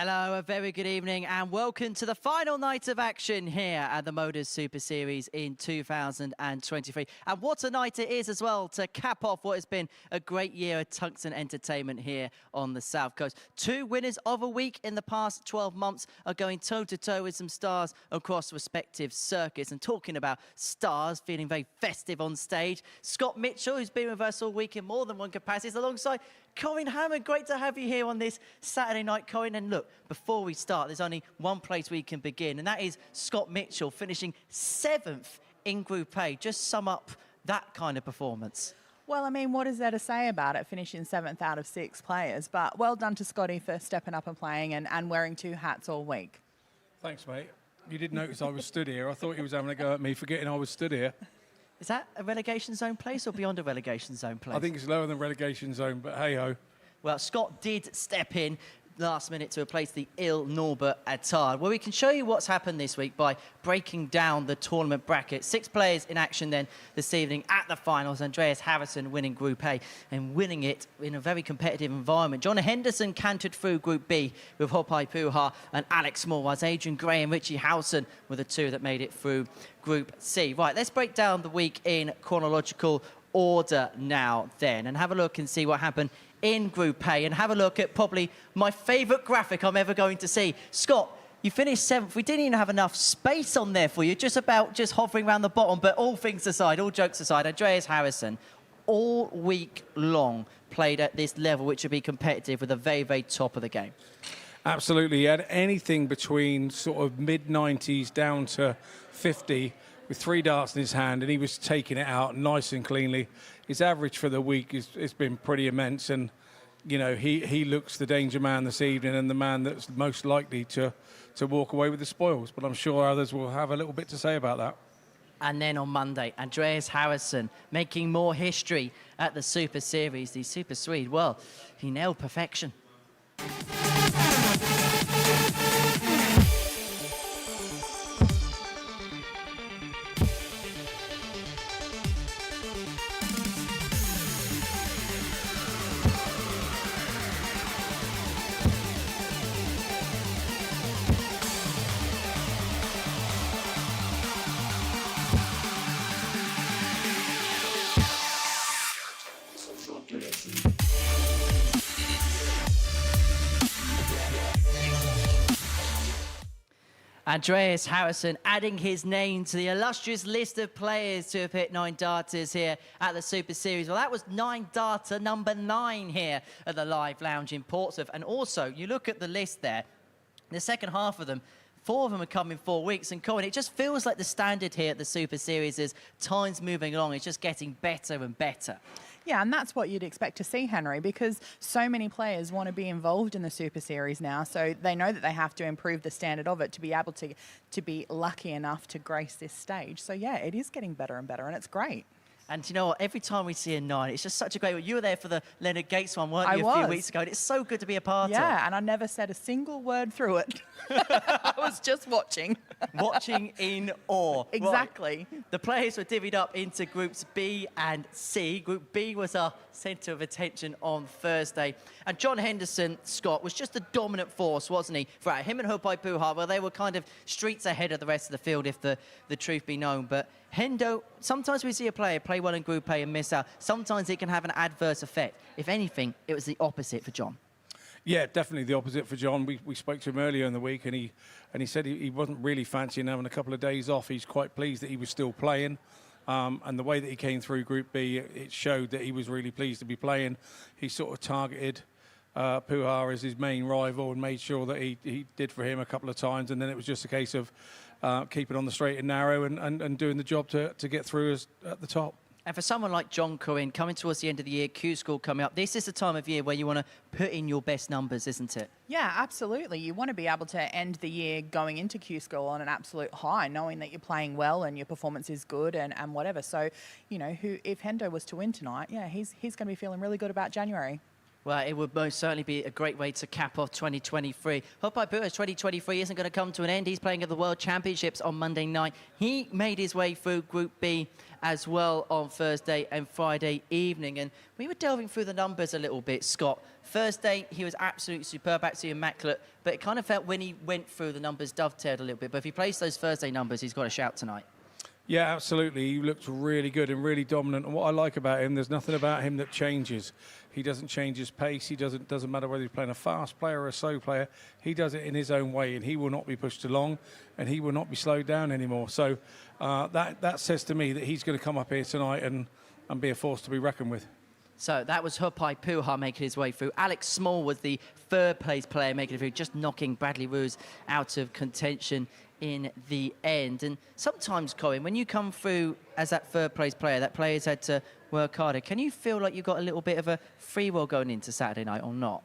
Hello, a very good evening and welcome to the final night of action here at the MODUS Super Series in 2023. And what a night it is as well to cap off what has been a great year of tungsten entertainment here on the South Coast. Two winners of a week in the past 12 months are going toe-to-toe with some stars across respective circuits. And talking about stars feeling very festive on stage, Scott Mitchell, who's been with us all week in more than one capacity, is alongside Corin Hammond. Great to have you here on this Saturday night, Corin. And look, before we start, there's only one place we can begin, and that is Scott Mitchell finishing 7th in Group A. Just sum up that kind of performance. Well, I mean, what is there to say about it, finishing 7th out of 6 players? But well done to Scotty for stepping up and playing and wearing 2 hats all week. Thanks, mate. You did notice I was stood here. I thought he was having a go at me, forgetting I was stood here. Is that a relegation zone place or beyond a relegation zone place? I think it's lower than relegation zone, but hey-ho. Well, Scott did step in last minute to replace the ill Norbert Attard. Well, we can show you what's happened this week by breaking down the tournament bracket. 6 players in action then this evening at the finals. Andreas Harrison winning Group A and winning it in a very competitive environment. John Henderson cantered through Group B with Hopai Puha and Alex Moore, whilst Adrian Gray and Richie Howson were the 2 that made it through Group C. Right, let's break down the week in chronological order now then and have a look and see what happened in Group A and have a look at probably my favourite graphic I'm ever going to see. Scott, you finished 7th. We didn't even have enough space on there for you, just hovering around the bottom. But all things aside, all jokes aside, Andreas Harrison all week long played at this level, which would be competitive with the very, very top of the game. Absolutely. He had anything between sort of mid-90s down to 50 with 3 darts in his hand, and he was taking it out nice and cleanly. His average for the week has been pretty immense, and you know he looks the danger man this evening and the man that's most likely to walk away with the spoils. But I'm sure others will have a little bit to say about that. And then on Monday, Andreas Harrison making more history at the Super Series, the Super Swede. Well, he nailed perfection. Andreas Harrison adding his name to the illustrious list of players to have hit 9 darters here at the Super Series. Well, that was 9 darter number 9 here at the Live Lounge in Portsmouth. And also, you look at the list there, the second half of them, 4 of them have come in 4 weeks. And Corin, it just feels like the standard here at the Super Series is time's moving along. It's just getting better and better. Yeah, and that's what you'd expect to see, Henry, because so many players want to be involved in the Super Series now, so they know that they have to improve the standard of it to be able to be lucky enough to grace this stage. So yeah, it is getting better and better, and it's great. And you know what? Every time we see a 9, it's just such a great one. You were there for the Leonard Gates one, weren't you, a few weeks ago? And it's so good to be a part of. Yeah, and I never said a single word through it. I was just watching. Watching in awe. Exactly. Right. The players were divvied up into Groups B and C. Group B was our centre of attention on Thursday. And John Henderson, Scott, was just the dominant force, wasn't he? Throughout him and Hopai Puha, well, they were kind of streets ahead of the rest of the field, if the truth be known. But Hendo, sometimes we see a player play well in Group A and miss out. Sometimes it can have an adverse effect. If anything, it was the opposite for John. Yeah, definitely the opposite for John. We spoke to him earlier in the week, and he said he wasn't really fancying having a couple of days off. He's quite pleased that he was still playing. And the way that he came through Group B, it showed that he was really pleased to be playing. He sort of targeted Puha as his main rival and made sure that he did for him a couple of times. And then it was just a case of keeping on the straight and narrow and doing the job to get through at the top. And for someone like John Corin, coming towards the end of the year, Q-School coming up, this is the time of year where you want to put in your best numbers, isn't it? Yeah, absolutely. You want to be able to end the year going into Q-School on an absolute high, knowing that you're playing well and your performance is good and whatever. So, you know, if Hendo was to win tonight, yeah, he's going to be feeling really good about January. Well, it would most certainly be a great way to cap off 2023. Hopai Pua's 2023 isn't going to come to an end. He's playing at the World Championships on Monday night. He made his way through Group B as well on Thursday and Friday evening. And we were delving through the numbers a little bit, Scott. Thursday, he was absolutely superb, absolutely immaculate. But it kind of felt when he went through, the numbers dovetailed a little bit. But if he plays those Thursday numbers, he's got a shout tonight. Yeah, absolutely. He looked really good and really dominant. And what I like about him, there's nothing about him that changes. He doesn't change his pace. He doesn't matter whether he's playing a fast player or a slow player. He does it in his own way, and he will not be pushed along, and he will not be slowed down anymore. So that says to me that he's going to come up here tonight and be a force to be reckoned with. So that was Hopai Pua making his way through. Alex Small was the third-place player making it through, just knocking Bradley Roos out of contention in the end. And sometimes, Colin, when you come through as that third-place player, that player's had to work harder. Can you feel like you've got a little bit of a free will going into Saturday night or not?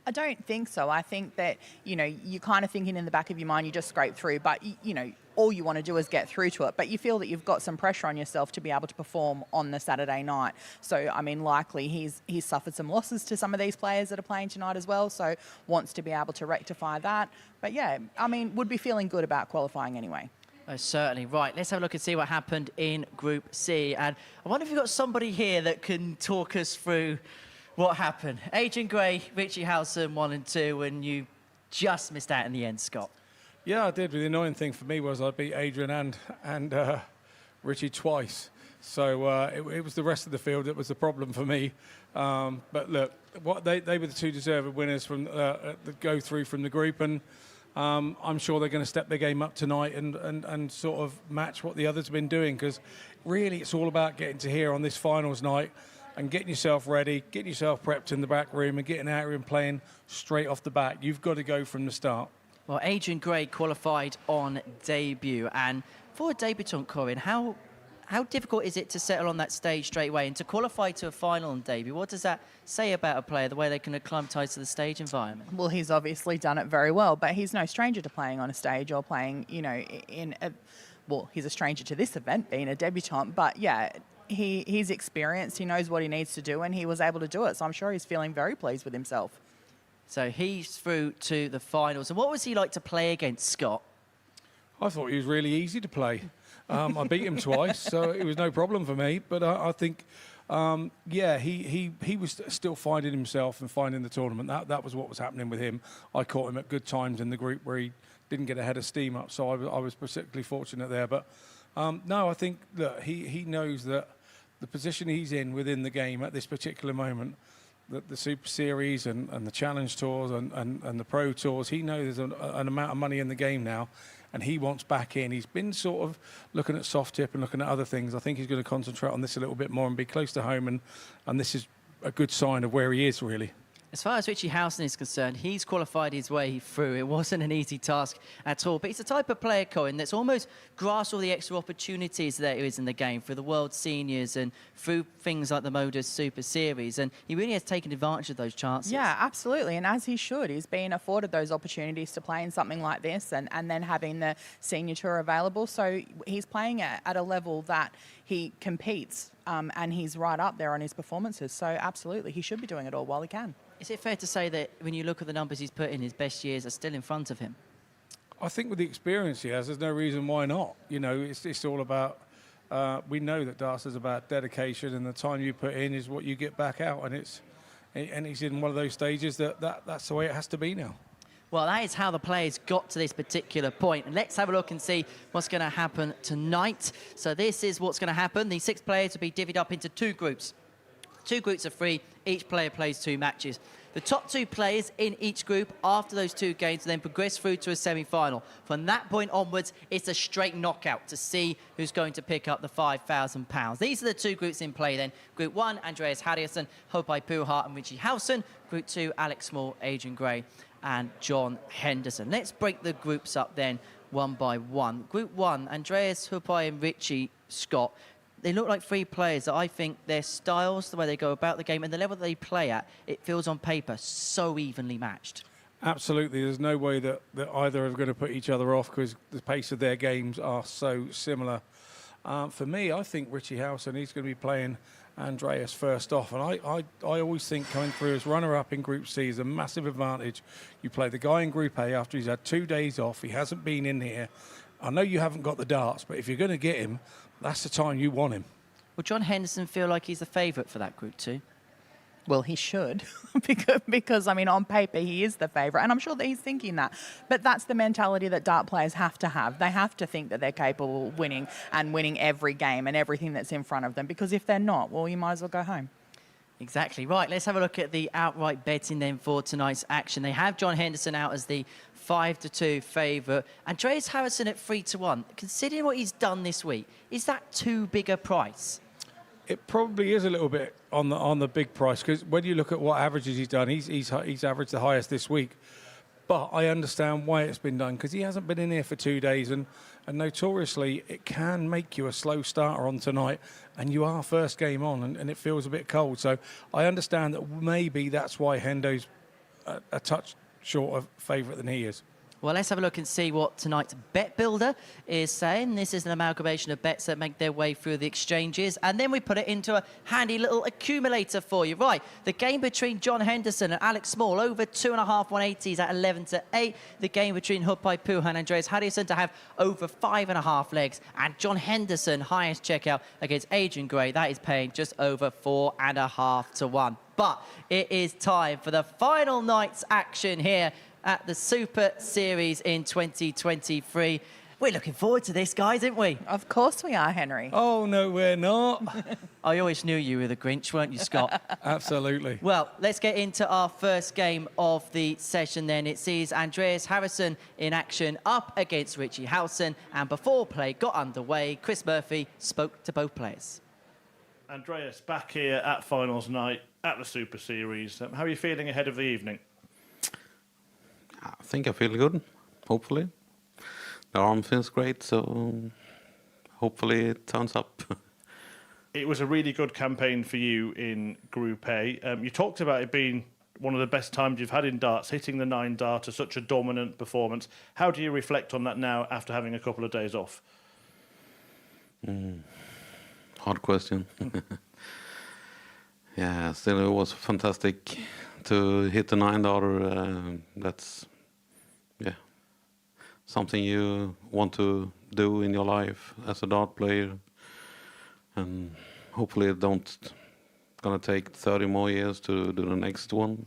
I don't think so. I think that, you know, you're kind of thinking in the back of your mind, you just scrape through, but, you know, all you want to do is get through to it. But you feel that you've got some pressure on yourself to be able to perform on the Saturday night. So, I mean, likely he's suffered some losses to some of these players that are playing tonight as well, so wants to be able to rectify that. But, yeah, I mean, would be feeling good about qualifying anyway. Oh, certainly. Right, let's have a look and see what happened in Group C. And I wonder if we've got somebody here that can talk us through what happened. Adrian Gray, Richie Howson, 1 and 2, and you just missed out in the end, Scott. Yeah, I did. The annoying thing for me was I beat Adrian and Richie twice. So it was the rest of the field that was the problem for me. But look, they were the two deserved winners from that go through from the group, and I'm sure they're going to step their game up tonight and sort of match what the others have been doing, because really it's all about getting to here on this finals night and getting yourself ready, getting yourself prepped in the back room and getting out here and playing straight off the bat. You've got to go from the start. Well, Adrian Gray qualified on debut, and for a debutant, Corin, how difficult is it to settle on that stage straight away and to qualify to a final on debut? What does that say about a player, the way they can acclimatise to the stage environment? Well, he's obviously done it very well, but he's no stranger to playing on a stage or playing, you know, well, he's a stranger to this event, being a debutant, but yeah, he's experienced, he knows what he needs to do, and he was able to do it, so I'm sure he's feeling very pleased with himself. So he's through to the finals. And what was he like to play against, Scott? I thought he was really easy to play. I beat him twice, so it was no problem for me. But I think, yeah, he was still finding himself and finding the tournament. That was what was happening with him. I caught him at good times in the group where he didn't get a head of steam up, so I was particularly fortunate there. But no, I think that he knows that the position he's in within the game at this particular moment, the Super Series and the Challenge Tours and the Pro Tours, he knows there's an amount of money in the game now, and he wants back in. He's been sort of looking at soft tip and looking at other things. I think he's going to concentrate on this a little bit more and be close to home, and this is a good sign of where he is, really. As far as Richie Howson is concerned, he's qualified his way through. It wasn't an easy task at all. But he's the type of player, Colin, that's almost grasped all the extra opportunities there is in the game through the World Seniors and through things like the MODUS Super Series. And he really has taken advantage of those chances. Yeah, absolutely. And as he should. He's been afforded those opportunities to play in something like this and then having the Senior Tour available. So he's playing at a level that he competes and he's right up there on his performances. So absolutely, he should be doing it all while he can. Is it fair to say that when you look at the numbers he's put in, his best years are still in front of him? I think with the experience he has, there's no reason why not. You know, it's all about, we know that darts is about dedication, and the time you put in is what you get back out. And he's in one of those stages that's the way it has to be now. Well, that is how the players got to this particular point. And let's have a look and see what's going to happen tonight. So this is what's going to happen. The 6 players will be divvied up into 2 groups. 2 groups of 3, each player plays 2 matches. The top 2 players in each group after those 2 games then progress through to a semi-final. From that point onwards, it's a straight knockout to see who's going to pick up the £5,000. These are the 2 groups in play then. Group 1, Andreas Harriusson, Hopai Pua and Richie Howson. Group 2, Alex Small, Adrian Gray and John Henderson. Let's break the groups up then one by one. Group 1, Andreas, Hopai and Richie Scott. They look like 3 players that I think their styles, the way they go about the game and the level that they play at, it feels on paper so evenly matched. Absolutely. There's no way that either are going to put each other off, because the pace of their games are so similar. For me, I think Richie Howson, he's going to be playing Andreas first off. And I always think coming through as runner-up in Group C is a massive advantage. You play the guy in Group A after he's had 2 days off. He hasn't been in here. I know you haven't got the darts, but if you're going to get him, that's the time you want him. Will John Henderson feel like he's the favourite for that Group 2? Well, he should, because, I mean, on paper, he is the favourite, and I'm sure that he's thinking that. But that's the mentality that dart players have to have. They have to think that they're capable of winning and winning every game and everything that's in front of them, because if they're not, well, you might as well go home. Exactly. Right, let's have a look at the outright betting then for tonight's action. They have John Henderson out as the 5-2 favourite. Andreas Harrison at 3-1. Considering what he's done this week, is that too big a price? It probably is a little bit on the big price, because when you look at what averages he's done, he's averaged the highest this week. But I understand why it's been done, because he hasn't been in here for 2 days, and notoriously it can make you a slow starter on tonight, and you are first game on, and it feels a bit cold. So I understand that maybe that's why Hendo's a touch short of favourite than he is. Well, let's have a look and see what tonight's bet builder is saying. This is an amalgamation of bets that make their way through the exchanges, and then we put it into a handy little accumulator for you. Right, the game between John Henderson and Alex Small over 2.5 180s at 11-8. The game between Hupai Puha and Andreas Harrison to have over 5.5 legs, and John Henderson highest checkout against Adrian Gray. That is paying just over 4.5 to 1. But it is time for the final night's action here at the Super Series in 2023. We're looking forward to this, guys, aren't we? Of course we are, Henry. Oh, no, we're not. I always knew you were the Grinch, weren't you, Scott? Absolutely. Well, let's get into our first game of the session then. It sees Andreas Harrison in action up against Richie Howson. And before play got underway, Chris Murphy spoke to both players. Andreas, back here at finals night at the Super Series. How are you feeling ahead of the evening? I think I feel good, hopefully. The arm feels great, so hopefully it turns up. It was a really good campaign for you in Group A. You talked about it being one of the best times you've had in darts, hitting the 9 darter, such a dominant performance. How do you reflect on that now after having a couple of days off? Hard question. Yeah, still it was fantastic to hit the 9 darter. That's something you want to do in your life as a dart player, and hopefully it don't gonna take 30 more years to do the next one.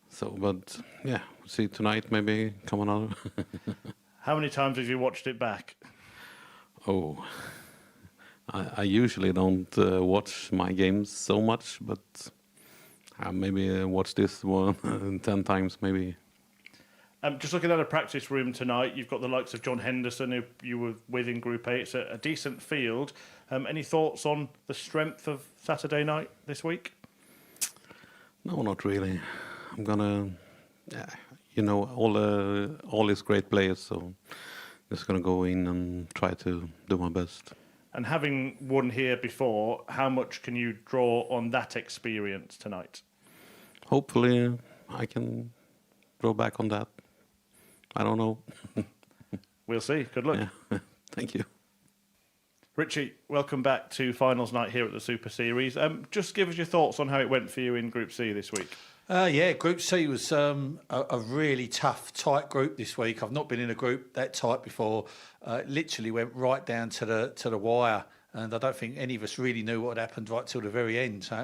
So, but yeah, see tonight maybe come another. How many times have you watched it back? Oh, I usually don't watch my games so much, but I maybe watch this one 10 times maybe. Just looking at a practice room tonight, you've got the likes of John Henderson, who you were with in Group A. It's a decent field. Any thoughts on the strength of Saturday night this week? No, not really. I'm gonna, all is great players, so just gonna go in and try to do my best. And having won here before, how much can you draw on that experience tonight? Hopefully, I can draw back on that. I don't know. We'll see. Good luck. Yeah. Thank you. Richie, welcome back to finals night here at the Super Series. Just give us your thoughts on how it went for you in Group C this week. Group C was a really tough, tight group this week. I've not been in a group that tight before. It literally went right down to the wire, and I don't think any of us really knew what had happened right till the very end. So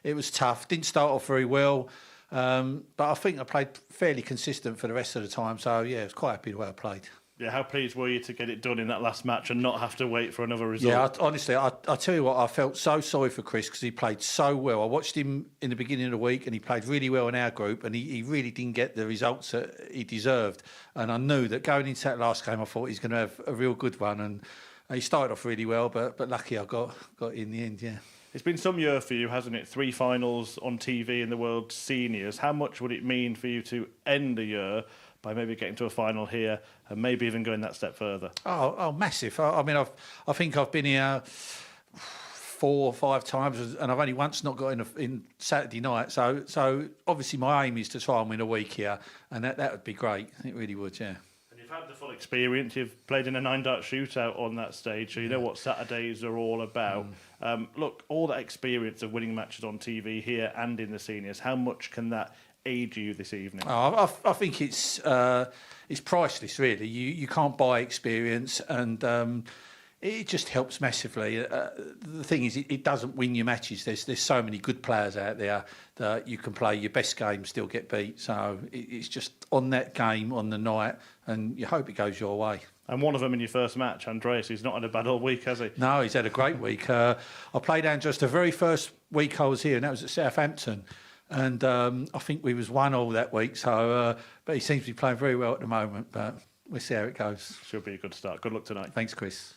it was tough. Didn't start off very well, but I think I played fairly consistent for the rest of the time. So yeah, I was quite happy the way I played. Yeah, how pleased were you to get it done in that last match and not have to wait for another result? Yeah, honestly, I tell you what, I felt so sorry for Chris because he played so well. I watched him in the beginning of the week and he played really well in our group, and he really didn't get the results that he deserved. And I knew that going into that last game, I thought he's going to have a real good one. And he started off really well, but lucky I got it in the end, yeah. It's been some year for you, hasn't it? 3 finals on TV in the World Seniors. How much would it mean for you to end the year by maybe getting to a final here and maybe even going that step further? Oh, massive. I think I've been here 4 or 5 times, and I've only once not got in Saturday night. So obviously my aim is to try and win a week here, and that would be great. It really would, yeah. And you've had the full experience. You've played in a 9-dart shootout on that stage, so you know what Saturdays are all about. Look, all that experience of winning matches on TV here and in the seniors, how much can that aid you this evening? I think it's priceless, really. You can't buy experience, and it just helps massively. The thing is, it doesn't win your matches. There's so many good players out there that you can play your best game, still get beat. So it's just on that game, on the night, and you hope it goes your way. And one of them in your first match, Andreas, he's not had a bad old week, has he? No, he's had a great week. I played Andreas the very first week I was here, and that was at Southampton. And I think we was 1-1 that week. So, but he seems to be playing very well at the moment. But we'll see how it goes. Should be a good start. Good luck tonight. Thanks, Chris.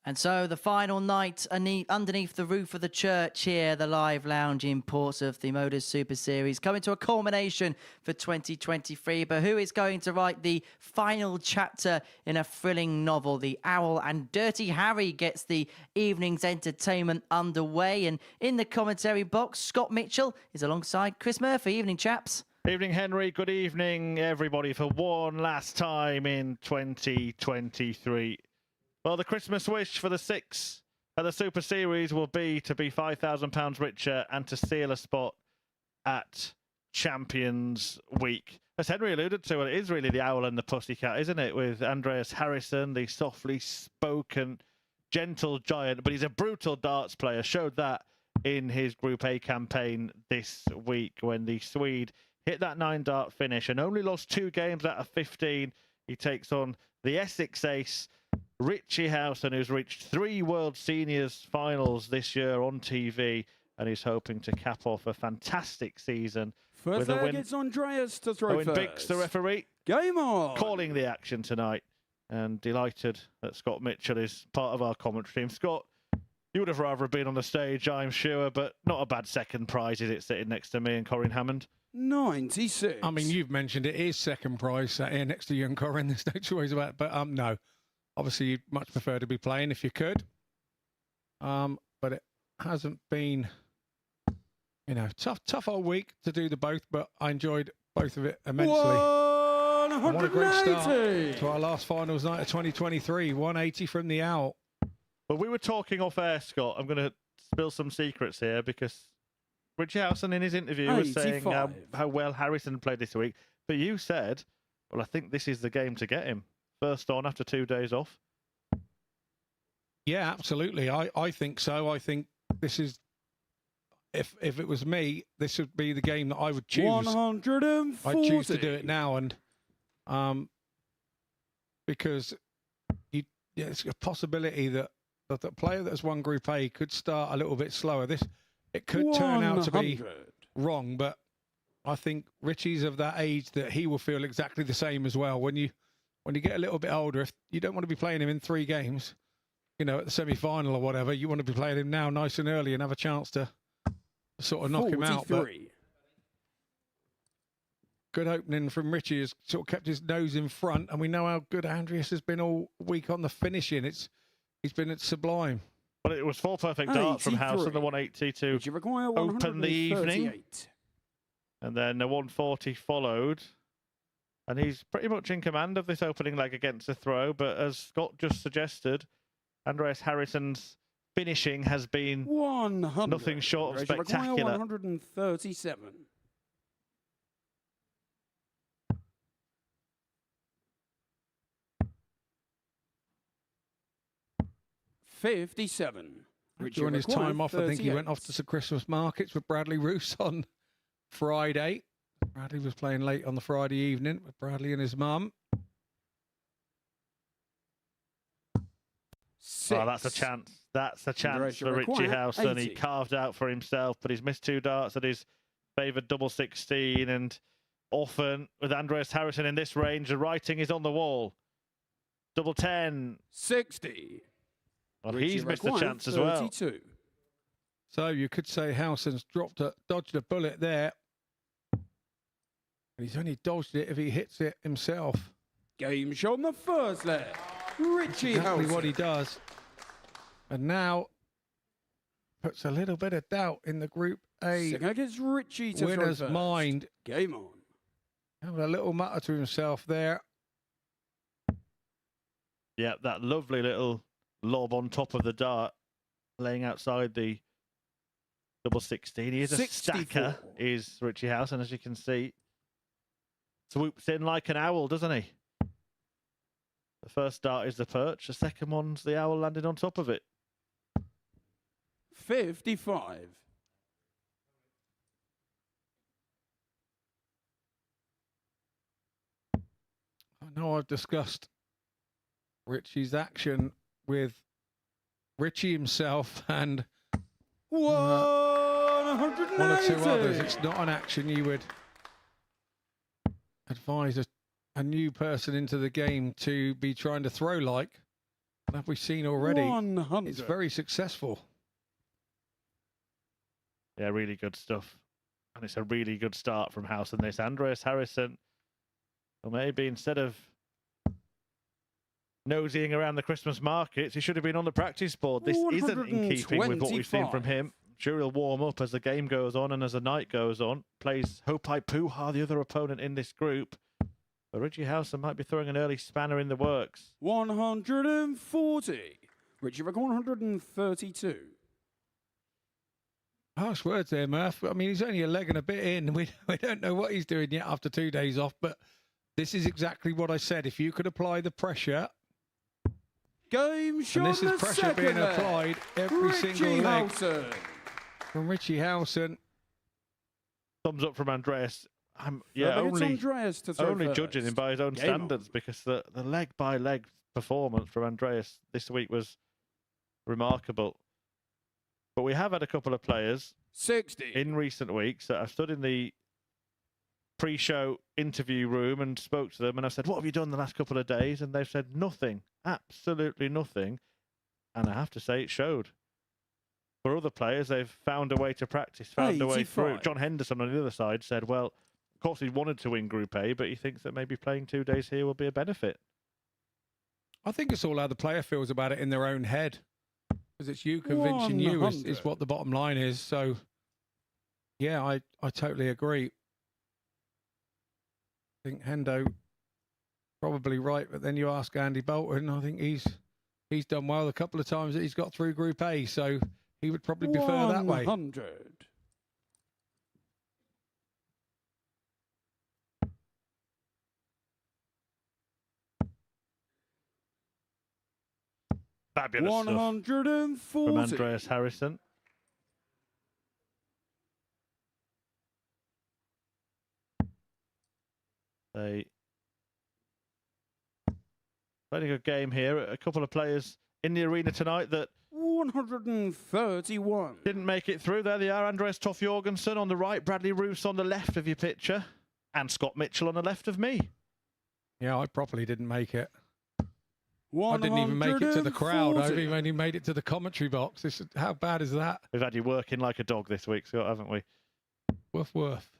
And so the final night underneath the roof of the church here, the live lounge in Portsmouth, the MODUS Super Series, coming to a culmination for 2023. But who is going to write the final chapter in a thrilling novel? The Owl and Dirty Harry gets the evening's entertainment underway. And in the commentary box, Scott Mitchell is alongside Chris Murphy. Evening, chaps. Evening, Henry. Good evening, everybody, for one last time in 2023. Well, the Christmas wish for the 6 at the Super Series will be to be £5,000 richer and to seal a spot at Champions Week. As Henry alluded to, it is really the Owl and the Pussycat, isn't it? With Andreas Harrison, the softly spoken, gentle giant, but he's a brutal darts player. Showed that in his Group A campaign this week when the Swede hit that 9-dart finish and only lost 2 games out of 15. He takes on the Essex ace, Richie Howson, who's reached 3 World Seniors finals this year on TV, and he's hoping to cap off a fantastic season First with a win. It's Andreas to throw Owen first. Biggs, the referee, Game on. calling the action tonight, and delighted that Scott Mitchell is part of our commentary team. Scott, you would have rather been on the stage, I'm sure, but not a bad second prize, is it, sitting next to me and Corinne Hammond? 96. I mean, you've mentioned it is second prize sat here next to you and Corinne. There's no two ways about it. But no, obviously you'd much prefer to be playing if you could. But it hasn't been, tough old week to do the both. But I enjoyed both of it immensely. 180. And what a great start to our last finals night of 2023. 180 from the Owl. Well, we were talking off air, Scott. I'm going to spill some secrets here because Richie Howson in his interview was saying how well Harrison played this week. But you said, well, I think this is the game to get him. First on after 2 days off. Yeah, absolutely. I think so. I think this is, if it was me, this would be the game that I would choose. 140. I'd choose to do it now, and because it's a possibility that the player that has won Group A could start a little bit slower. It could turn out to be wrong, but I think Richie's of that age that he will feel exactly the same as well. When you get a little bit older, if you don't want to be playing him in 3 games, at the semi-final or whatever, you want to be playing him now nice and early and have a chance to sort of knock him out. But good opening from Richie has sort of kept his nose in front, and we know how good Andreas has been all week on the finishing. He's been sublime. Well, it was 4 perfect darts from Howson, the 180 to open the evening. And then the 140 followed. And he's pretty much in command of this opening leg against the throw. But as Scott just suggested, Andreas Harrison's finishing has been nothing short of spectacular. 137. 57. During his time off, I think he went off to some Christmas markets with Bradley Roos on Friday. Bradley was playing late on the Friday evening with Bradley and his mum. Oh, that's a chance. That's a chance for Richie Howson. He carved out for himself, but he's missed 2 darts at his favoured double 16. And often with Andreas Harrison in this range, the writing is on the wall. Double 10. 60. Well, he's missed a chance as well. 32. So you could say Howson's dodged a bullet there. And he's only dodged it if he hits it himself. Game shot on the first leg. Richie exactly Housen. what he does. And now puts a little bit of doubt in the Group A Second against Richie to throw winner's first. mind. Game on. Having a little mutter to himself there. Yeah, that lovely little lob on top of the dart, laying outside the double 16. He is a 64. stacker, is Richie House, and as you can see, swoops in like an owl, doesn't he? The first dart is the perch, the second one's the owl landing on top of it. 55. I know I've discussed Richie's action with Richie himself and 180. one or two others. It's not an action you would advise a new person into the game to be trying to throw like. And have we seen already? 100. It's very successful. Yeah, really good stuff. And it's a really good start from House in this. Andreas Harrison, or maybe instead of nosying around the Christmas markets, he should have been on the practice board. This isn't in keeping with what we've seen from him. Sure, he'll warm up as the game goes on and as the night goes on. Plays Hopai Puha, the other opponent in this group. But Richie Housen might be throwing an early spanner in the works. 140. Richie Rick 132. Harsh words there, Murph. I mean, he's only a leg and a bit in. We don't know what he's doing yet after 2 days off, but this is exactly what I said. If you could apply the pressure, Game shot. and this is the pressure second being leg. applied every Richie single leg Housen. from Richie Housen. Thumbs up from Andreas. I'm Third against Andreas to throw only first. judging him by his own Game standards on. because the leg by leg performance from Andreas this week was remarkable. But we have had a couple of players 60. in recent weeks that I've stood in the pre-show interview room and spoke to them, and I said, "What have you done the last couple of days?" And they've said nothing, absolutely nothing. And I have to say, it showed. For other players, they've found a way to practice, found a way through. 85. John Henderson on the other side said, "Well, of course he wanted to win Group A, but he thinks that maybe playing 2 days here will be a benefit." I think it's all how the player feels about it in their own head. Because it's you convincing you is 100. what the bottom line is. So, yeah, I totally agree. I think Hendo probably right, but then you ask Andy Bolton, I think he's done well the couple of times that he's got through Group A, so he would probably prefer that way. 100. Fabulous stuff 140. from Andreas Harrison. They playing a good game here. A couple of players in the arena tonight that 131. didn't make it through. There they are. Andres Toff Jorgensen on the right, Bradley Roos on the left of your picture, and Scott Mitchell on the left of me. Yeah, I properly didn't make it. I didn't even make it to the crowd. I've 140. even only made it to the commentary box. How bad is that? We've had you working like a dog this week, Scott, haven't we? Woof woof.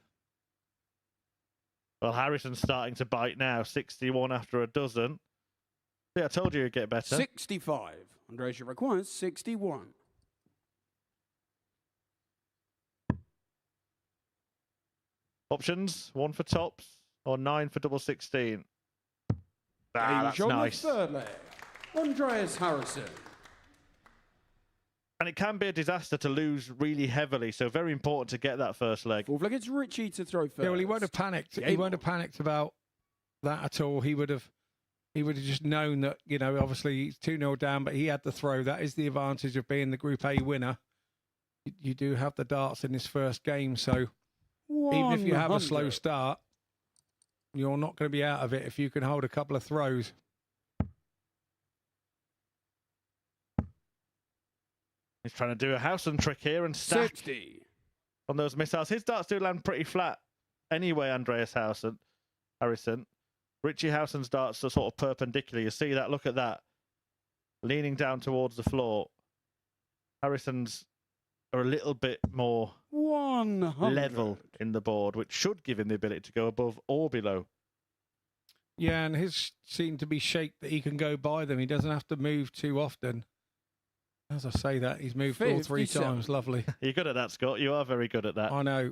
Well, Harrison's starting to bite now. 61 after a dozen. Yeah, I told you it'd get better. 65. Andres requires 61. Options, 1 for tops or 9 for double 16. Ah, Game that's shot the nice. third leg. Andreas Harrison. And it can be a disaster to lose really heavily, so very important to get that first leg. Fourth leg, it's Richie to throw first. Yeah, well, he won't have panicked. He Game won't have on. panicked about that at all. He would have just known that, you know, obviously he's 2-0 down, but he had the throw. That is the advantage of being the Group A winner. You do have the darts in this first game, so even if you have a slow 100. start, you're not going to be out of it if you can hold a couple of throws. He's trying to do a Housen trick here and stack 60. on those missiles. His darts do land pretty flat anyway, Andreas Harrison. Richie Housen's darts are sort of perpendicular. You see that? Look at that. Leaning down towards the floor. Harrison's are a little bit more 100. level in the board, which should give him the ability to go above or below. Yeah, and his seem to be shaped that he can go by them. He doesn't have to move too often. As I say that, he's moved all 3 57. times. Lovely. You're good at that, Scott. You are very good at that. I know.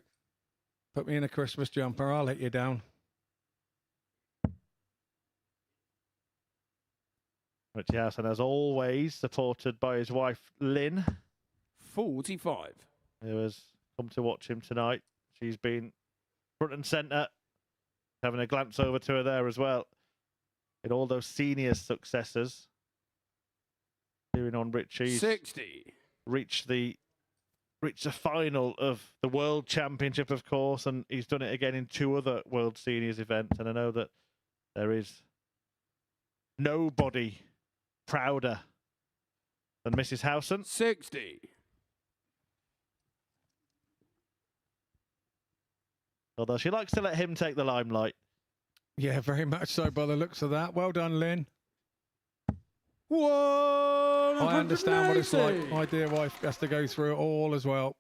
Put me in a Christmas jumper. I'll let you down. Richie Howson, as always, supported by his wife, Lynn, 45. who has come to watch him tonight. She's been front and centre, having a glance over to her there as well. In all those senior successes. Cheering on Richie. 60. Reached the final of the World Championship, of course, and he's done it again in 2 other World Seniors events. And I know that there is nobody prouder than Mrs. Howson. 60. Although she likes to let him take the limelight. Yeah, very much so by the looks of that. Well done, Lynn. 180. I understand what it's like. My dear wife has to go through it all as well.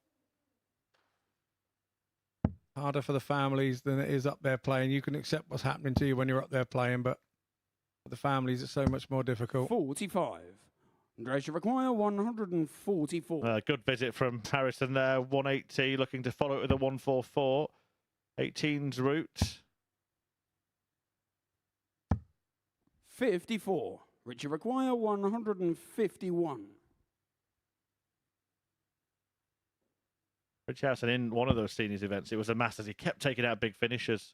Harder for the families than it is up there playing. You can accept what's happening to you when you're up there playing, but for the families, it's so much more difficult. 45. Andrea should require 144. Good visit from Harrison there. 180, looking to follow it with a 144. 18's route. 54. Richie require 151. Richie Howson in one of those seniors events. It was a Masters. He kept taking out big finishers.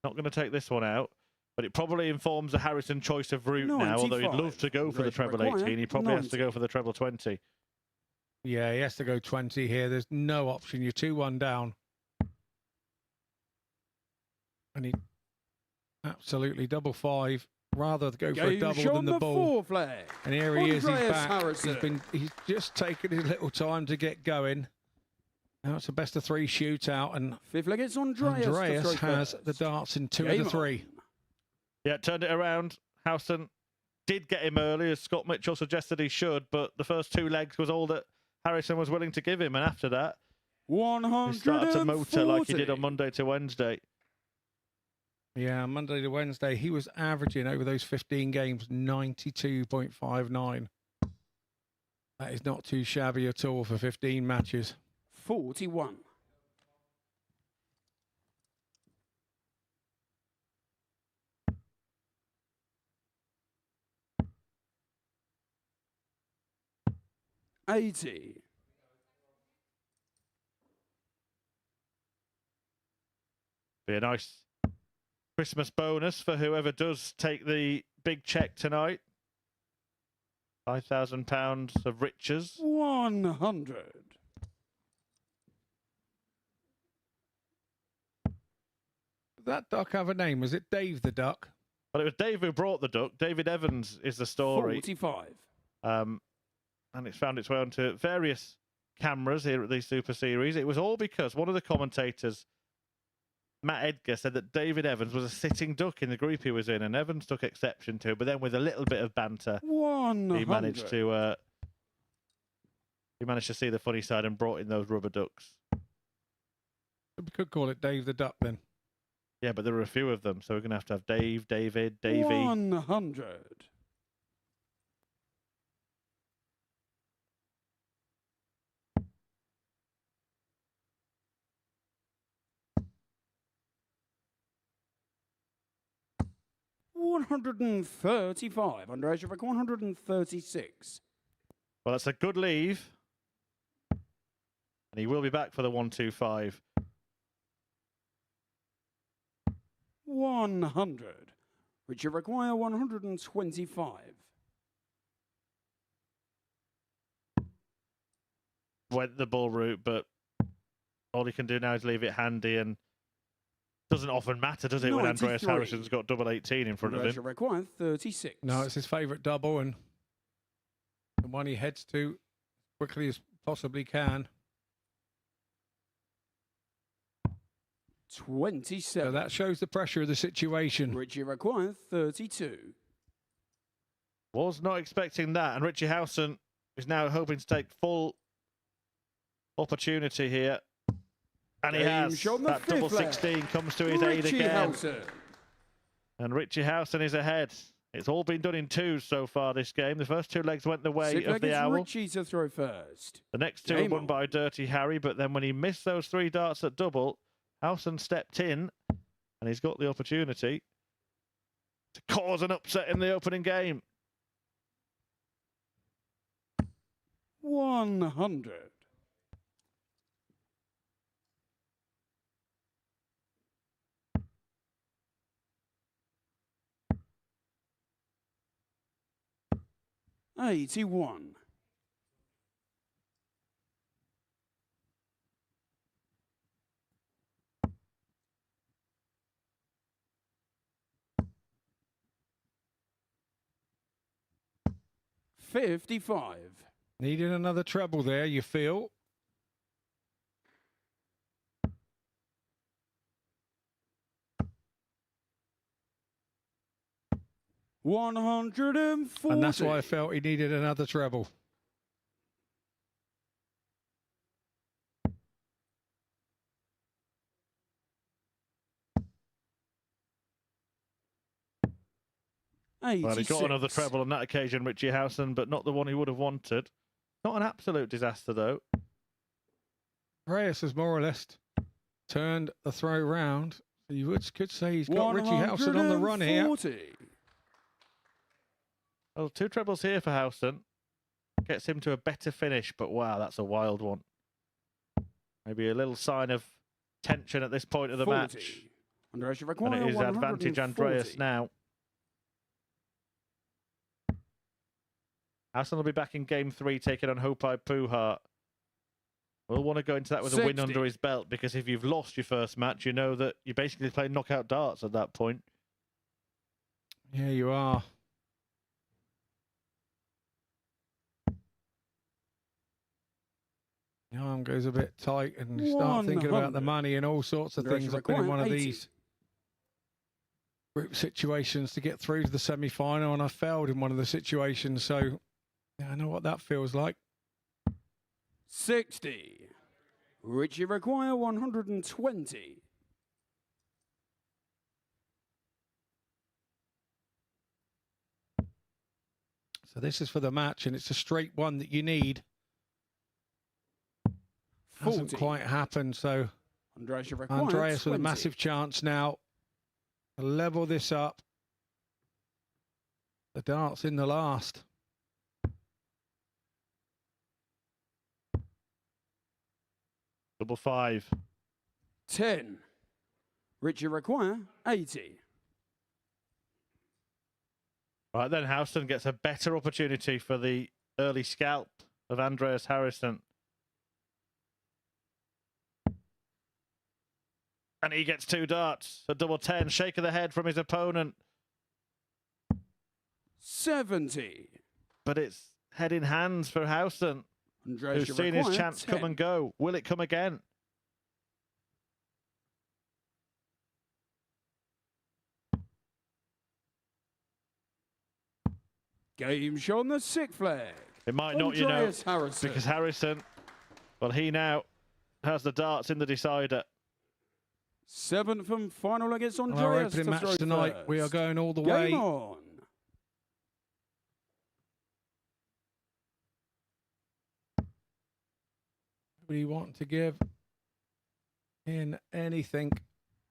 Not going to take this one out, but it probably informs the Harrison choice of route now. Although he'd love to go for the treble 18, he probably has to go for the treble 20. Yeah, he has to go 20 here. There's no option. You're 2-1 down. And he absolutely double 5. Rather go for a double than the ball. And here he is, he's back. He's just taken his little time to get going. Now it's a best of 3 shootout, and 5th leg, it's Andreas has the darts in 2 of the 3. Yeah, turned it around. Howson did get him early, as Scott Mitchell suggested he should, but the first 2 legs was all that Harrison was willing to give him, and after that, he started to motor like he did on Monday to Wednesday. Yeah, Monday to Wednesday, he was averaging over those 15 games 92.59. That is not too shabby at all for 15 matches. 41. $80. Be a nice Christmas bonus for whoever does take the big check tonight. £5,000 of riches. 100. Did that duck have a name? Was it Dave the Duck? Well, it was Dave who brought the duck. David Evans is the story. 45. And it's found its way onto various cameras here at the Super Series. It was all because one of the commentators, Matt Edgar, said that David Evans was a sitting duck in the group he was in, and Evans took exception to it. But then with a little bit of banter, 100. he managed to see the funny side and brought in those rubber ducks. We could call it Dave the Duck then. Yeah, but there are a few of them, so we're going to have Dave, David, Davey. 100. $135. Andrea should require 136. Well, that's a good leave. And he will be back for the 125. 100. Which you require 125. Went the ball route, but all he can do now is leave it handy, and doesn't often matter, does it, when Andreas Harrison's got double 18 in front of him? Require 36. No, it's his favourite double, and the one he heads to quickly as possibly can. 27. So that shows the pressure of the situation. Richie requires 32. Was not expecting that, and Richie Howson is now hoping to take full opportunity here. And he has. That double 16 comes to his aid again. Howson. And Richie Howson is ahead. It's all been done in twos so far this game. The first two legs went the way of the Owl. Richie to throw first. The next two Game won on. by Dirty Harry, but then when he missed those 3 darts at double, Howson stepped in and he's got the opportunity to cause an upset in the opening game. 100. $81. $55. Needing another treble there, you feel? $140. And that's why I felt he needed another treble. Well, he got another treble on that occasion, Richie Howson, but not the one he would have wanted. Not an absolute disaster, though. Reyes has more or less turned the throw round. You could say he's got Richie Howson on the run here. Well, 2 trebles here for Howson. Gets him to a better finish, but wow, that's a wild one. Maybe a little sign of tension at this point of the match. Andreas, you And it is advantage Andreas now. Howson will be back in game 3, taking on Hopai Puha. We'll want to go into that with a win under his belt, because if you've lost your first match, you know that you're basically playing knockout darts at that point. Yeah, you are. Your arm goes a bit tight and you start thinking about the money and all sorts of things. I've been in one of these group situations to get through to the semi-final, and I failed in one of the situations, so yeah, I know what that feels like. 60. Richie require 120. So this is for the match, and it's a straight one that you need. Hasn't quite happened, so Andreas with a massive chance now to level this up. The darts in the last. Double 5. 10. Richie require 80. Right then, Howson gets a better opportunity for the early scalp of Andreas Harrison. And he gets 2 darts. A double 10. Shake of the head from his opponent. 70. But it's head in hands for Howson, who's seen his chance come and go. Will it come again? Game show on the 6th flag. It might not, you know, because Harrison, well, he now has the darts in the decider. 7th and final against Andreas. Our opening match tonight, first. We are going all the way. Game on. We want to give in anything.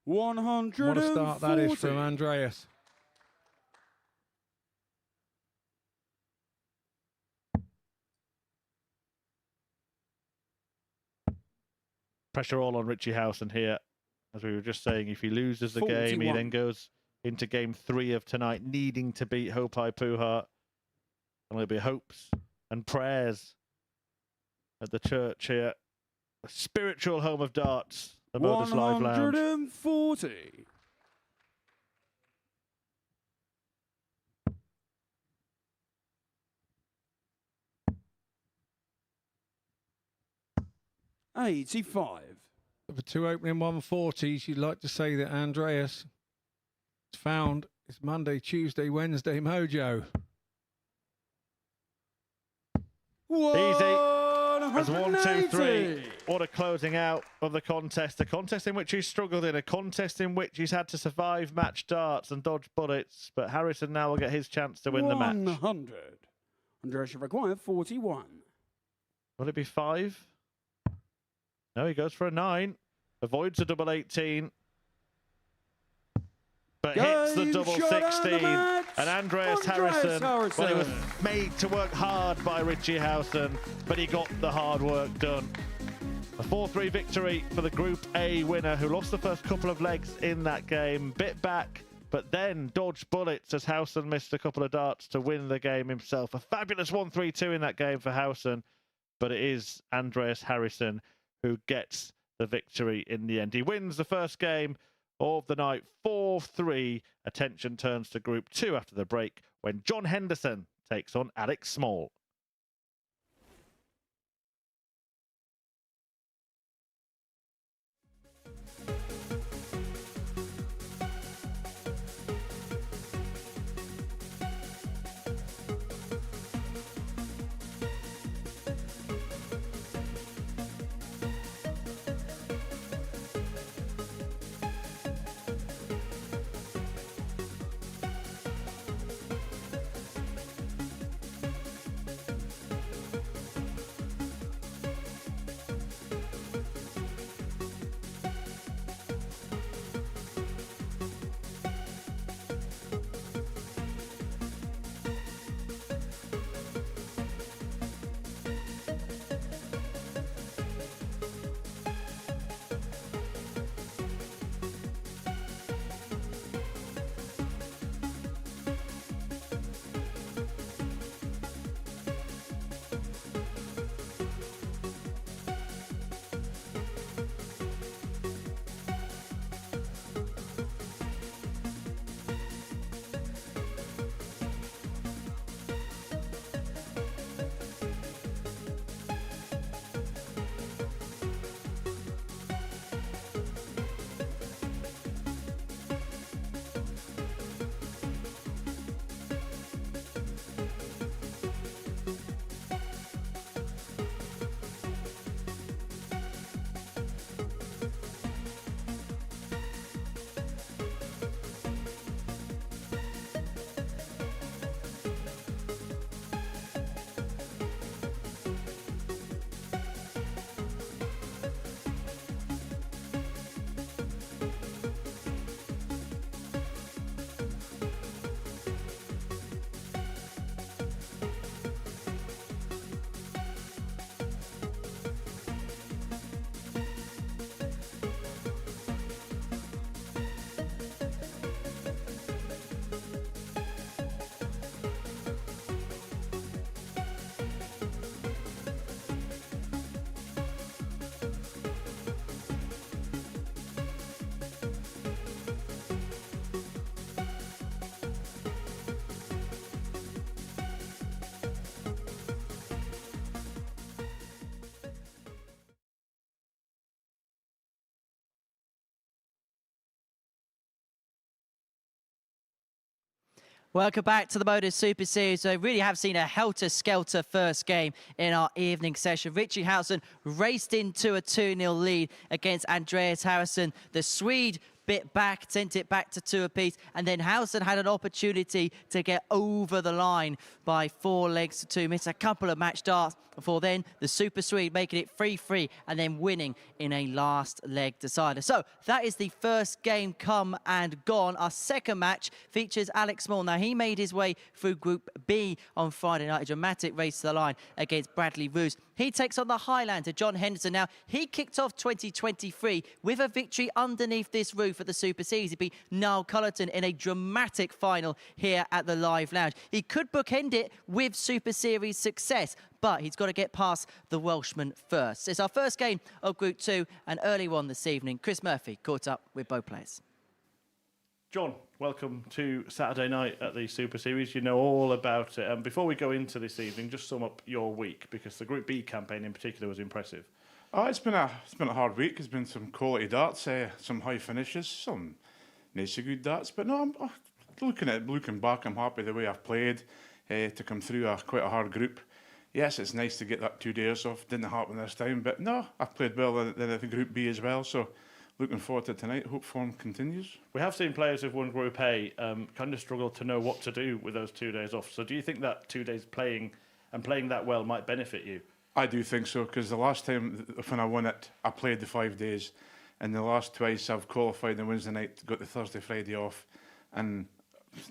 140. What a start that is from Andreas. Pressure all on Richie Howson here. As we were just saying, if he loses the game, he then goes into game 3 of tonight, needing to beat Hopai Puha. And there'll be hopes and prayers at the church here. A spiritual home of darts, the MODUS Live Lounge. 140. $85. For 2 opening 140s, you'd like to say that Andreas has found his Monday, Tuesday, Wednesday mojo. Easy. As 1, 2, 3, 180. what a closing out of the contest. A contest in which he's struggled in, a contest in which he's had to survive match darts and dodge bullets. But Harrison now will get his chance to win the match. 100. Andreas should require 41. Will it be 5? No, he goes for a 9. Avoids a double 18. But hits the Game double shot out of the 16. match. And Andreas Harrison, well, he was made to work hard by Richie Howson, but he got the hard work done. A 4-3 victory for the Group A winner, who lost the first couple of legs in that game, bit back, but then dodged bullets as Howson missed a couple of darts to win the game himself. A fabulous 1-3-2 in that game for Howson, but it is Andreas Harrison who gets the victory in the end. He wins the first game of the night, 4-3. Attention turns to Group 2 after the break when John Henderson takes on Alex Small. Welcome back to the MODUS Super Series. So we really have seen a helter-skelter first game in our evening session. Richie Howson raced into a 2-0 lead against Andreas Harrison. The Swede bit back, sent it back to 2 apiece, and then Howson had an opportunity to get over the line by 4 legs to 2. Missed a couple of match darts before then the Super Swede making it 3-3 and then winning in a last leg decider. So that is the first game come and gone. Our second match features Alex Small. Now he made his way through Group B on Friday night, a dramatic race to the line against Bradley Roos. He takes on the Highlander, John Henderson. Now, he kicked off 2023 with a victory underneath this roof at the Super Series. He beat Niall Cullerton in a dramatic final here at the Live Lounge. He could bookend it with Super Series success, but he's got to get past the Welshman first. It's our first game of Group 2, an early one this evening. Chris Murphy caught up with both players. John, welcome to Saturday night at the Super Series. You know all about it. Before we go into this evening, just sum up your week, because the Group B campaign in particular was impressive. It's been a hard week. There's been some quality darts, some high finishes, some not so good darts. But no, I'm looking back, I'm happy the way I've played to come through quite a hard group. yes, it's nice to get that 2 days off. Didn't happen this time, but no, I played well in the Group B as well. So looking forward to tonight. Hope form continues. We have seen players who've won Group A kind of struggle to know what to do with those 2 days off. So do you think that 2 days playing that well might benefit you? I do think so, because the last time when I won it, I played the 5 days, and the last twice I've qualified on Wednesday night, got the Thursday, Friday off, and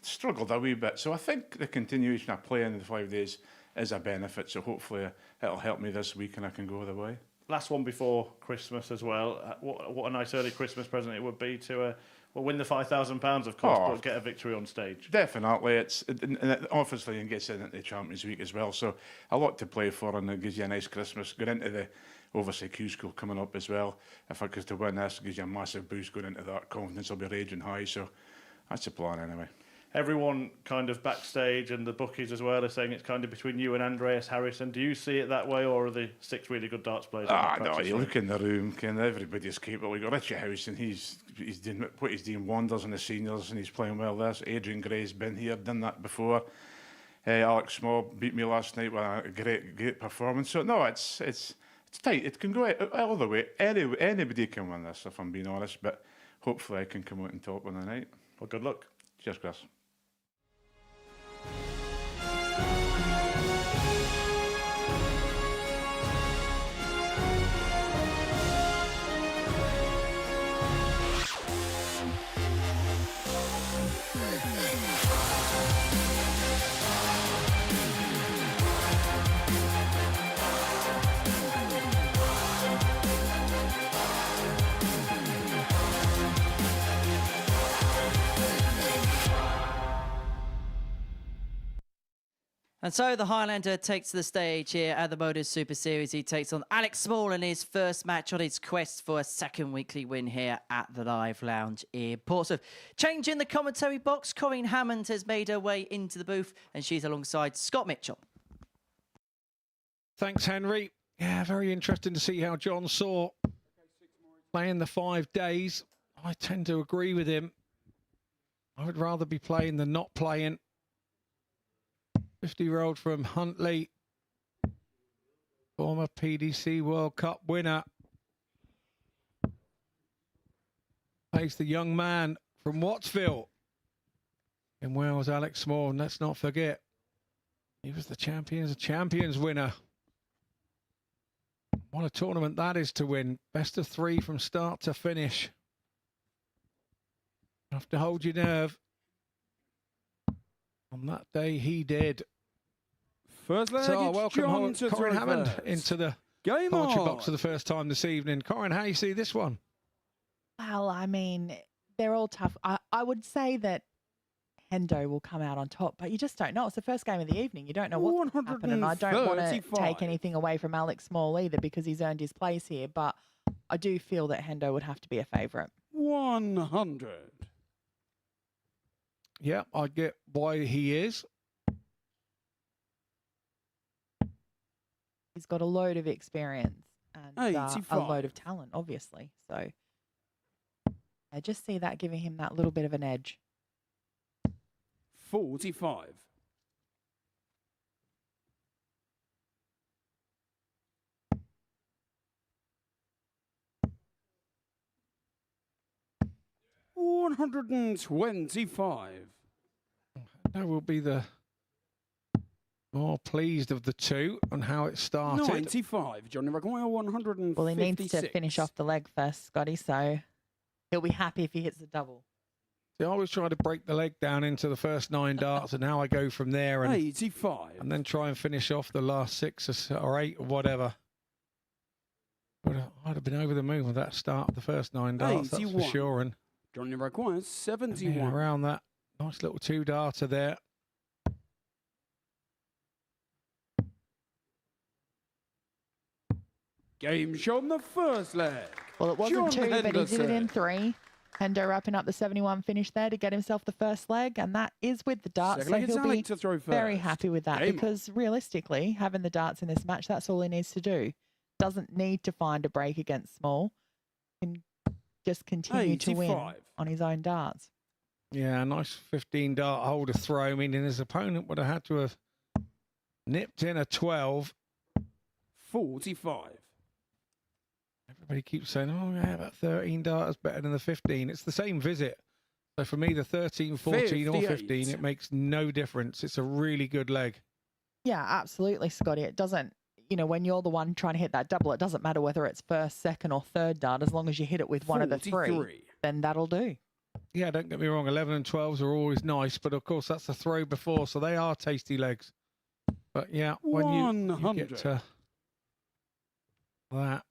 struggled a wee bit. So I think the continuation of playing the 5 days is a benefit. So hopefully it'll help me this week and I can go the way. Last one before Christmas as well. What a nice early Christmas present it would be to win the £5,000, of course, but get a victory on stage. Definitely. And obviously it gets into the Champions Week as well. So a lot to play for, and it gives you a nice Christmas. Going into the obviously Q School coming up as well. If I was to win this, it gives you a massive boost going into that. Confidence will be raging high. So that's the plan anyway. Everyone kind of backstage and the bookies as well are saying it's kind of between you and Andreas Harrison. Do you see it that way, or are the 6 really good darts players? No, you look in the room, everybody's capable. You've got Richie House, and he's doing what he's doing wonders in the seniors, and he's playing well this. Adrian Gray's been here, done that before. Alex Small beat me last night with a great performance. So no, it's tight. It can go all the way. Anybody can win this, if I'm being honest. But hopefully I can come out on top on the night. Well, good luck. Cheers, Chris. And so the Highlander takes the stage here at the MODUS Super Series. He takes on Alex Small in his first match on his quest for a second weekly win here at the Live Lounge in Portsmouth. Change in the commentary box. Corinne Hammond has made her way into the booth, and she's alongside Scott Mitchell. Thanks, Henry. Yeah, very interesting to see how John saw playing the 5 days. I tend to agree with him. I would rather be playing than not playing. 50-year-old from Huntley, former PDC World Cup winner. Plays the young man from Wattsville in Wales, Alex Small. And let's not forget, he was the Champions winner. What a tournament that is to win. Best of 3 from start to finish. You have to hold your nerve. On that day, he did. First leg, so welcome Corinne Hammond first. into the Game commentary on. box for the first time this evening. Corinne, how you see this one? Well, I mean, they're all tough. I would say that Hendo will come out on top, but you just don't know. It's the first game of the evening. You don't know what's going to happen, and I don't want to take anything away from Alex Small either because he's earned his place here, but I do feel that Hendo would have to be a favourite. 100. Yeah, I get why he is. He's got a load of experience and a 85. load of talent, obviously. So I just see that giving him that little bit of an edge. 45. $125. That will be the more pleased of the two on how it started. 95. Johnny Maguire, 156. Well, he needs to finish off the leg first, Scotty, so he'll be happy if he hits the double. See, I always try to break the leg down into the first 9 darts and how I go from there. And 85. And then try and finish off the last 6 or 8 or whatever. But I'd have been over the moon with that start of the first 9 darts, 81. that's for sure. And Johnny Maguire, 71. yeah, around that nice little 2-darter there. Game show on the first leg. Well, it wasn't John 2, but he did it Henderson. in 3. Hendo wrapping up the 71 finish there to get himself the first leg, and that is with the darts, Second so leg, it's he'll be Alec to throw very first. happy with that Game because realistically, having the darts in this match, that's all he needs to do. Doesn't need to find a break against Small. Can just continue to win 85. on his own darts. Yeah, nice 15-dart hole to throw. I mean, his opponent would have had to have Nipped in a 12. 45. Everybody keeps saying, oh, yeah, that 13 darter's better than the 15. It's the same visit. So for me, the 13, 14 or 15, it makes no difference. It's a really good leg. Yeah, absolutely, Scotty. It doesn't, you know, when you're the one trying to hit that double, it doesn't matter whether it's first, second or third dart. As long as you hit it with one of the 3, then that'll do. Yeah, don't get me wrong. 11 and 12s are always nice, but of course that's the throw before, so they are tasty legs. But yeah, when you get to that,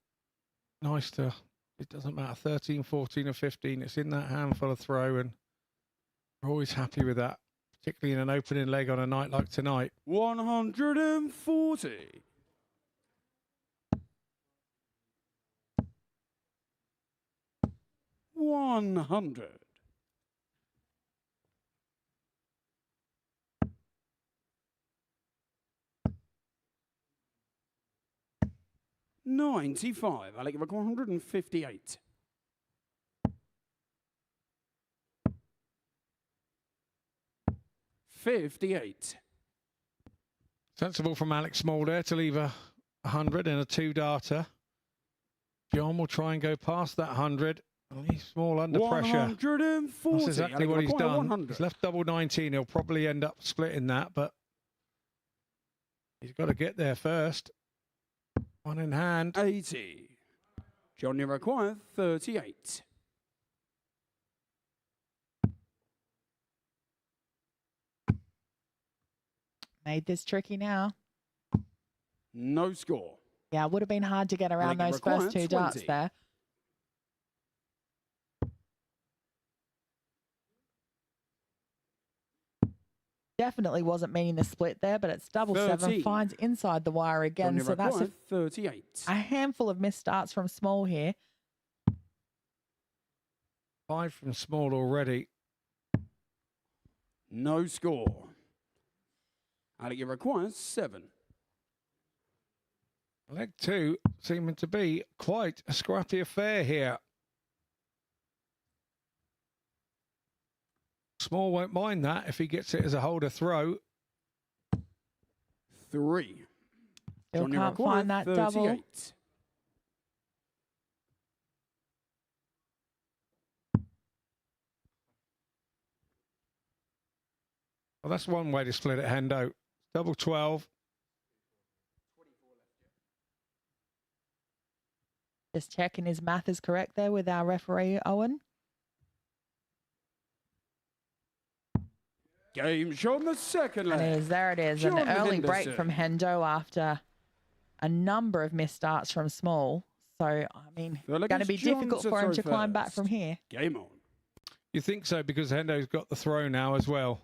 nice to, it doesn't matter, 13, 14 or 15, it's in that handful of throw, and we're always happy with that, particularly in an opening leg on a night like tonight. 140. $100. 95. I'll give it 158. $58. Sensible from Alex Small there to leave a 100 in a 2-darter. John will try and go past that 100. He's Small under pressure. 140. That's exactly what he's done. 100. He's left double 19. He'll probably end up splitting that, but he's got to get there first. One in hand. 80. Johnny require 38. Made this tricky now. No score. Yeah, it would have been hard to get around those first 2 darts there. Definitely wasn't meaning the split there, but it's double 7, finds inside the wire again. Johnny so that's 38. a handful of missed starts from Small here. 5 from Small already. No score. Alec requires 7. Leg 2 seeming to be quite a scrappy affair here. Small won't mind that if he gets it as a holder throw. 3. Still Johnny can't find that 38. double. Well, that's one way to split it, Hendo. Double 12. Just checking his math is correct there with our referee, Owen. Game shown the second leg. And there it is. John An early Henderson. break from Hendo after a number of missed starts from Small. So, I mean, The leg going to is be John difficult to for him throw to climb back first. from here. Game on. You think so because Hendo's got the throw now as well.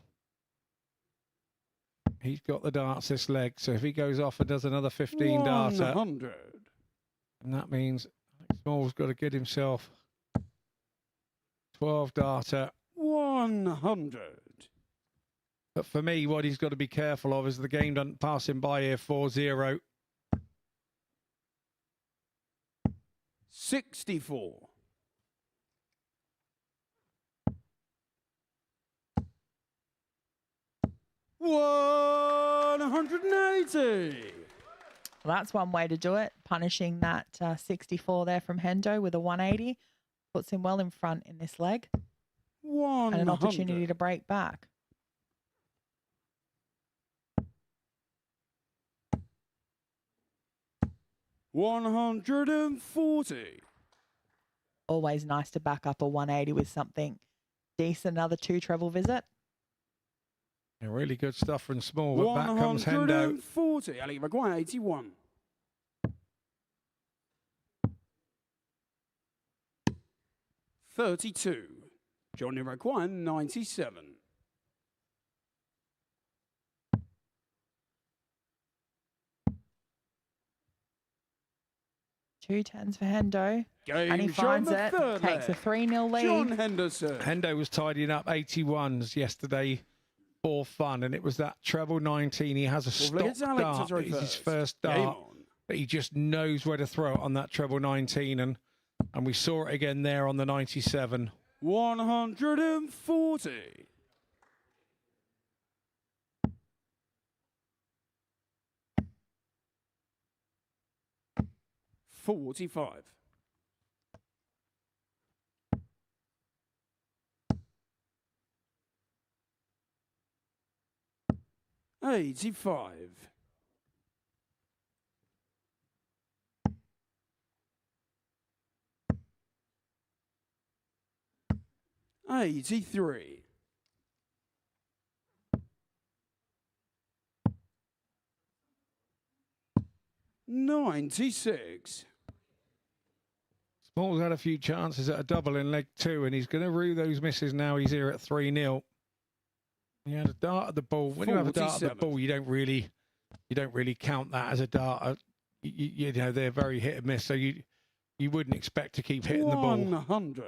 He's got the darts this leg. So if he goes off and does another 15 darter, 100. and that means Alex Small's got to get himself 12 darter. 100. But for me, what he's got to be careful of is the game doesn't pass him by here 4-0. 64. $180. Well, that's one way to do it. Punishing that 64 there from Hendo with a 180. Puts him well in front in this leg. 100. And an opportunity to break back. $140. Always nice to back up a 180 with something decent. Another 2 treble visit. Yeah, really good stuff from Small. But back comes Hendo. 140. Ali Maguire, 81. $32. Johnny Maguire, 97. Two tens for Hendo. Game And he shown finds the it. third Takes a leg. 3-0 lead. John Henderson. Hendo was tidying up 81s yesterday for fun, and it was that treble 19. He has a Well, stock Alex dart. to throw It's his first. first Game dart. on. But he just knows where to throw it on that treble 19, and we saw it again there on the 97. 140. 45. 85. 83. 96. Small's had a few chances at a double in leg 2, and he's going to rue those misses now. He's here at 3-0. He had a dart at the ball. When you have a dart at the 47. ball, you don't really count that as a dart. You know, they're very hit and miss, so you wouldn't expect to keep hitting the ball. 100.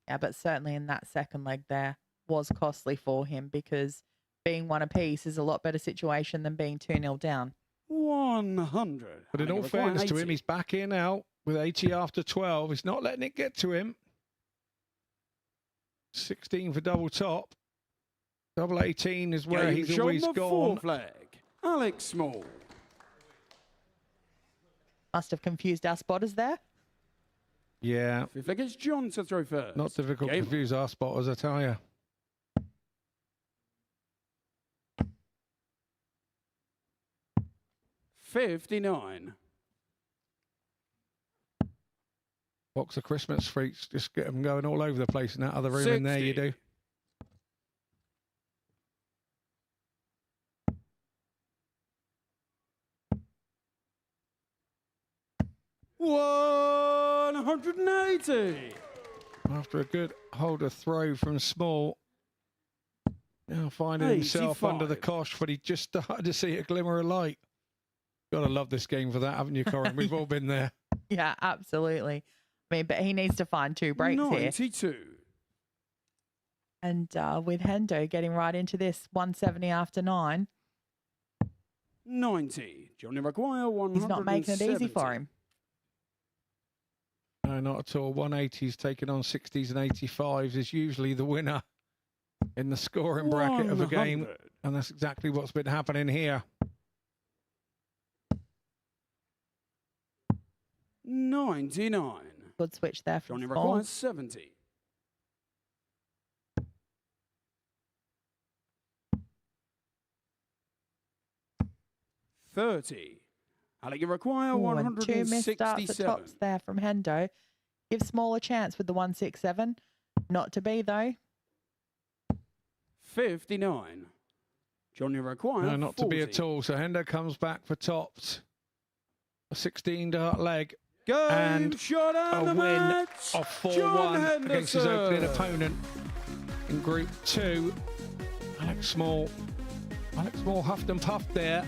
Yeah, but certainly in that second leg there was costly for him because being one apiece is a lot better situation than being 2-0 down. 100. But in all fairness to him, he's back in now with 80 after 12. He's not letting it get to him. 16 for double top. Double 18 is where he's always the gone. fourth leg. Alex Small. Must have confused our spotters there. Yeah, Fifth leg is John to throw first. not difficult to Game confuse our spotters, I tell you. on. 59. Box of Christmas freaks, just get them going all over the place in that other room in there, you 60. do. $180. After a good holder throw from Small. Now finding himself under the 85. cosh, but he just started to see a glimmer of light. Gotta love this game for that, haven't you, Corin? We've all been there. Yeah, absolutely. I mean, but he needs to find 2 breaks here. 92. And with Hendo getting right into this 170 after 9, 90. Johnny Maguire, 170. he's not making it easy for him. No, not at all. 180s taking on 60s and 85s is usually the winner in the scoring bracket of a game. 100. And that's exactly what's been happening here. 99. Good switch there from Johnny Small. Maguire, 70. 30. Alec Require, Ooh, and 2 missed starts at 167. tops there from Hendo. Give Small a chance with the 167. Not to be, though. 59. Johnny Require, No, not 40. to be at all. So Hendo comes back for tops. A 16 dart leg. Game And shot A and the win match. of 4-1 John against his opening Henderson. opponent in Group 2. Alex Small huffed and puffed there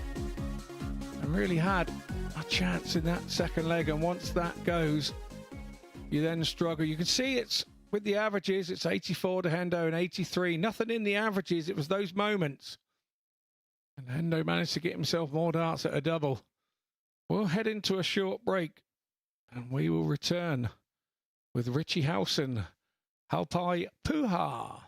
and really had a chance in that second leg. And once that goes, you then struggle. You can see it's with the averages, it's 84 to Hendo and 83. Nothing in the averages. It was those moments. And Hendo managed to get himself more darts at a double. We'll head into a short break and we will return with Richie Howson, Halpai Puha.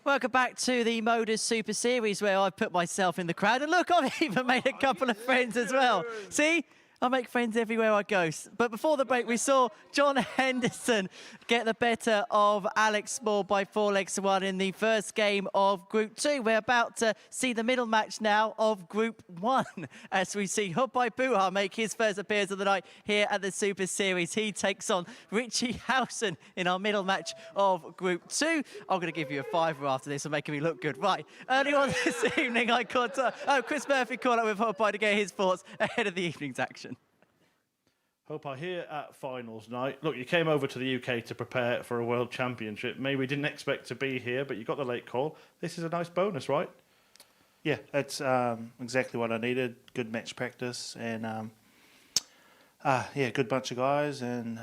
Welcome back to the Modus Super Series, where I've put myself in the crowd. And look, I've even made a couple of friends as well. See? I make friends everywhere I go. But before the break, we saw John Henderson get the better of Alex Small by 4-1 in the first game of Group 2. We're about to see the middle match now of Group 1 as we see Hopai Puha make his first appearance of the night here at the Super Series. He takes on Richie Howson in our middle match of Group 2. I'm going to give you a fiver after this for making me look good. Right, early on this evening, I caught Chris Murphy caught up with Hopai to get his thoughts ahead of the evening's action. Hopai, here at finals night. Look, you came over to the UK to prepare for a World Championship. Maybe we didn't expect to be here, but you got the late call. This is a nice bonus, right? Yeah, it's exactly what I needed. Good match practice and yeah, good bunch of guys and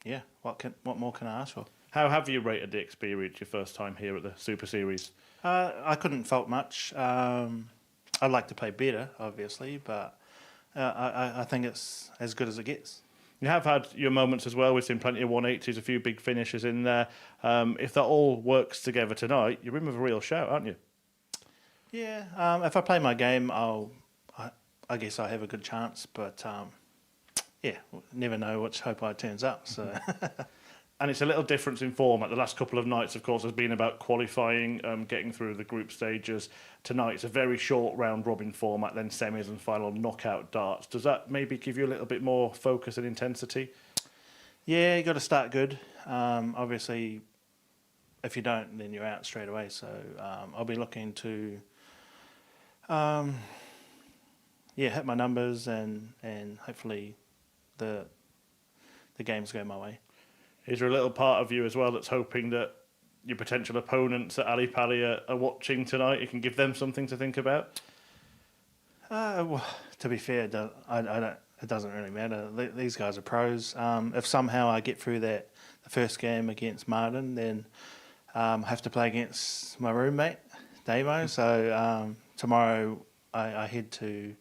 yeah, what more can I ask for? How have you rated the experience your first time here at the Super Series? I couldn't fault much. I'd like to play better, obviously, but I think it's as good as it gets. You have had your moments as well. We've seen plenty of 180s, a few big finishes in there. If that all works together tonight, you're in with a real shout, aren't you? Yeah, if I play my game, I guess I have a good chance. But yeah, never know which Hopai turns up. So. And it's a little difference in format. The last couple of nights, of course, has been about qualifying, getting through the group stages. Tonight, it's a very short round-robin format, then semis and final knockout darts. Does that maybe give you a little bit more focus and intensity? Yeah, you got to start good. Obviously, if you don't, then you're out straight away. So I'll be looking to, yeah, hit my numbers and hopefully the games go my way. Is there a little part of you as well that's hoping that your potential opponents at Ali Pali are watching tonight? You can give them something to think about? Well, to be fair, it doesn't really matter. These guys are pros. If somehow I get through the first game against Martin, then I have to play against my roommate, Damo. So tomorrow I head to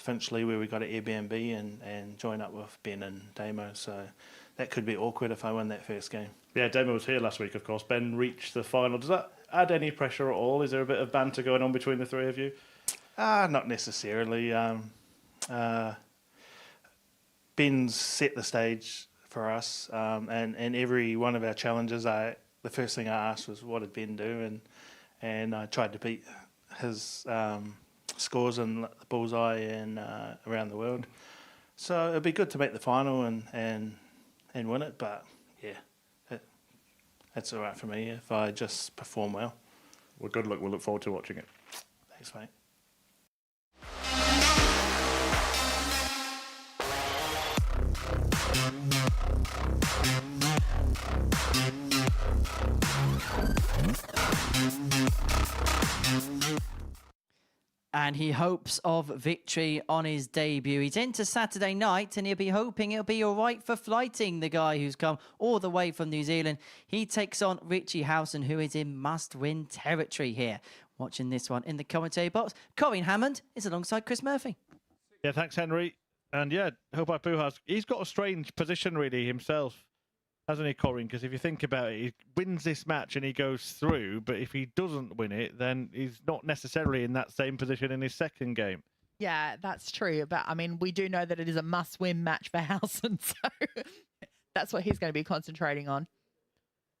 Finchley, where we got an Airbnb, and join up with Ben and Damo. So that could be awkward if I win that first game. Yeah, Damo was here last week, of course. Ben reached the final. Does that add any pressure at all? Is there a bit of banter going on between the three of you? Not necessarily. Ben's set the stage for us, and every one of our challenges, the first thing I asked was, what did Ben do? And I tried to beat his scores in the bullseye and around the world. So it'd be good to make the final and win it, but yeah, that's all right for me if I just perform well. Well, good luck. We'll look forward to watching it. Thanks, mate. And he hopes of victory on his debut. He's into Saturday night and he'll be hoping it'll be all right for flighting, the guy who's come all the way from New Zealand. He takes on Richie Howson, who is in must-win territory here. Watching this one in the commentary box, Corinne Hammond is alongside Chris Murphy. Yeah, thanks, Henry. And yeah, Hopai Puha, he's got a strange position really himself, hasn't he, Corinne? Because if you think about it, he wins this match and he goes through, but if he doesn't win it, then he's not necessarily in that same position in his second game. Yeah, that's true. But I mean, we do know that it is a must-win match for Howson, so that's what he's going to be concentrating on.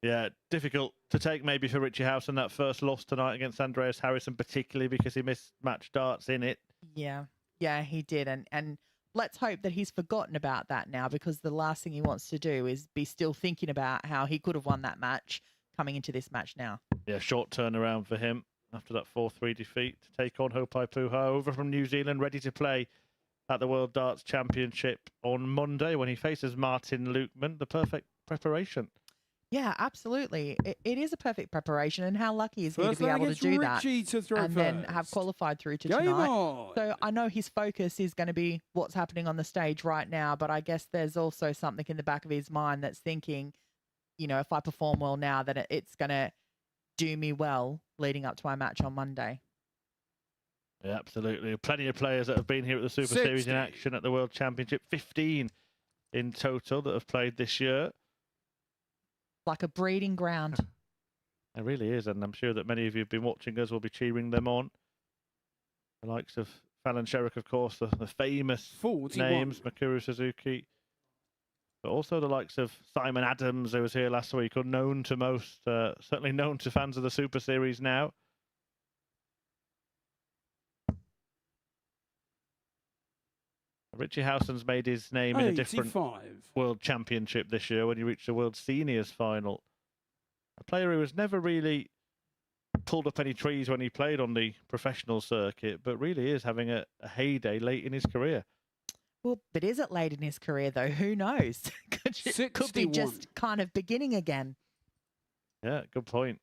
Yeah, difficult to take maybe for Richie Howson, that first loss tonight against Andreas Harrison, particularly because he missed match darts in it. Yeah, he did. And let's hope that he's forgotten about that now, because the last thing he wants to do is be still thinking about how he could have won that match coming into this match now. Yeah, short turnaround for him after that 4-3 defeat to take on Hopai Puha over from New Zealand, ready to play at the World Darts Championship on Monday when he faces Martin Lukeman. The perfect preparation. Yeah, absolutely. It is a perfect preparation, and how lucky is he to be able to do that and then have qualified through to tonight. So I know his focus is going to be what's happening on the stage right now, but I guess there's also something in the back of his mind that's thinking, you know, if I perform well now, then it's going to do me well leading up to my match on Monday. Yeah, absolutely. Plenty of players that have been here at the Super Series in action at the World Championship. 15 in total that have played this year. Like a breeding ground. It really is, and I'm sure that many of you have been watching us will be cheering them on. The likes of Fallon Sherrick, of course, the famous 41. names, Mikuru Suzuki, but also the likes of Simon Adams, who was here last week, unknown to most, certainly known to fans of the Super Series now. Richie Howson's made his name in a different 85. World Championship this year when he reached the World Seniors final. A player who has never really pulled up any trees when he played on the professional circuit, but really is having a heyday late in his career. Well, but is it late in his career, though? Who knows? Could be just kind of beginning again. Yeah, good point.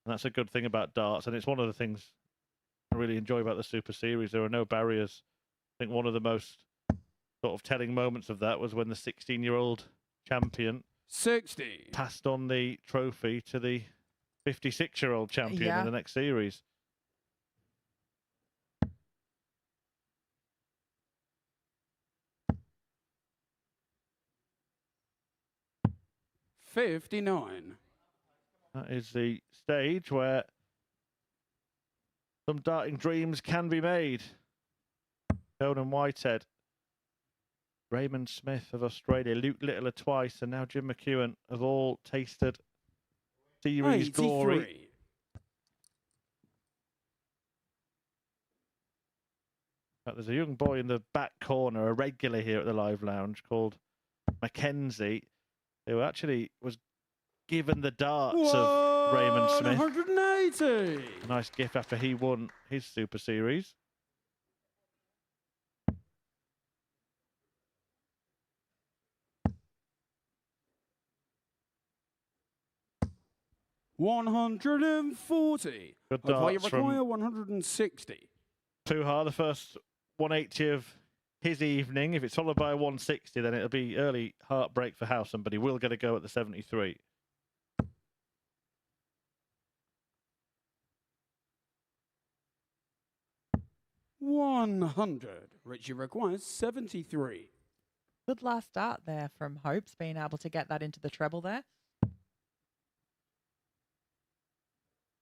And that's a good thing about darts, and it's one of the things I really enjoy about the Super Series. There are no barriers. I think one of the most sort of telling moments of that was when the 16-year-old champion 60 passed on the trophy to the 56-year-old champion in the next series. $59. That is the stage where some darting dreams can be made. Conan Whitehead, Raymond Smith of Australia, Luke Littler twice, and now Jim McEwen have all tasted series glory. But there's a young boy in the back corner, a regular here at the Live Lounge, called Mackenzie, who actually was given the darts of Raymond Smith. 180. A nice gift after he won his Super Series. $140. Good You darts require from 160. Puha, the first 180 of his evening. If it's followed by a 160, then it'll be early heartbreak for Howson, but he will get a go at the 73. $100. Richie requires 73. Good last start there from Hopes, being able to get that into the treble there.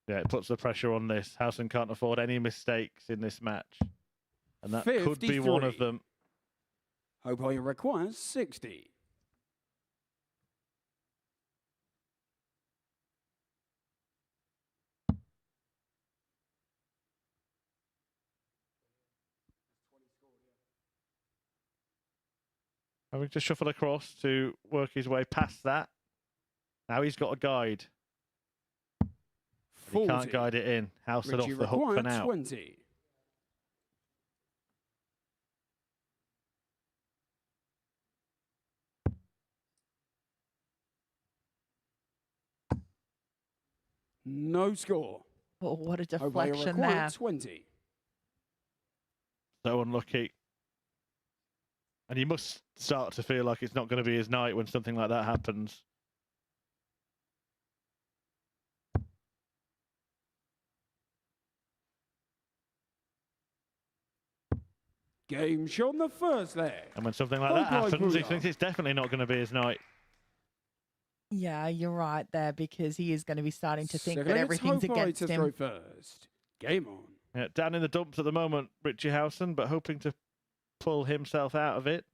Yeah, it puts the pressure on this. Howson can't afford any mistakes in this match. And that could be one of them. Hope you requires 60. Having to shuffle across to work his way past that. Now he's got a guide. He can't guide it in. Howson off the hook for now. 20. No score. Oh, what a Hope deflection there. 20. So unlucky. And you must start to feel like it's not going to be his night when something like that happens. Game shot on the first leg. And when something like that happens, he thinks it's definitely not going to be his night. Yeah, you're right there, because he is going to be starting to think Second that leg, everything's Hope against to him. throw first. Game on. Yeah, down in the dumps at the moment, Richie Howson, but hoping to pull himself out of it.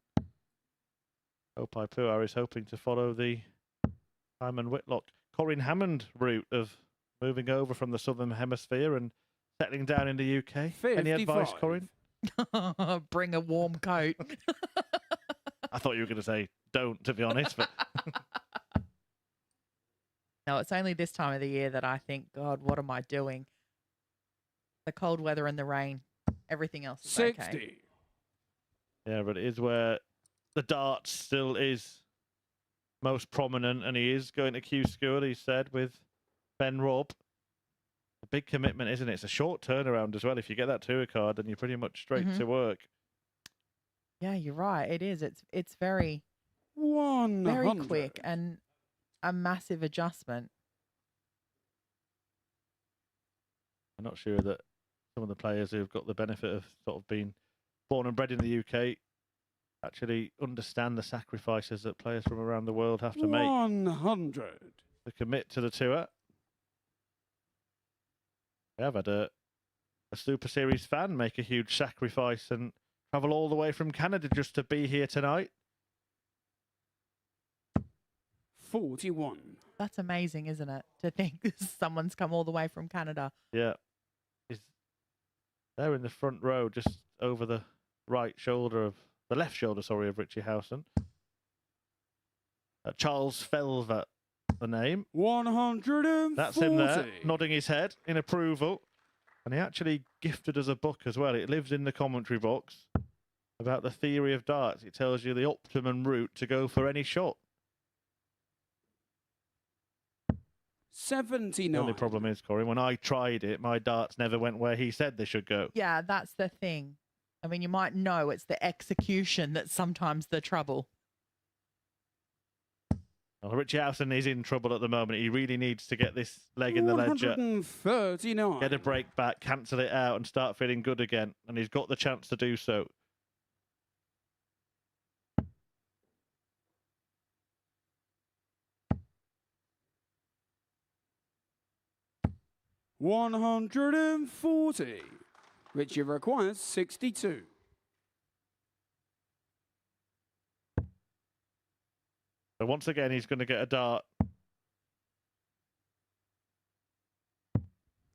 Opai Puar is hoping to follow the Simon Whitlock, Corin Hammond route of moving over from the Southern Hemisphere and settling down in the UK. 55. Any advice, Corin? Bring a warm coat. I thought you were going to say don't, to be honest. But No, it's only this time of the year that I think, God, what am I doing? The cold weather and the rain. Everything else is 60. okay. yeah, but it is where the darts still is most prominent, and he is going to Q School, he said, with Ben Robb. A big commitment, isn't it? It's a short turnaround as well. If you get that tour card, then you're pretty much straight to work. Yeah, you're right. It is. It's very, 100. very quick and a massive adjustment. I'm not sure that some of the players who've got the benefit of sort of being born and bred in the UK actually understand the sacrifices that players from around the world have to make 100. to commit to the tour. We have had a Super Series fan make a huge sacrifice and travel all the way from Canada just to be here tonight. 41. That's amazing, isn't it? To think someone's come all the way from Canada. Yeah. He's there in the front row, just over the left shoulder, of Richie Howson. Charles Felver, the name. 140. That's him there, nodding his head in approval. And he actually gifted us a book as well. It lives in the commentary box about the theory of darts. It tells you the optimum route to go for any shot. 79. The only problem is, Corinne, when I tried it, my darts never went where he said they should go. Yeah, that's the thing. I mean, you might know it's the execution that's sometimes the trouble. Well, Richie Howson is in trouble at the moment. He really needs to get this leg in the ledger. 139. Get a break back, cancel it out, and start feeling good again. And he's got the chance to do so. $140. Richie requires 62. So once again, he's going to get a dart.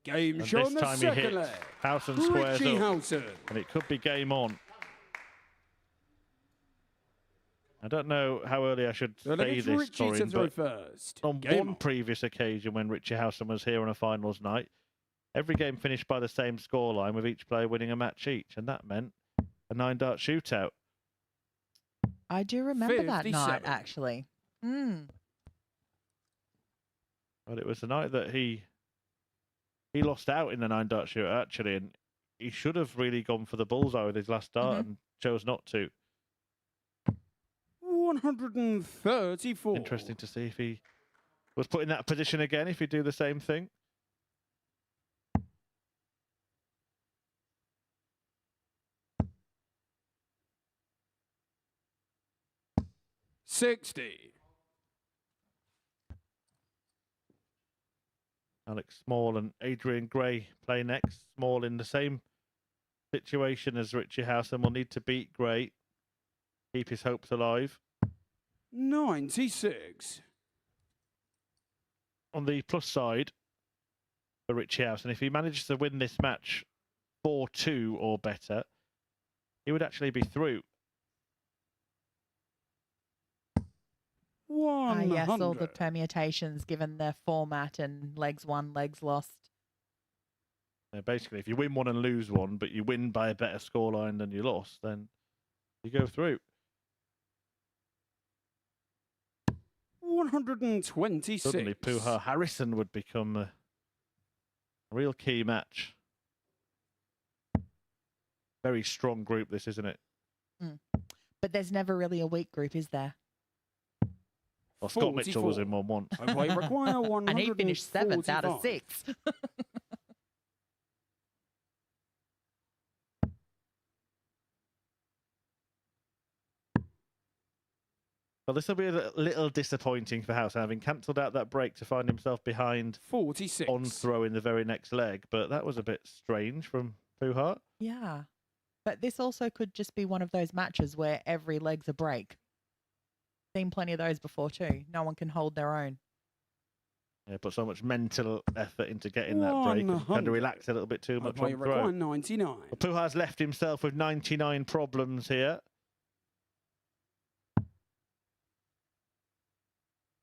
Game And shot this on the time he second hits. leg. Howson squares Richie up. Howson. And it could be game on. I don't know how early I should So say it's this, Richie to Corinne, throw but first. on Game one on. previous occasion when Richie Howson was here on a finals night, every game finished by the same scoreline with each player winning a match each, and that meant a 9-dart shootout. I do remember that night, 57. actually. But it was the night that he lost out in the 9-dart shootout, actually, and he should have really gone for the bullseye with his last dart and chose not to. 134. Interesting to see if he was put in that position again, if he'd do the same thing. $60. Alex Small and Adrian Gray play next. Small in the same situation as Richie Howson will need to beat Gray, keep his hopes alive. 96. On the plus side for Richie Howson, if he manages to win this match 4-2 or better, he would actually be through. 100. Yes, all the permutations given their format and legs won, legs lost. Basically, if you win one and lose one, but you win by a better scoreline than you lost, then you go through. 126. Suddenly, Puha Harrison would become a real key match. Very strong group, this, isn't it? But there's never really a weak group, is there? Well, Scott Mitchell was in 1-1. Okay, require 145. And he finished 7th out of 6. Well, this will be a little disappointing for House, having cancelled out that break to find himself behind 46. on throw in the very next leg. But that was a bit strange from Puha. Yeah. But this also could just be one of those matches where every leg's a break. Seen plenty of those before too. No one can hold their own. Yeah, put so much mental effort into getting that break and kind of relax a little bit too much Okay, on throw. require 99. Well, Puha's left himself with 99 problems here.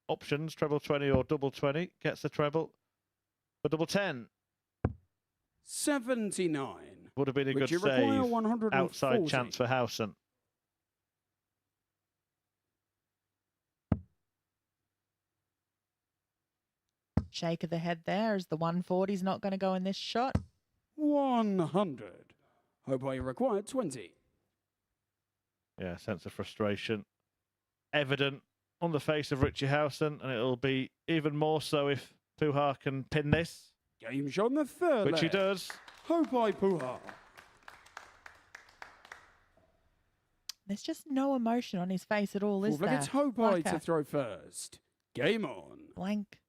Options, treble 20 or double 20. Gets the treble for double 10. 79. Would have been a good Richie require save. 140. Outside chance for Howson. Shake of the head there as the 140's not going to go in this shot. 100. Hope I require 20. Yeah, sense of frustration. Evident on the face of Richie Howson, and it'll be even more so if Puha can pin this. Game shot on the third Which he leg. does. Hope I Puha. There's just no emotion on his face at all, is there? It's Hope I Like to a throw first. Game on. blank.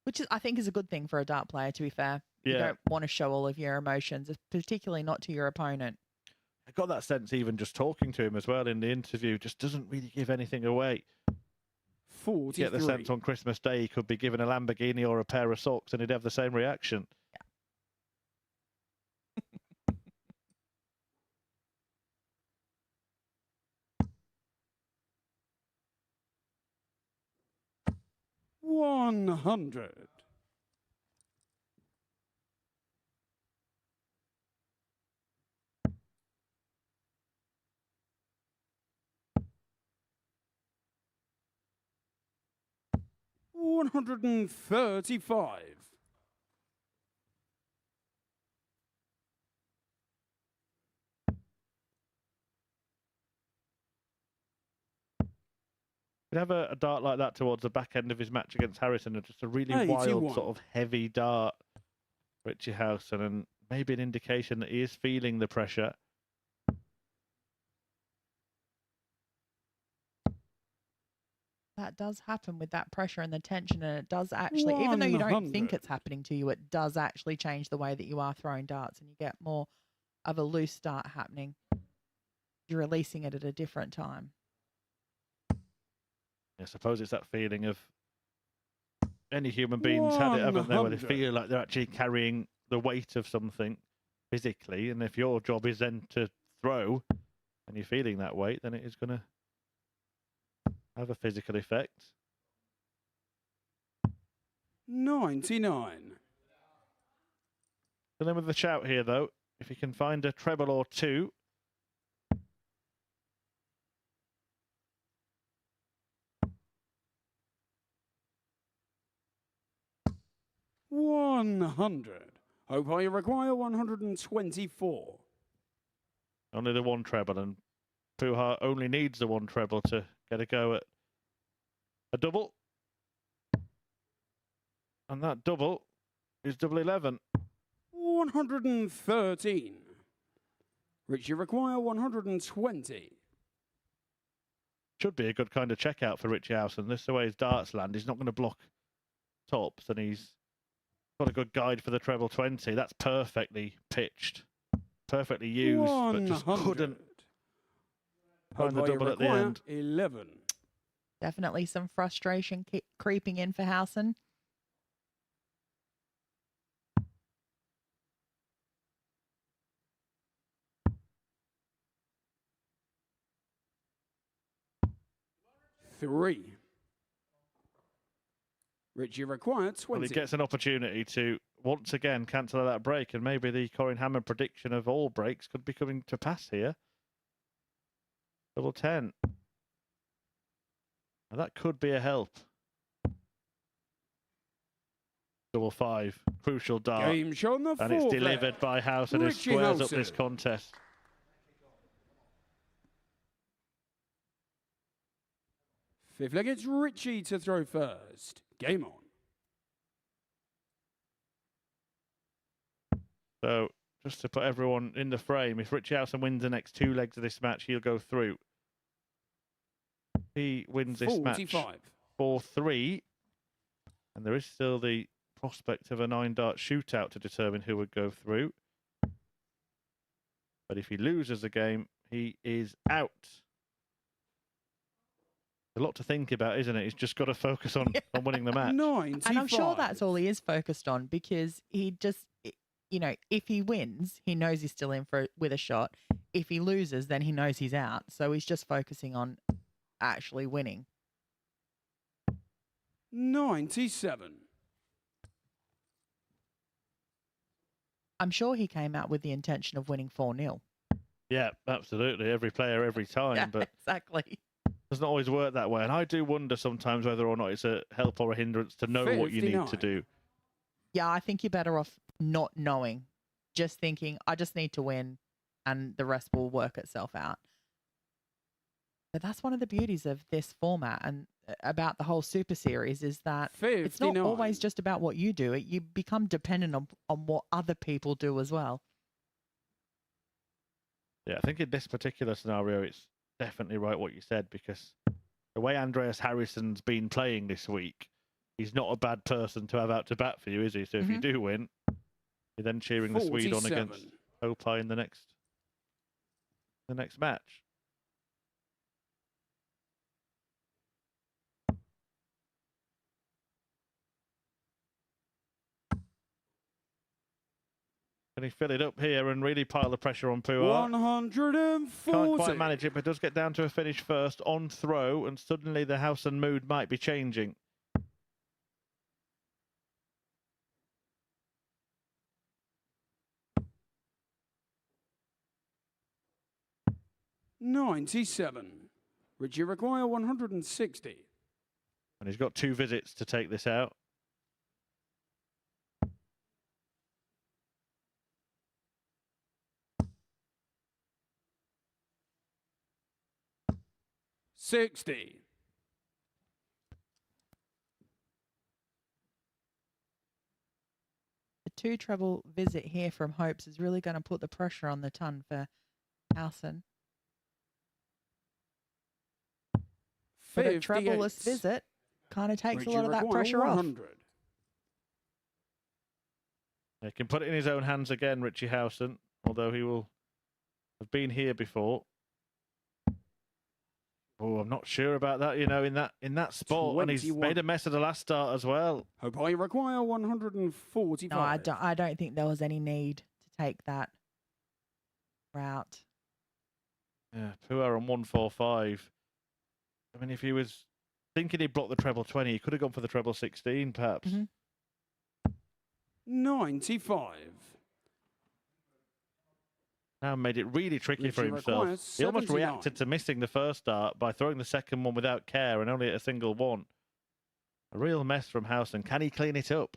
Which is, I think is a good thing for a dart player, to be fair. You Yeah. don't want to show all of your emotions, particularly not to your opponent. I got that sense even just talking to him as well in the interview, just doesn't really give anything away. You 43. get the sense on Christmas Day he could be given a Lamborghini or a pair of socks and he'd have the same reaction. Yeah. 100. $135. He'd have a dart like that towards the back end of his match against Harrison, and just a really 81. wild, sort of heavy dart, Richie Howson, and maybe an indication that he is feeling the pressure. That does happen with that pressure and the tension, and it does actually, even though you don't think 100. it's happening to you, it does actually change the way that you are throwing darts, and you get more of a loose dart happening. You're releasing it at a different time. I suppose it's that feeling of any human beings had it, haven't they, where they 100. feel like they're actually carrying the weight of something physically, and if your job is then to throw, and you're feeling that weight, then it is going to have a physical effect. 99. Fill in with the shout here, though. If you can find a treble or two. $100. Hope I require 124. Only the one treble, and Puha only needs the one treble to get a go at a double. And that double is double 11. 113. Richie require 120. Should be a good kind of checkout for Richie Howson. This is the way his darts land. He's not going to block tops, and he's got a good guide for the treble 20. That's perfectly pitched, perfectly used, but just 100. couldn't find the Hope I double at the require end. 11. Definitely some frustration creeping in for Howson. $3. Richie required 20. Well, he gets an opportunity to once again cancel that break, and maybe the Corin Hammond prediction of all breaks could be coming to pass here. Double 10. Now that could be a help. Double 5. Crucial dart. Game shown the And it's fourth delivered leg. by House, and it Richie squares up Howson. this contest. Fifth leg, it's Richie to throw first. Game on. So, just to put everyone in the frame, if Richie Howson wins the next two legs of this match, he'll go through. He wins this 45. match 4-3, and there is still the prospect of a 9-dart shootout to determine who would go through. But if he loses the game, he is out. A lot to think about, isn't it? He's just got to focus on winning the match. 95. And I'm sure that's all he is focused on, because he just, you know, if he wins, he knows he's still in for with a shot. If he loses, then he knows he's out. So he's just focusing on actually winning. 97. I'm sure he came out with the intention of winning 4-0. Yeah, absolutely. Every player, every time. Yeah, But exactly. doesn't always work that way. And I do wonder sometimes whether or not it's a help or a hindrance to know what you need 59. to do. Yeah, I think you're better off not knowing, just thinking, I just need to win and the rest will work itself out. But that's one of the beauties of this format and about the whole Super Series is that 59. it's not always just about what you do. You become dependent on what other people do as well. Yeah, I think in this particular scenario, it's definitely right what you said, because the way Andreas Harrison's been playing this week, he's not a bad person to have out to bat for you, is he? So if you do win, You're then cheering the Swede on against 47. Opie in the next match. Can he fill it up here and really pile the pressure on Puar? 140. Can't quite manage it, but does get down to a finish first on throw, and suddenly the house and mood might be changing. $97. Richie require 160. And he's got 2 visits to take this out. $60. The 2 treble visit here from Hopes is really going to put the pressure on the ton for Howson. But a trebleless visit kind of takes a lot of that pressure off. He can put it in his own hands again, Richie Howson, although he will have been here before. Oh, I'm not sure about that, in that spot. 21. And he's made a mess of the last start as well. Hope I require 145. No, I don't think there was any need to take that route. Yeah, Puar on 145. I mean, if he was thinking he'd block the treble 20, he could have gone for the treble 16, perhaps. 95. Now made it really tricky for Richie himself. requires He almost 79. reacted to missing the first dart by throwing the second one without care and only at a single one. A real mess from Howson. Can he clean it up?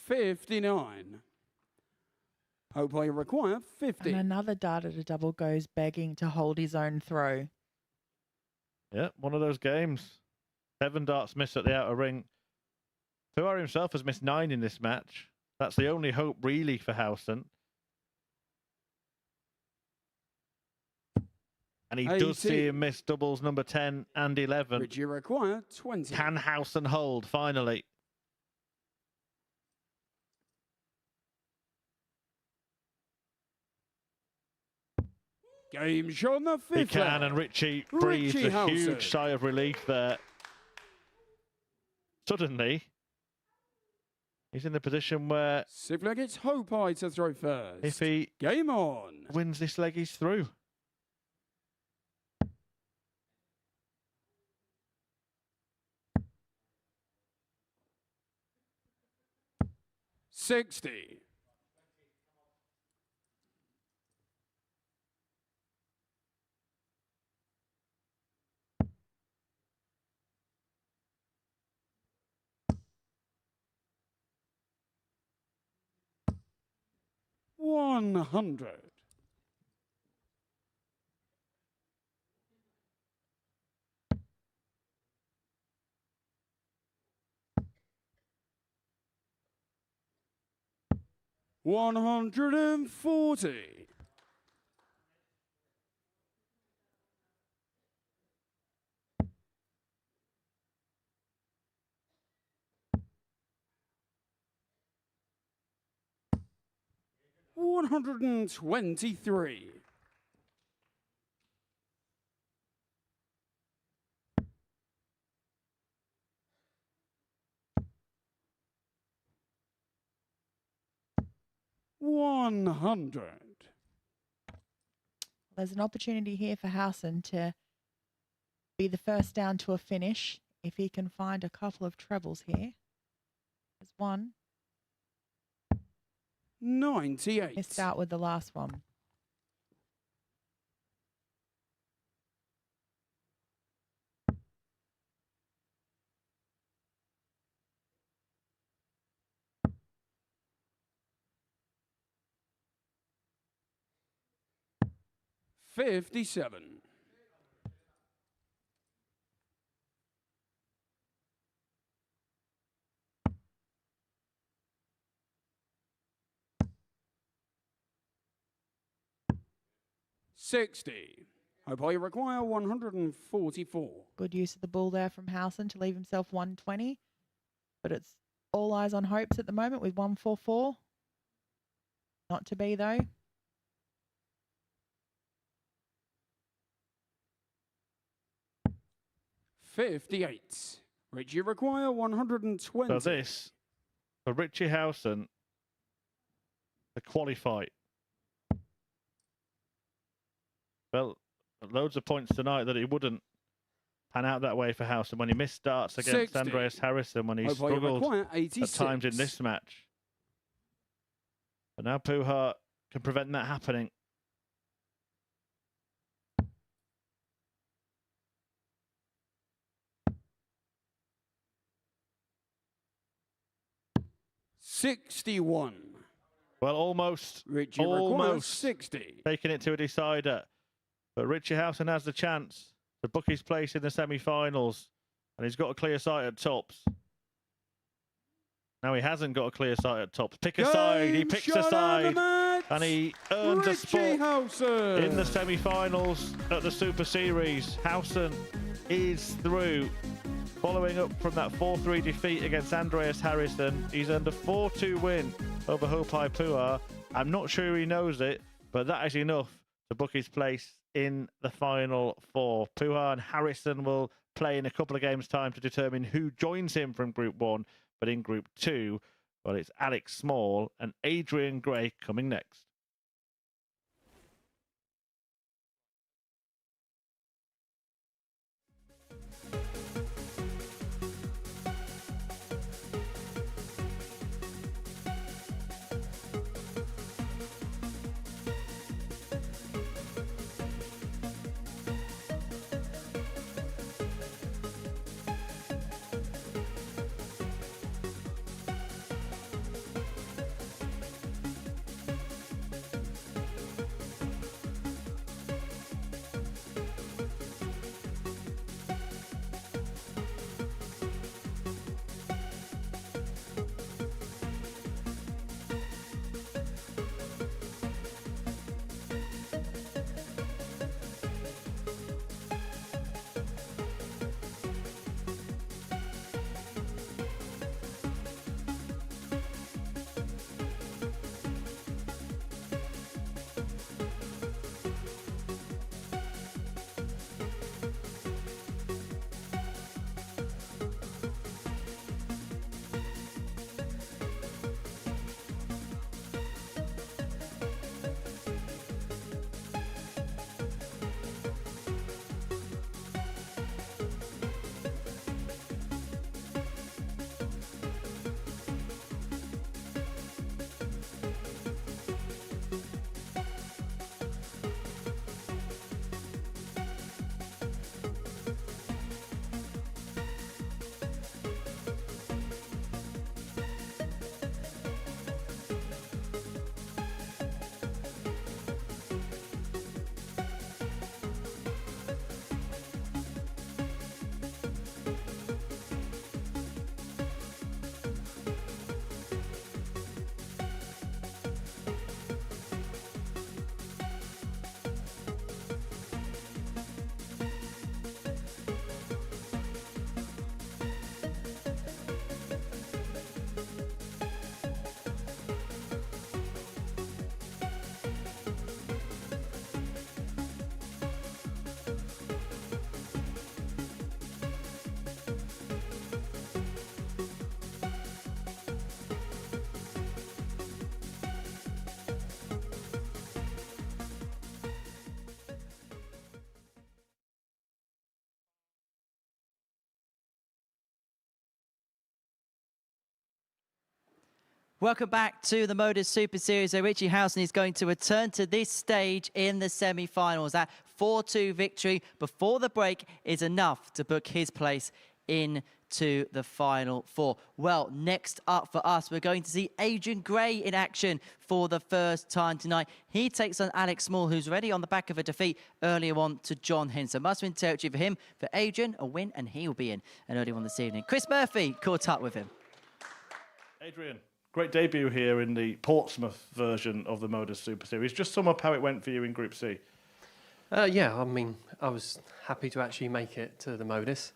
$59. Hope I require 50. And another dart at a double goes begging to hold his own throw. Yeah, one of those games. 7 darts missed at the outer ring. Puar himself has missed 9 in this match. That's the only hope really for Howson. And he does see him miss doubles number 10 and 11. Which you require 20. Can Howson hold finally? Game shot on the 5th. He can, and Richie breathes a Howson. huge sigh of relief there. Suddenly, he's in the position where Sifler gets Hope I to throw first. if he Game on. wins this leg, he's through. $60. $100. $140. $123. $100. There's an opportunity here for Howson to be the first down to a finish if he can find a couple of trebles here. There's one. 98. Missed out with the last one. $57. $60. Hopefully require 144. Good use of the ball there from Howson to leave himself 120. But it's all eyes on Hopes at the moment with 144. Not to be, though. $58. Richie require 120. So this, for Richie Howson, to qualify. Well, loads of points tonight that it wouldn't pan out that way for Howson when he missed starts against 60. Andreas Harrison, when he Hopefully struggled require at 86. times in this match. But now Puha can prevent that happening. $61. Well, almost Richie requires almost 60. taking it to a decider. But Richie Howson has the chance to book his place in the semi-finals. And he's got a clear sight at tops. Now he hasn't got a clear sight at tops. Pick a side. He picks a side. And he earns a spot Howson in the semi-finals at the Super Series. Howson is through. Following up from that 4-3 defeat against Andreas Harrison, he's earned a 4-2 win over Hopai Puha. I'm not sure he knows it, but that is enough to book his place in the final four. Puha and Harrison will play in a couple of games' time to determine who joins him from Group 1. But in Group 2, well, it's Alex Small and Adrian Gray coming next. Welcome back to the MODUS Super Series. So Richie Howson is going to return to this stage in the semi-finals. That 4-2 victory before the break is enough to book his place into the final four. Well, next up for us, we're going to see Adrian Gray in action for the first time tonight. He takes on Alex Small, who's already on the back of a defeat earlier on to John Henson. Must-win territory for him. For Adrian, a win, and he'll be in an early one this evening. Chris Murphy caught up with him. Adrian, great debut here in the Portsmouth version of the MODUS Super Series. Just sum up how it went for you in Group C. Yeah, I mean, I was happy to actually make it to the MODUS.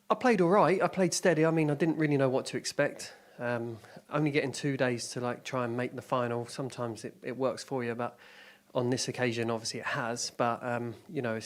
I played all right. I played steady. I mean, I didn't really know what to expect. Only getting 2 days to like try and make the final. Sometimes it works for you, but on this occasion, obviously it has. But you know,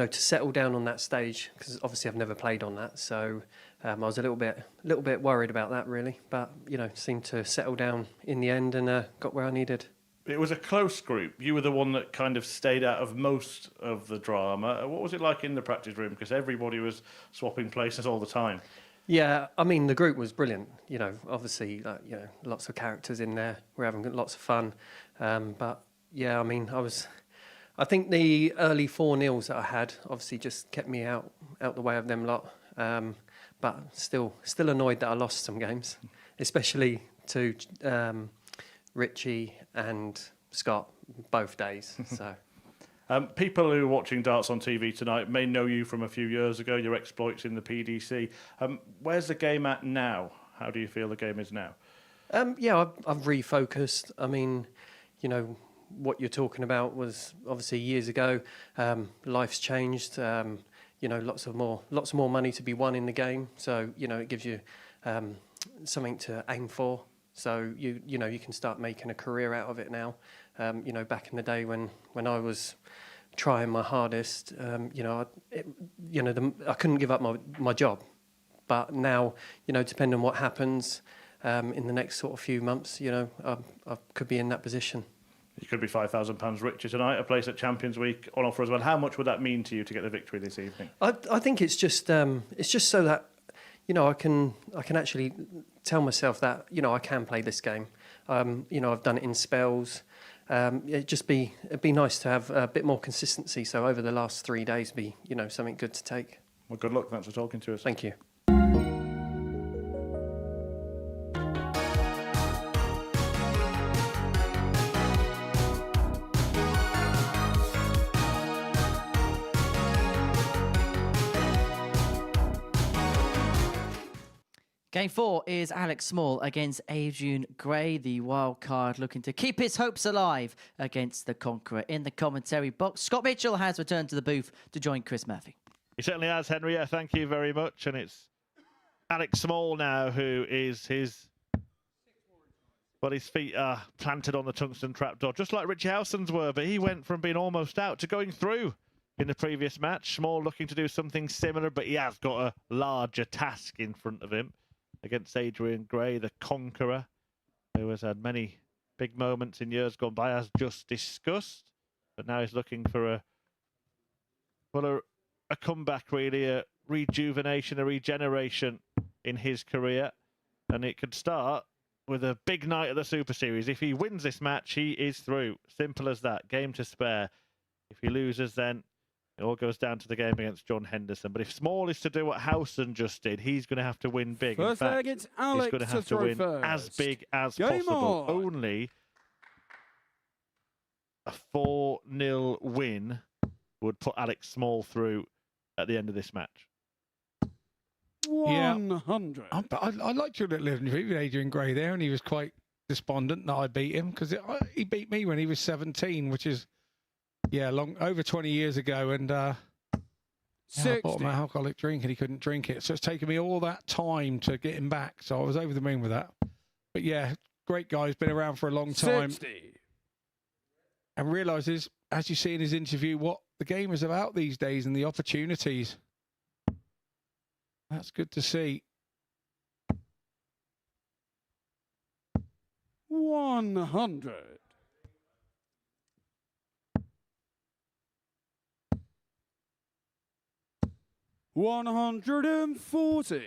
to settle down on that stage, because obviously I've never played on that, so I was a little bit worried about that really. But you know, seemed to settle down in the end and got where I needed. It was a close group. You were the one that kind of stayed out of most of the drama. What was it like in the practice room? Because everybody was swapping places all the time. Yeah, I mean, the group was brilliant. You know, obviously, you know, lots of characters in there. We're having lots of fun. But yeah, I mean, I think the early 4-0s that I had obviously just kept me out the way of them lot. But still annoyed that I lost some games, especially to Richie and Scott both days. So. People who are watching darts on TV tonight may know you from a few years ago, your exploits in the PDC. Where's the game at now? How do you feel the game is now? Yeah, I've refocused. I mean, you know, what you're talking about was obviously years ago. Life's changed. You know, lots more money to be won in the game. So, you know, it gives you something to aim for. So you know, you can start making a career out of it now. You know, back in the day when I was trying my hardest, you know, I couldn't give up my job. But now, you know, depending on what happens in the next sort of few months, you know, I could be in that position. You could be £5,000 richer tonight, a place at Champions Week on offer as well. How much would that mean to you to get the victory this evening? I think it's just so that, you know, I can actually tell myself that, you know, I can play this game. You know, I've done it in spells. It'd be nice to have a bit more consistency. So over the last 3 days, be, you know, something good to take. Well, good luck. Thanks for talking to us. Thank you. Game 4 is Alex Small against Adrian Gray, the wild card looking to keep his hopes alive against the Conqueror. In the commentary box, Scott Mitchell has returned to the booth to join Chris Murphy. He certainly has, Henry. Yeah, thank you very much. And it's Alex Small now who is his feet are planted on the tungsten trapdoor, just like Richie Howson's were, but he went from being almost out to going through in the previous match. Small looking to do something similar, but he has got a larger task in front of him against Adrian Gray, the Conqueror, who has had many big moments in years gone by, as just discussed. But now he's looking for a comeback, really, a rejuvenation, a regeneration in his career. And it could start with a big night at the Super Series. If he wins this match, he is through. Simple as that. Game to spare. If he loses, then it all goes down to the game against John Henderson. But if Small is to do what Howson just did, he's going to have to win big. First in fact, leg, it's Alex he's going to have to win first. as big as Game possible. on. Only a 4-0 win would put Alex Small through at the end of this match. 100. Yeah. I liked your little interview with Adrian Gray there, and he was quite despondent that I beat him, because he beat me when he was 17, which is, yeah, over 20 years ago. And I bought him an alcoholic drink and he couldn't drink it. So it's taken me all that time to get him back. So I was over the moon with that. But yeah, great guy. He's been around for a long time. 60. And realises, as you see in his interview, what the game is about these days and the opportunities. That's good to see. 100. $140.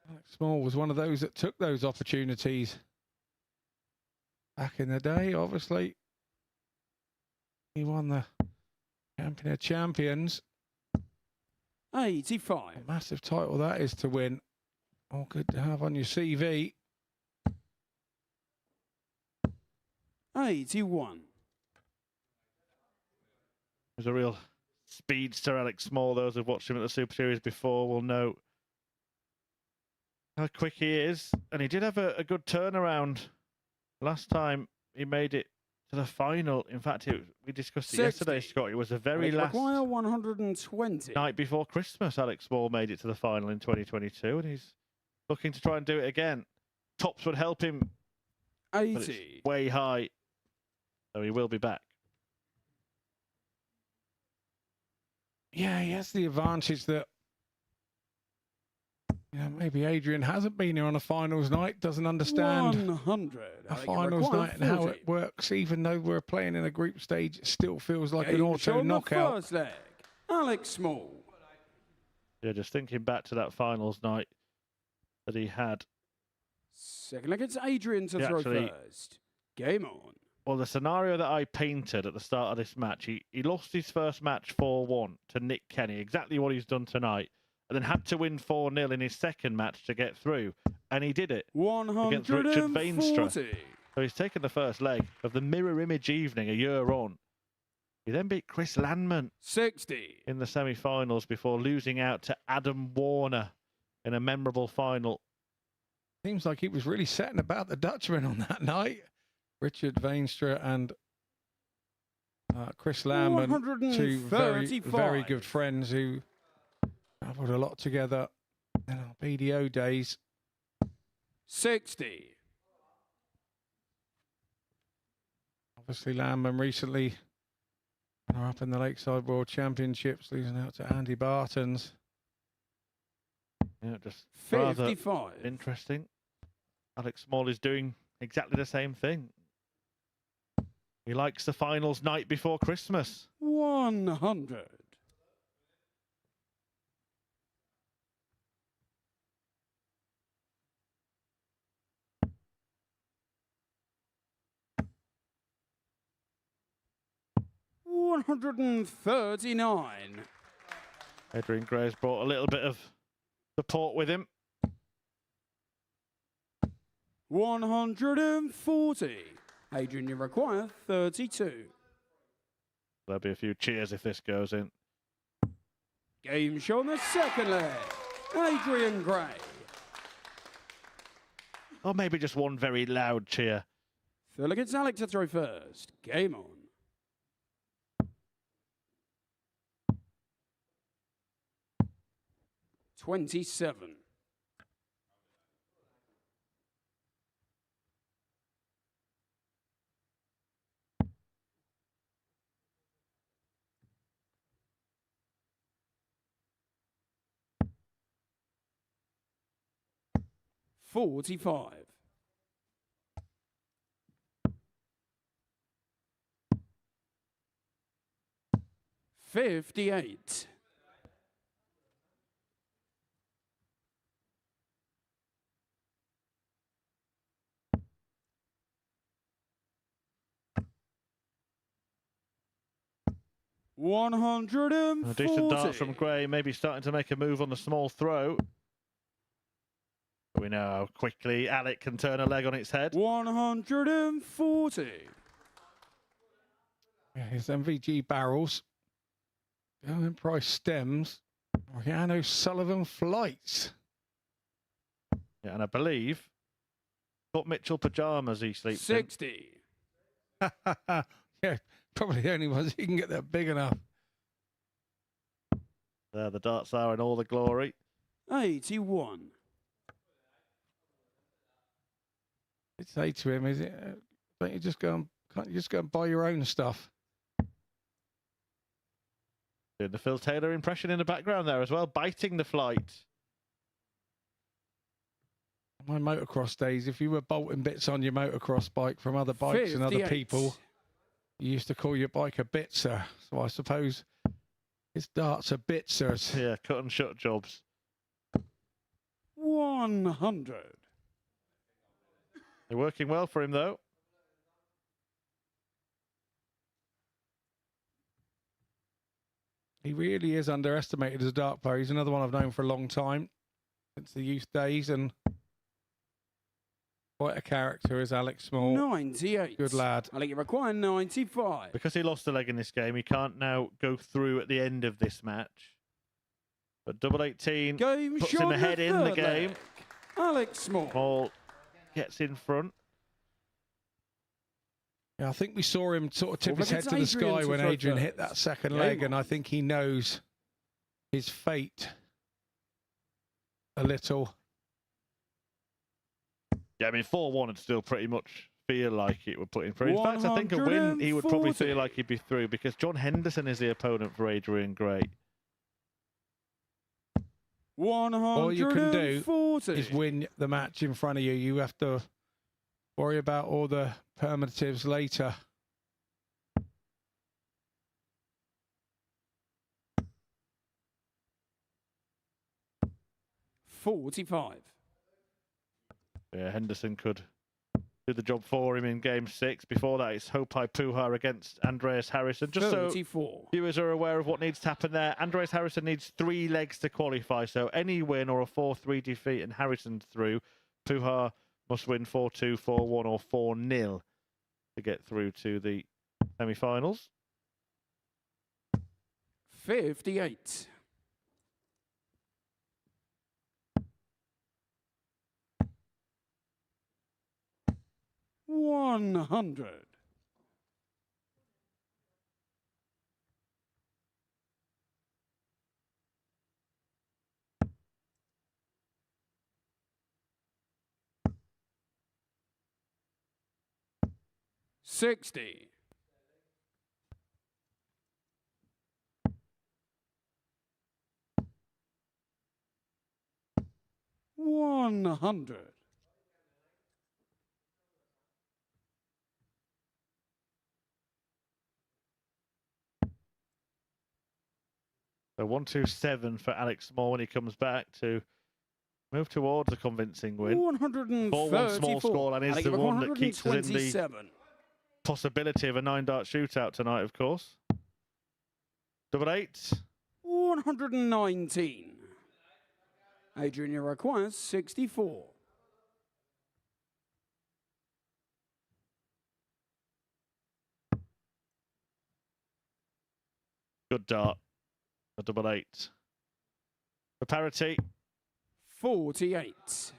Alex Small was one of those that took those opportunities back in the day, obviously. He won the Champion of Champions. 85. A massive title that is to win. All good to have on your CV. 81. There's a real speedster, Alex Small. Those who've watched him at the Super Series before will know how quick he is. And he did have a good turnaround last time he made it to the final. In fact, we discussed it 60. yesterday, Scott. It was the very last Require 120. night before Christmas. Alex Small made it to the final in 2022, and he's looking to try and do it again. Tops would help him, but 80. it's way high, so he will be back. Yeah, he has the advantage that maybe Adrian hasn't been here on a finals night, doesn't understand 100. a finals night and how it works. Even though we're playing in a group stage, it still feels like an auto knockout. First leg. Alex Small. Yeah, just thinking back to that finals night that he had. Second leg, it's Adrian to He throw actually- first. Game on. Well, the scenario that I painted at the start of this match, he lost his first match 4-1 to Nick Kenny, exactly what he's done tonight, and then had to win 4-0 in his second match to get through, and he did it against Richard Veenstra. 140. So he's taken the first leg of the mirror image evening a year on. He then beat Chris Landman 60. in the semi-finals before losing out to Adam Warner in a memorable final. Seems like he was really setting about the Dutchman on that night. Richard Veenstra and Chris Landman, two very good friends who travelled a lot together in our BDO days. 60. Obviously, Landman recently up in the Lakeside World Championships, losing out to Andy Bartons. Yeah, just rather 55. interesting. Alex Small is doing exactly the same thing. He likes the finals night before Christmas. 100. $139. Adrian Gray's brought a little bit of support with him. 140. Adrian, you require 32. There'll be a few cheers if this goes in. Game show on the second leg. Adrian Gray. Or maybe just one very loud cheer. Third leg, it's Alex to throw first. Game on. $27. $45. $58. $140. A decent dart from Gray, maybe starting to make a move on the small throw. We know how quickly Alec can turn a leg on its head. 140. Yeah, his MVG barrels. Owen Price stems. Oriano Sullivan flights. Yeah, and I believe Scott Mitchell pajamas he sleeps 60. Yeah, probably the only ones he can get that big enough. There the darts are in all the glory. 81. I'd say to him, is it? Don't you just can't you just go and buy your own stuff? Doing the Phil Taylor impression in the background there as well, biting the flight. My motocross days, if you were bolting bits on your motocross bike from other bikes and other 58. people, you used to call your bike a bitzer. So I suppose his darts are bitzers. Yeah, cut and shut jobs. 100. They're working well for him though. He really is underestimated as a dart player. He's another one I've known for a long time, since the youth days, and quite a character is Alex Small. 98. Good lad. I think you require 95. Because he lost a leg in this game, he can't now go through at the end of this match. But double 18 Game puts shot him ahead in the third game. leg. Alex Small. Small gets in front. Yeah, I think we saw him sort of tip his head It's to the Adrian sky to when throw Adrian hit first. that second Game leg, and on. I think he knows his fate a little. Yeah, I mean, 4-1 would still pretty much feel like it would put him through. In fact, I think a win, he would probably 140. feel like he'd be through because John Henderson is the opponent for Adrian Gray. All you can do 140. is win the match in front of you. You have to worry about all the permutives later. $45. Yeah, Henderson could do the job for him in game 6. Before that, it's Hopai Puha against Andreas Harrison. Just 34. so viewers are aware of what needs to happen there, Andreas Harrison needs 3 legs to qualify. So any win or a 4-3 defeat and Harrison's through. Puha must win 4-2, 4-1 or 4-0 to get through to the semi-finals. 58. $100. $60. $100. So 1-2-7 for Alex Small when he comes back to move towards a convincing win. 4-1 small score and is the one that keeps us in the possibility of a 9-dart shootout tonight, of course. Double 8. 119. Adrian requires 64. Good dart. A double 8. For parity. 48.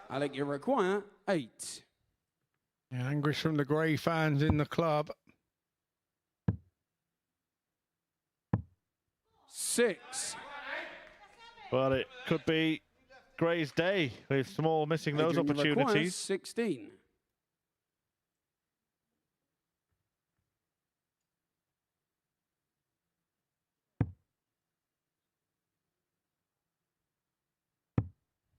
Alec, you require 8. Yeah, anguish from the Grey fans in the club. 6. Well, it could be Gray's day with Small missing those Adrian requires opportunities. 16.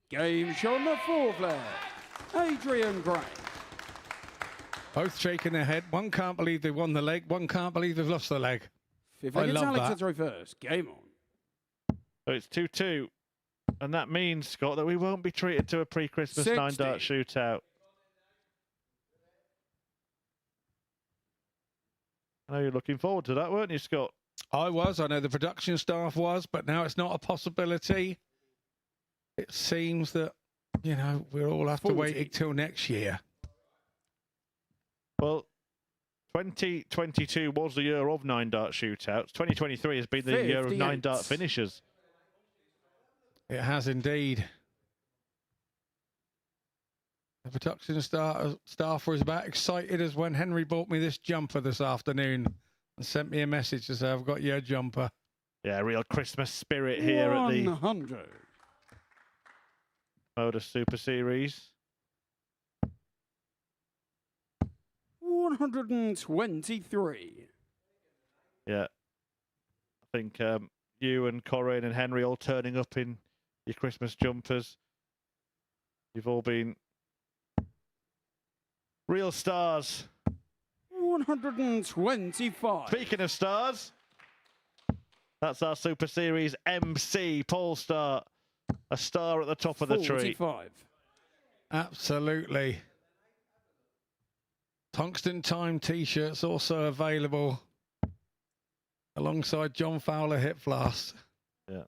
Game shot on the 4th leg. Adrian Gray. Both shaking their head. One can't believe they won the leg. One can't believe they've lost the leg. 5th I leg, it's love Alex that. to throw first. Game on. So it's 2-2. And that means, Scott, that we won't be treated to a pre-Christmas 60. 9-dart shootout. I know you're looking forward to that, weren't you, Scott? I was. I know the production staff was, but now it's not a possibility. It seems that, you know, we'll all have to wait 40. until next year. Well, 2022 was the year of 9-dart shootouts. 2023 has been the year of 58. 9-dart finishers. It has indeed. The production staff was about excited as when Henry bought me this jumper this afternoon and sent me a message to say, I've got your jumper. Yeah, real Christmas spirit here at the 100. MODUS Super Series. 123. Yeah. I think you and Corinne and Henry all turning up in your Christmas jumpers. You've all been real stars. 125. Speaking of stars, that's our Super Series MC, Paul Star. A star at the top of the tree. 45. Absolutely. Tungsten Time t-shirts also available alongside John Fowler hip flasks. Yeah.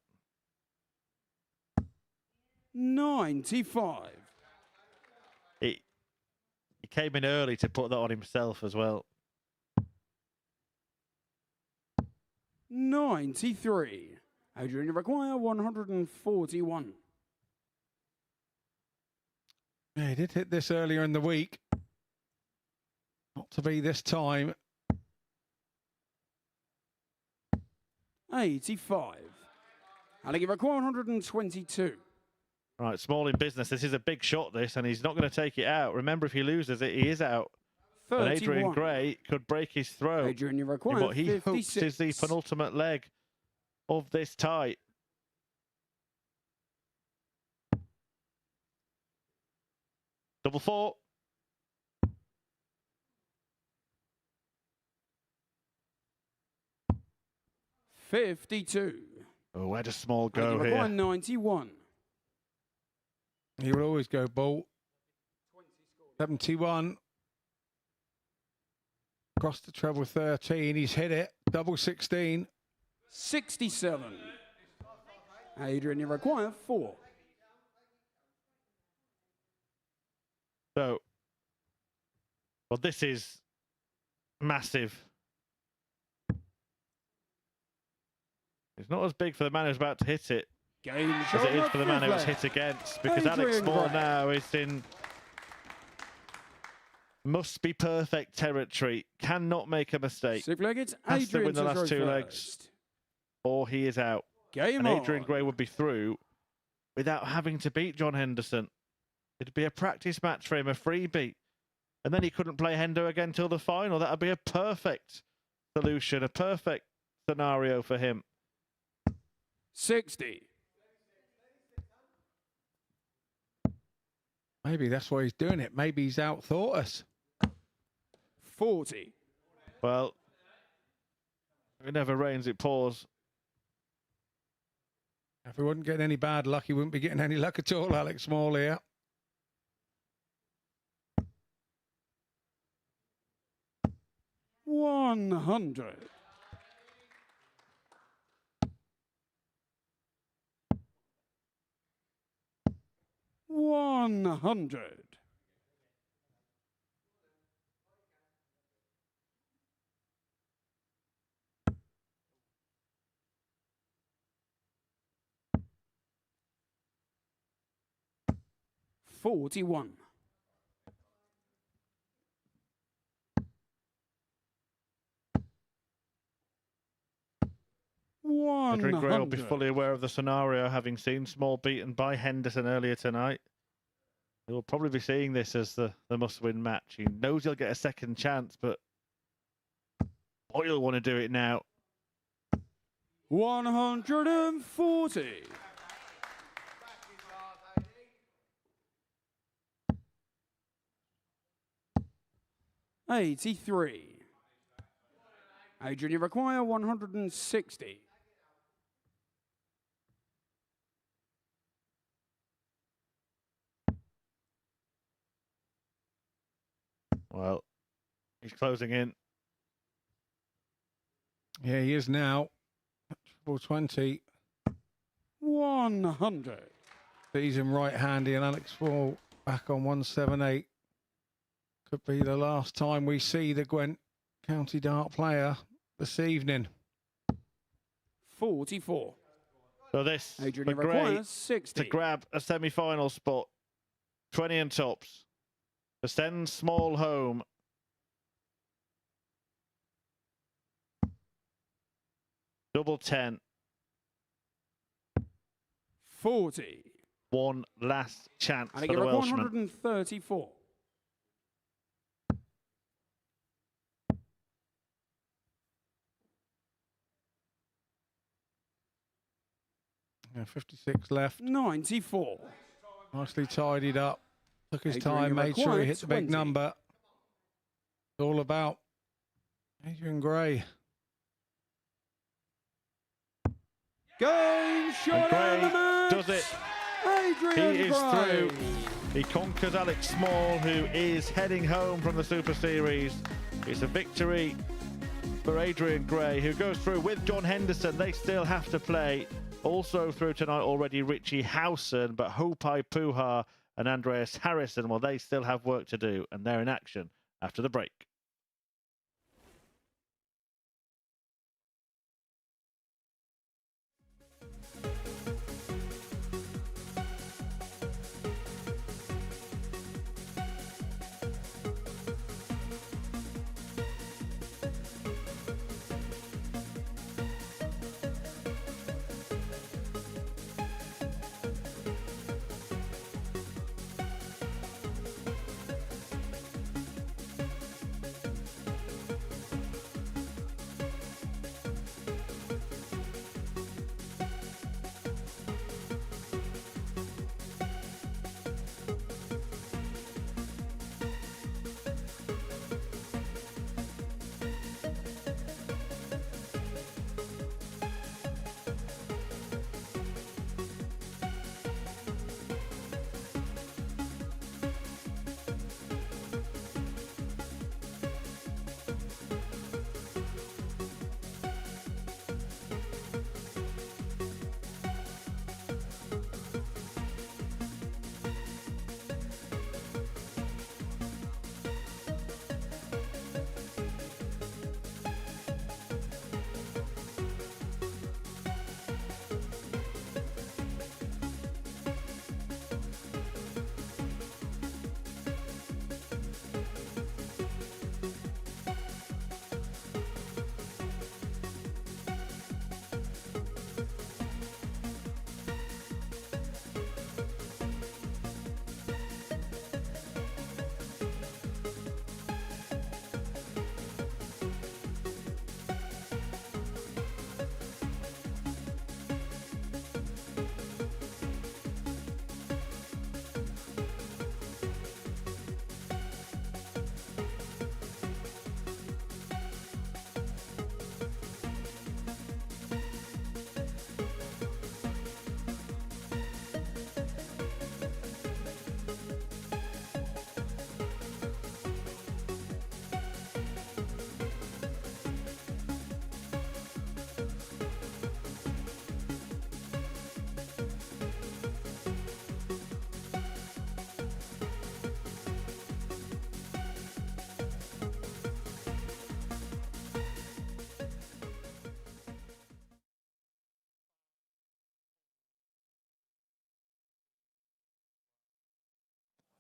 95. He came in early to put that on himself as well. 93. Adrian, you require 141. Yeah, he did hit this earlier in the week. to be this time. 85. And I give a 122. Right, small in business. This is a big shot, this, and he's not going to take it out. Remember, if he loses it, he is out. 31. And Adrian Gray could break his throat. Adrian, you in require what he 56. hopes is the penultimate leg of this tie. Double four. $52. Oh, where does Small And you go require here? 91. He will always go ball. 71. Across the treble 13. He's hit it. Double 16. 67. Adrian, you require 4. So, well, this is massive. It's not as big for the man who's about to hit it Game as it is for the man who was hit against, because Alex Adrian Small Gray. now is in must be perfect territory, cannot make a mistake, Six legged. has to Adrian win the last throw two legs, first. or he is out. Game And on. Adrian Gray would be through without having to beat John Henderson. It'd be a practice match for him, a freebie. And then he couldn't play Hendo again till the final. That would be a perfect solution, a perfect scenario for him. 60. Maybe that's why he's doing it. Maybe he's outthought us. 40. Well, it never rains, it pours. If he wasn't getting any bad luck, he wouldn't be getting any luck at all, Alex Small here. $100. $100. $41. Adrian Gray will be 100. fully aware of the scenario, having seen Small beaten by Henderson earlier tonight. He will probably be seeing this as the must-win match. He knows he'll get a second chance, but Boyle want to do it now. 140. $83. Adrian, you require 160. Well, he's closing in. Yeah, he is now. Triple 20. 100. He's in right-handy and Alex Small back on 178. Could be the last time we see the Gwent County Dart player this evening. 44. So this, Adrian, for you require Gray 60. to grab a semi-final spot. 20 and tops. To send Small home. Double 10. 40. One last chance And for I the give it Welshman. 134. Yeah, 56 left. 94. Nicely tidied up. Took his Adrian, time, you made sure he require hit the big 20. number. It's all about Adrian Gray. Game And shot Gray out of the match. does it. Adrian He is Gray. through. He conquers Alex Small, who is heading home from the Super Series. It's a victory for Adrian Gray, who goes through with John Henderson. They still have to play. Also through tonight already Richie Howson, but Hopai Puha and Andreas Harrison, well, they still have work to do, and they're in action after the break.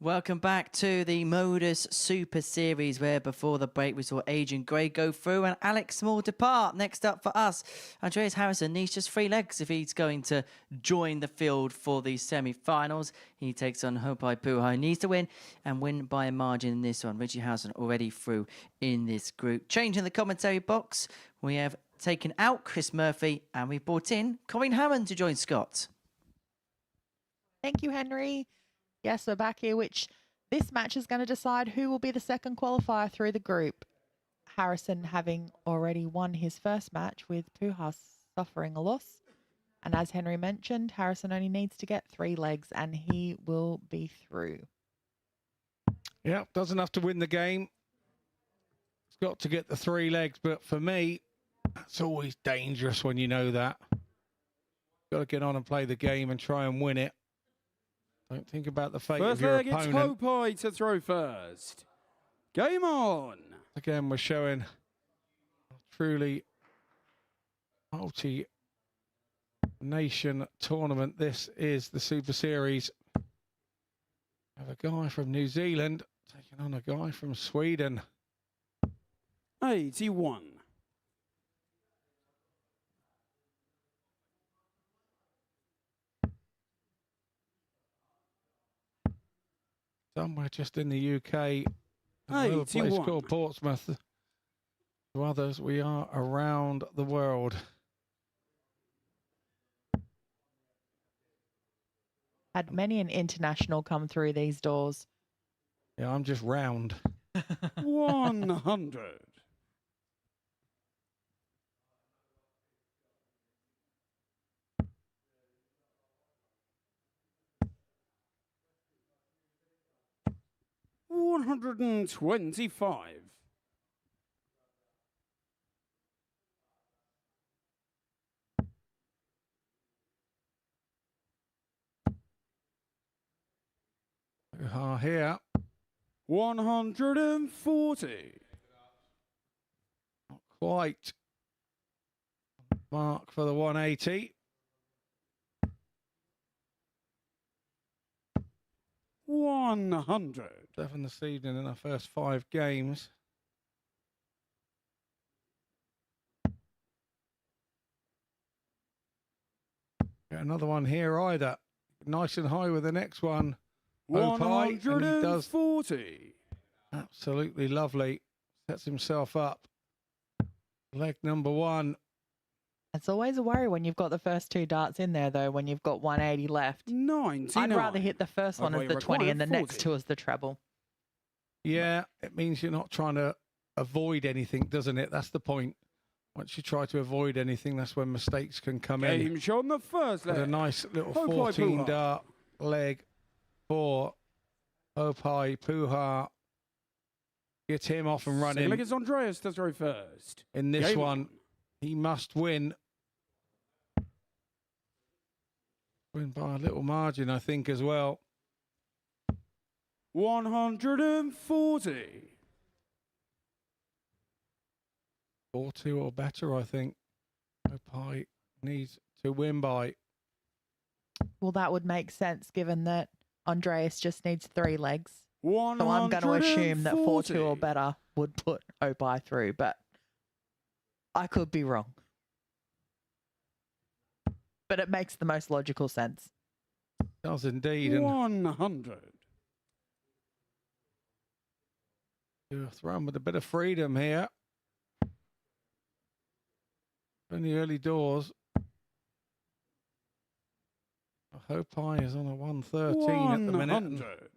Welcome back to the MODUS Super Series, where before the break we saw Adrian Gray go through and Alex Small depart. Next up for us, Andreas Harrison needs just 3 legs if he's going to join the field for the semi-finals. He takes on Hopai Puha. He needs to win and win by a margin in this one. Richie Housen already through in this group. Changing the commentary box, we have taken out Chris Murphy and we've brought in Corinne Hammond to join Scott. Thank you, Henry. Yes, we're back here, which this match is going to decide who will be the second qualifier through the group. Harrison having already won his first match with Puha suffering a loss. And as Henry mentioned, Harrison only needs to get 3 legs and he will be through. Yeah, doesn't have to win the game. It's got to get the 3 legs, but for me, that's always dangerous when you know that. Got to get on and play the game and try and win it. Don't think about the fate of your opponent. First leg, it's Hopai to throw first. Game on. Again, we're showing a truly multi-nation tournament. This is the Super Series. We have a guy from New Zealand taking on a guy from Sweden. 81. Somewhere just in the UK, another place 81. called Portsmouth. To others, we are around the world. Had many an international come through these doors. Yeah, I'm just round. 100. $125. Here. 140. Not quite. Mark for the 180. 100. 7 this evening in our first 5 games. Get another one here either. Nice and high with the next one. Hopai, and he does 140. absolutely lovely. Sets himself up. Leg number 1. It's always a worry when you've got the first 2 darts in there, though, when you've got 180 left. 99. I'd rather hit the first one as the 20 and the next 2 as the treble. Yeah, it means you're not trying to avoid anything, doesn't it? That's the point. Once you try to avoid anything, that's when mistakes can come in. Game shot on the first leg. With a nice little Hopai 14 Puha. dart leg for Hopai Puha. Get him off and running. Second leg is Andreas to throw first. In this Game one, on. he must win. Win by a little margin, I think, as well. 140. 4-2 or better, I think. Hopai needs to win by. Well, that would make sense given that Andreas just needs 3 legs. So I'm going to assume that 4-2 or better would put Hopai through, but I could be wrong. But it makes the most logical sense. Does indeed. And 100. you're thrown with a bit of freedom here. In the early doors. Hopai is on a 113 at the minute. 100.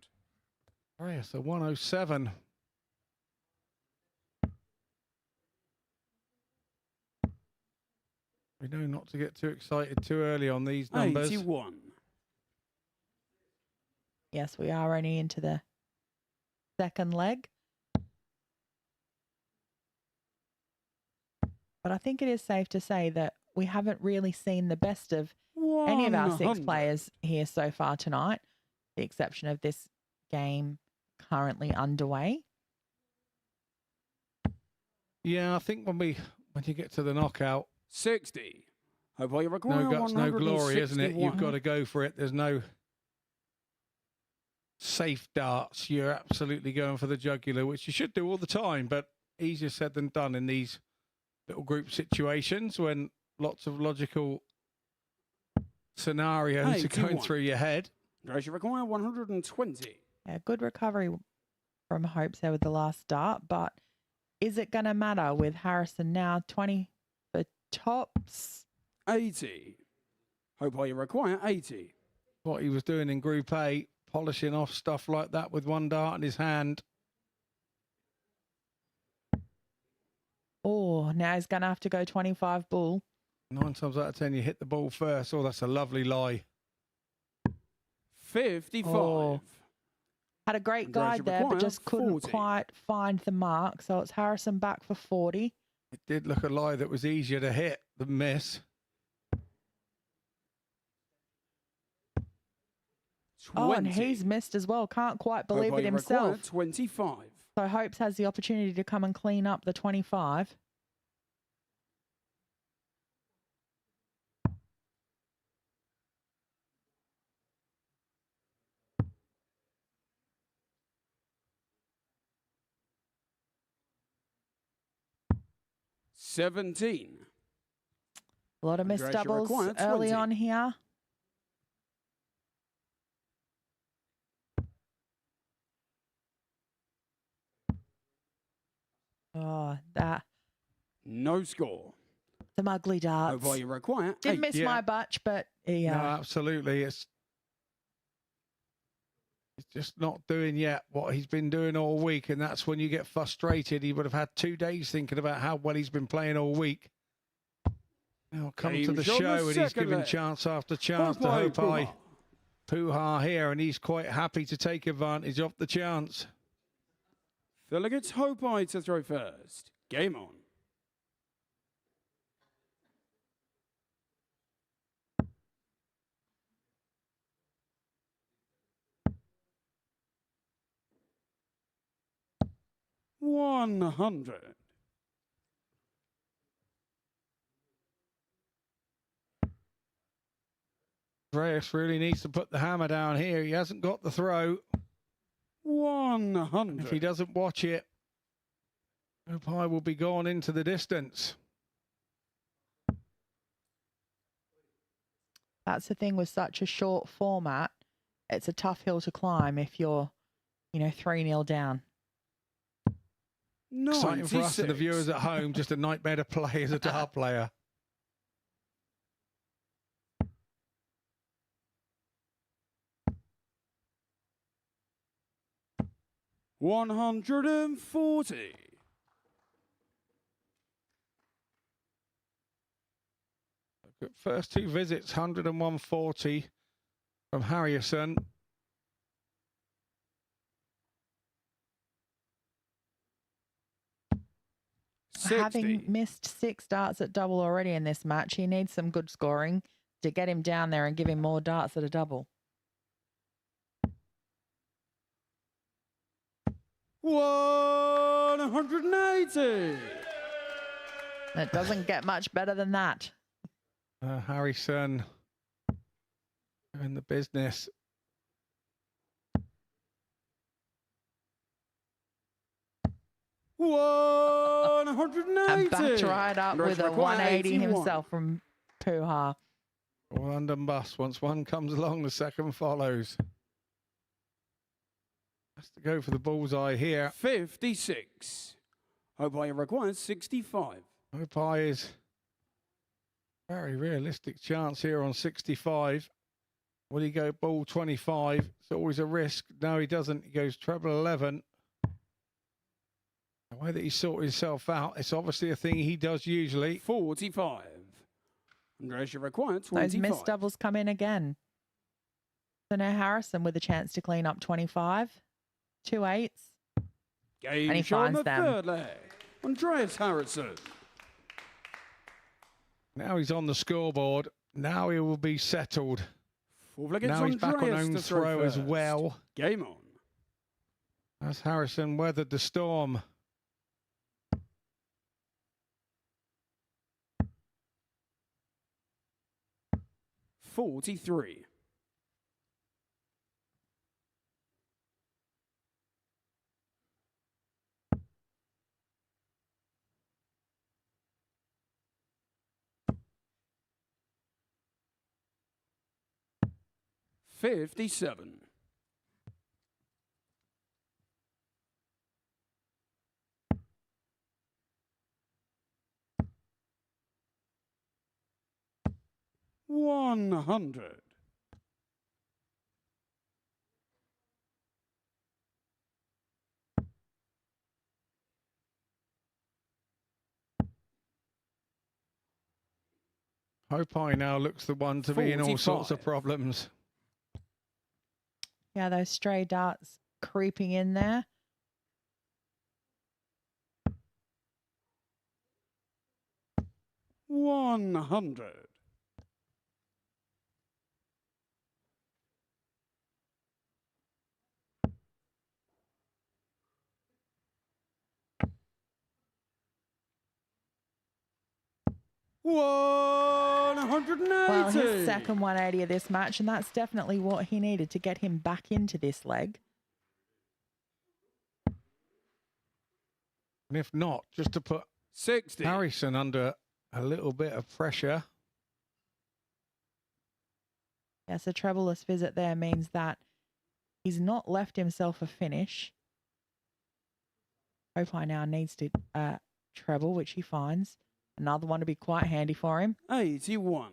Andreas, a 107. We know not to get too excited too early on these numbers. 81. Yes, we are only into the second leg. But I think it is safe to say that we haven't really seen the best of any of our 6 100. players here so far tonight, the exception of this game currently underway. Yeah, I think when you get to the knockout, 60. Hopai you require no guts, no glory, isn't it? You've 161. got to go for it. There's no safe darts, you're absolutely going for the jugular, which you should do all the time, but easier said than done in these little group situations when lots of logical scenarios are going 81. through your head. Grace, you require 120. Yeah, good recovery from Hopes there with the last dart, but is it going to matter with Harrison now 20 for tops? 80. Hope you require 80. What he was doing in Group A, polishing off stuff like that with one dart in his hand. Oh, now he's going to have to go 25 bull. 9 times out of 10, you hit the ball first. Oh, that's a lovely lie. 55. Oh. Had a great guide there, but just couldn't 40. quite find the mark. So it's Harrison back for 40. It did look a lie that was easier to hit than miss. 20. Oh, and he's missed as well. Can't quite believe Hope it you himself. require 25. So Hopes has the opportunity to come and clean up the 25. $17. A lot of missed Andres, you doubles require early 20. on here. Oh, that. No score. Some ugly darts. Hope you require 8. Didn't miss my butch, but No, yeah. absolutely. It's just not doing yet what he's been doing all week, and that's when you get frustrated. He would have had 2 days thinking about how well he's been playing all week. Now come to the Game's on the show, and he's second giving leg. chance after chance to Hope Hope Puha here, and he's quite happy to take advantage of the chance. Delegates Hope to throw first. Game on. $100. Reyes really needs to put the hammer down here. He hasn't got the throw. 100. If he doesn't watch it, Hope will be gone into the distance. That's the thing with such a short format. It's a tough hill to climb if you're, 3-0 down. Exciting for us and the 96. viewers at home. Just a nightmare to play as a dart player. $140. First 2 visits, 100 and 140 from Harrison. Having missed 6 darts at double already in this match, he needs some good scoring to get him down there and give him more darts at a double. $180. It doesn't get much better than that. Harrison in the business. $180. And backed right up with a 180 81. himself from Puha. Well, London bus. Once one comes along, the second follows. Has to go for the bullseye here. 56. Hope requires 65. Hope is very realistic chance here on 65. Will he go ball 25? It's always a risk. No, he doesn't. He goes treble 11. The way that he sorted himself out, it's obviously a thing he does usually. 45. Andres, you require 25. Those missed doubles come in again. So now Harrison with a chance to clean up 25. 2 8s. Game and he show on finds the them. third leg. Andreas Harrison. Now he's on the scoreboard. Now he will be settled. Now he's back on own throw as well. Game on. As Harrison weathered the storm. $43. 57. $100. Hopi now looks the one to be in all sorts of 45. problems. Yeah, those stray darts creeping in there. $100. Well, his 180. second 180 of this match, and that's definitely what he needed to get him back into this leg. And if not, just to put 60. Harrison under a little bit of pressure. Yes, a trebleless visit there means that he's not left himself a finish. Hopi now needs to treble, which he finds. Another one to be quite handy for him. 81.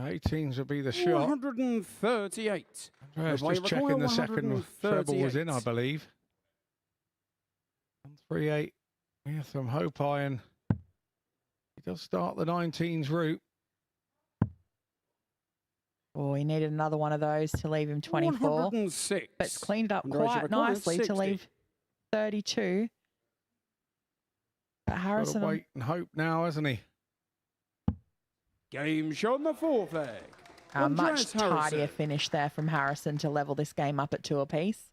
Eighteens would be the shot. 138. Andreas Hopi just checking the require second treble was in, I 138. believe. 138 yeah, from Hopi, and he does start the 19s route. Oh, he needed another one of those to leave him 24. 106. But it's cleaned up Andreas quite requires nicely 60. to leave 32. But Got to Harrison, wait and hope now, hasn't he? Game shot on the fourth leg. a much Andreas Harrison. tidier finish there from Harrison to level this game up at 2 apiece.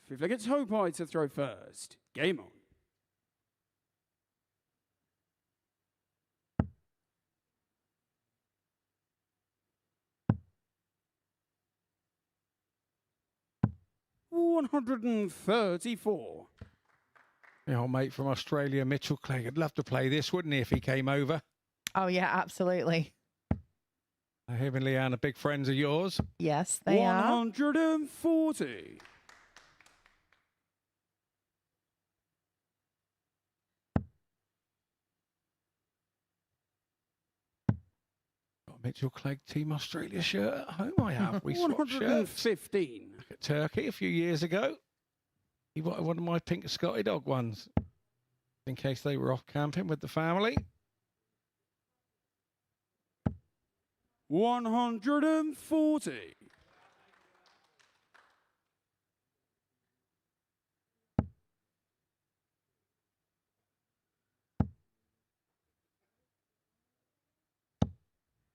Fifth leg, it's Hopi to throw first. Game on. $134. The old mate from Australia, Mitchell Clegg, would love to play this, wouldn't he, if he came over? Oh, yeah, absolutely. Him and Leanne are big friends of yours. Yes, they are. 140. Got Mitchell Clegg Team Australia shirt at home, I have. We swapped shirts 115. at Turkey a few years ago. He wanted one of my pink Scotty dog ones, in case they were off camping with the family. 140.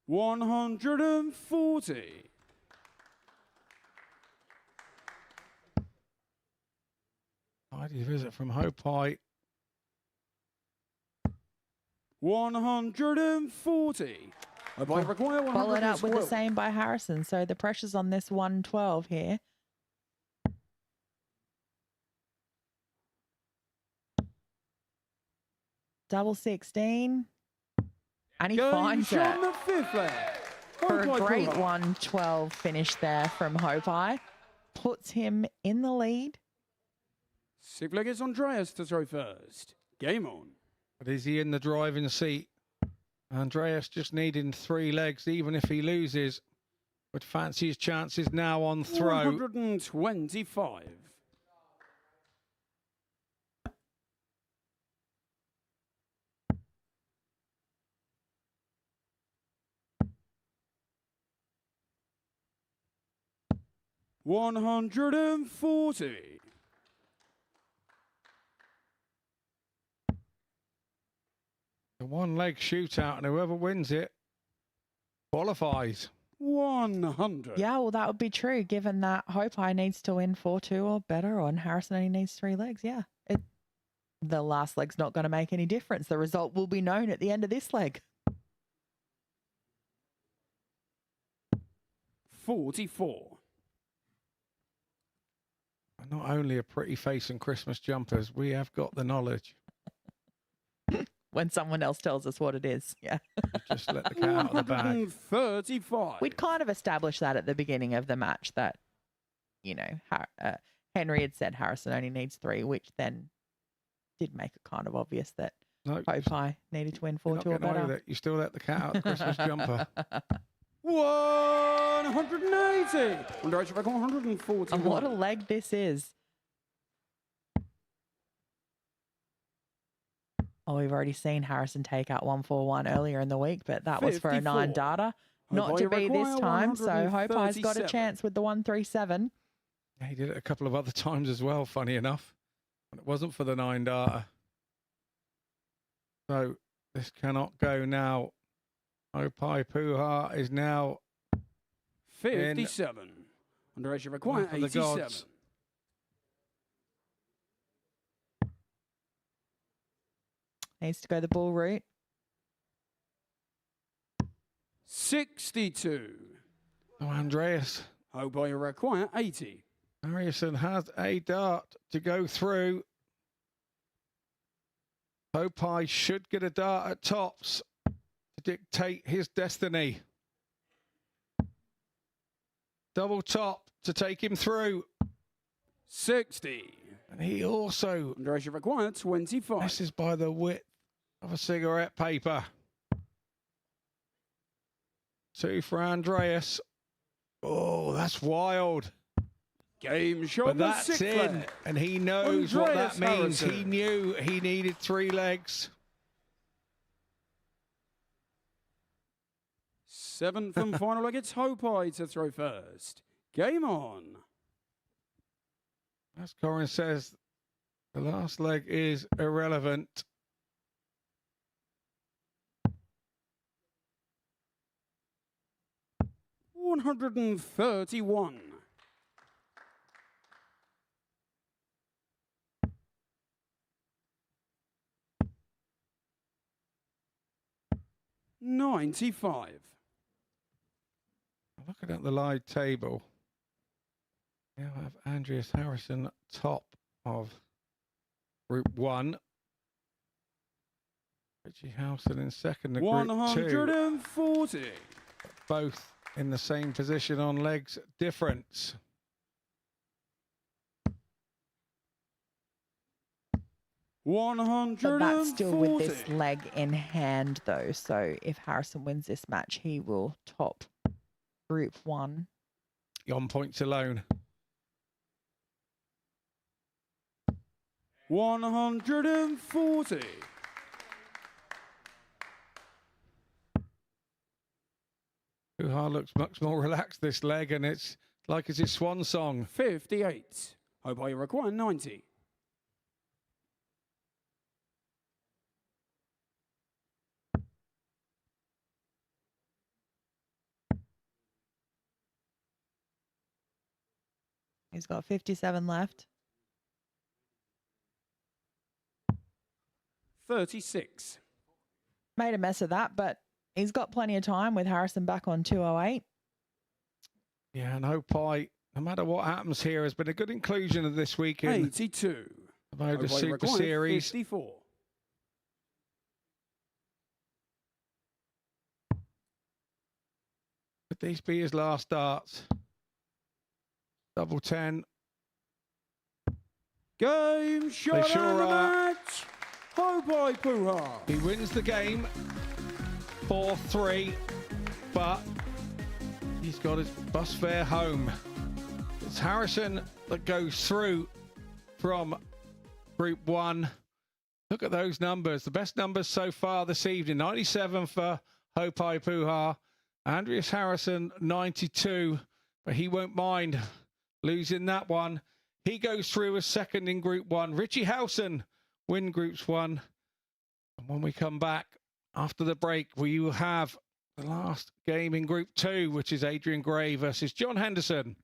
$140. Tidy visit from Hopi. 140. Hopi require 100 Followed up as with the well. same by Harrison. So the pressure's on this 112 here. Double 16. And he Game finds shot on it the fifth leg. for a Hopi great pull-up. 112 finish there from Hopi. Puts him in the lead. Sixth leg is Andreas to throw first. Game on. But is he in the driving seat? Andreas just needing 3 legs, even if he loses. Would fancy his chances now on throw. 125. $140. The 1-leg shootout, and whoever wins it qualifies. 100. Yeah, well, that would be true, given that Hopi needs to win 4-2 or better, and Harrison only needs 3 legs. Yeah, the last leg's not going to make any difference. The result will be known at the end of this leg. 44. Not only a pretty face and Christmas jumpers, we have got the knowledge. When someone else tells us what it is. Yeah. You just let the cat out of the bag. 135. We'd kind of established that at the beginning of the match that, you know, Henry had said Harrison only needs 3, which then did make it kind of obvious that No, Popeye needed to win 4-2 or getting away with better. it. You still let the cat out the Christmas jumper. 180. Under H record 140. And what a leg this is. Oh, we've already seen Harrison take out 141 earlier in the week, but that was for a 54. 9 data. Not Hope to I be this require time, so Hopeye's got a 137. chance with the 137. He did it a couple of other times as well, funny enough. And it wasn't for the 9 data. So this cannot go now. Opai Puha is now 57. Under H require for the 87. gods. Needs to go the bull route. 62. Oh, Andreas. Hope I require 80. Harrison has a dart to go through. Popeye should get a dart at tops to dictate his destiny. Double top to take him through. 60. And he also Under H require 25. misses by the width of a cigarette paper. 2 for Andreas. Oh, that's wild. Game shot. But that's in, and he knows what that Andreas means. He Harrison. knew he needed 3 legs. 7th and final leg. It's Hopai to throw first. Game on. As Corin says, the last leg is irrelevant. $131. $95. Looking at the live table, we now have Andreas Harrison top of Group 1. Richie Housen in second of Group 2. 140. Both in the same position on legs difference. But that's still with this leg in hand, though. So if Harrison wins this match, he will top Group 1. On points alone. 140. Puha looks much more relaxed this leg, and it's like it's his swan song. 58. Hope I require 90. He's got 57 left. 36. Made a mess of that, but he's got plenty of time with Harrison back on 208. Yeah, and Hopai, no matter what happens here, has been a good inclusion of this week in 82. the MODUS Hope I Super require Series. 54. Could these be his last darts? Double 10. Game shot sure and the are. match. Hopai Puha. He wins the game 4-3, but he's got his bus fare home. It's Harrison that goes through from Group 1. Look at those numbers. The best numbers so far this evening. 97 for Hopai Puha. Andreas Harrison, 92, but he won't mind losing that one. He goes through as second in Group 1. Richie Housen win Groups 1. And when we come back after the break, we will have the last game in Group 2, which is Adrian Gray versus John Henderson.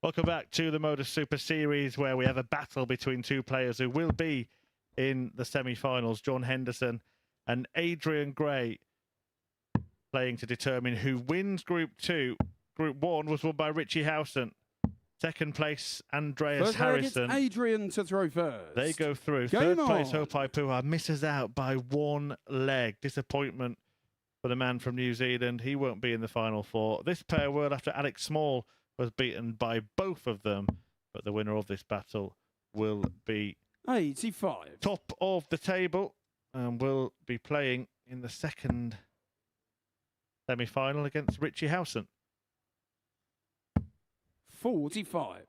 Welcome back to the MODUS Super Series, where we have a battle between two players who will be in the semi-finals, John Henderson and Adrian Gray, playing to determine who wins Group 2. Group 1 was won by Richie Howson. Second place, Andreas Harrison. Adrian to throw first. They go through. Game Third place, on. Hopai Puha misses out by 1 leg. Disappointment for the man from New Zealand. He won't be in the final four. This pair will, after Alex Small was beaten by both of them, but the winner of this battle will be 85. top of the table and will be playing in the second semi-final against Richie Howson. 45.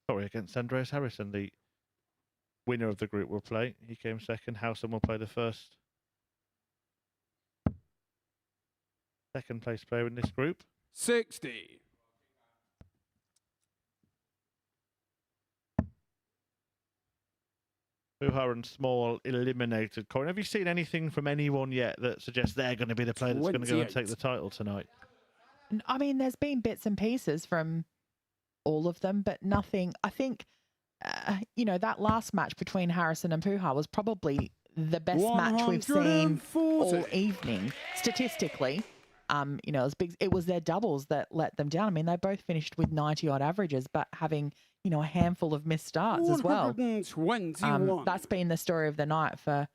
Sorry, against Andreas Harrison. The winner of the group will play. He came second. Howson will play the first. Second place player in this group. 60. Puha and Small eliminated. Corin, have you seen anything from anyone yet that suggests they're going to be the player that's going to go and take the title tonight? I mean, there's been bits and pieces from all of them, but nothing. I think, that last match between Harrison and Puha was probably the best match we've seen all evening, statistically. It was their doubles that let them down. I mean, they both finished with 90-odd averages, but having, a handful of missed starts as well. 121. That's been the story of the night for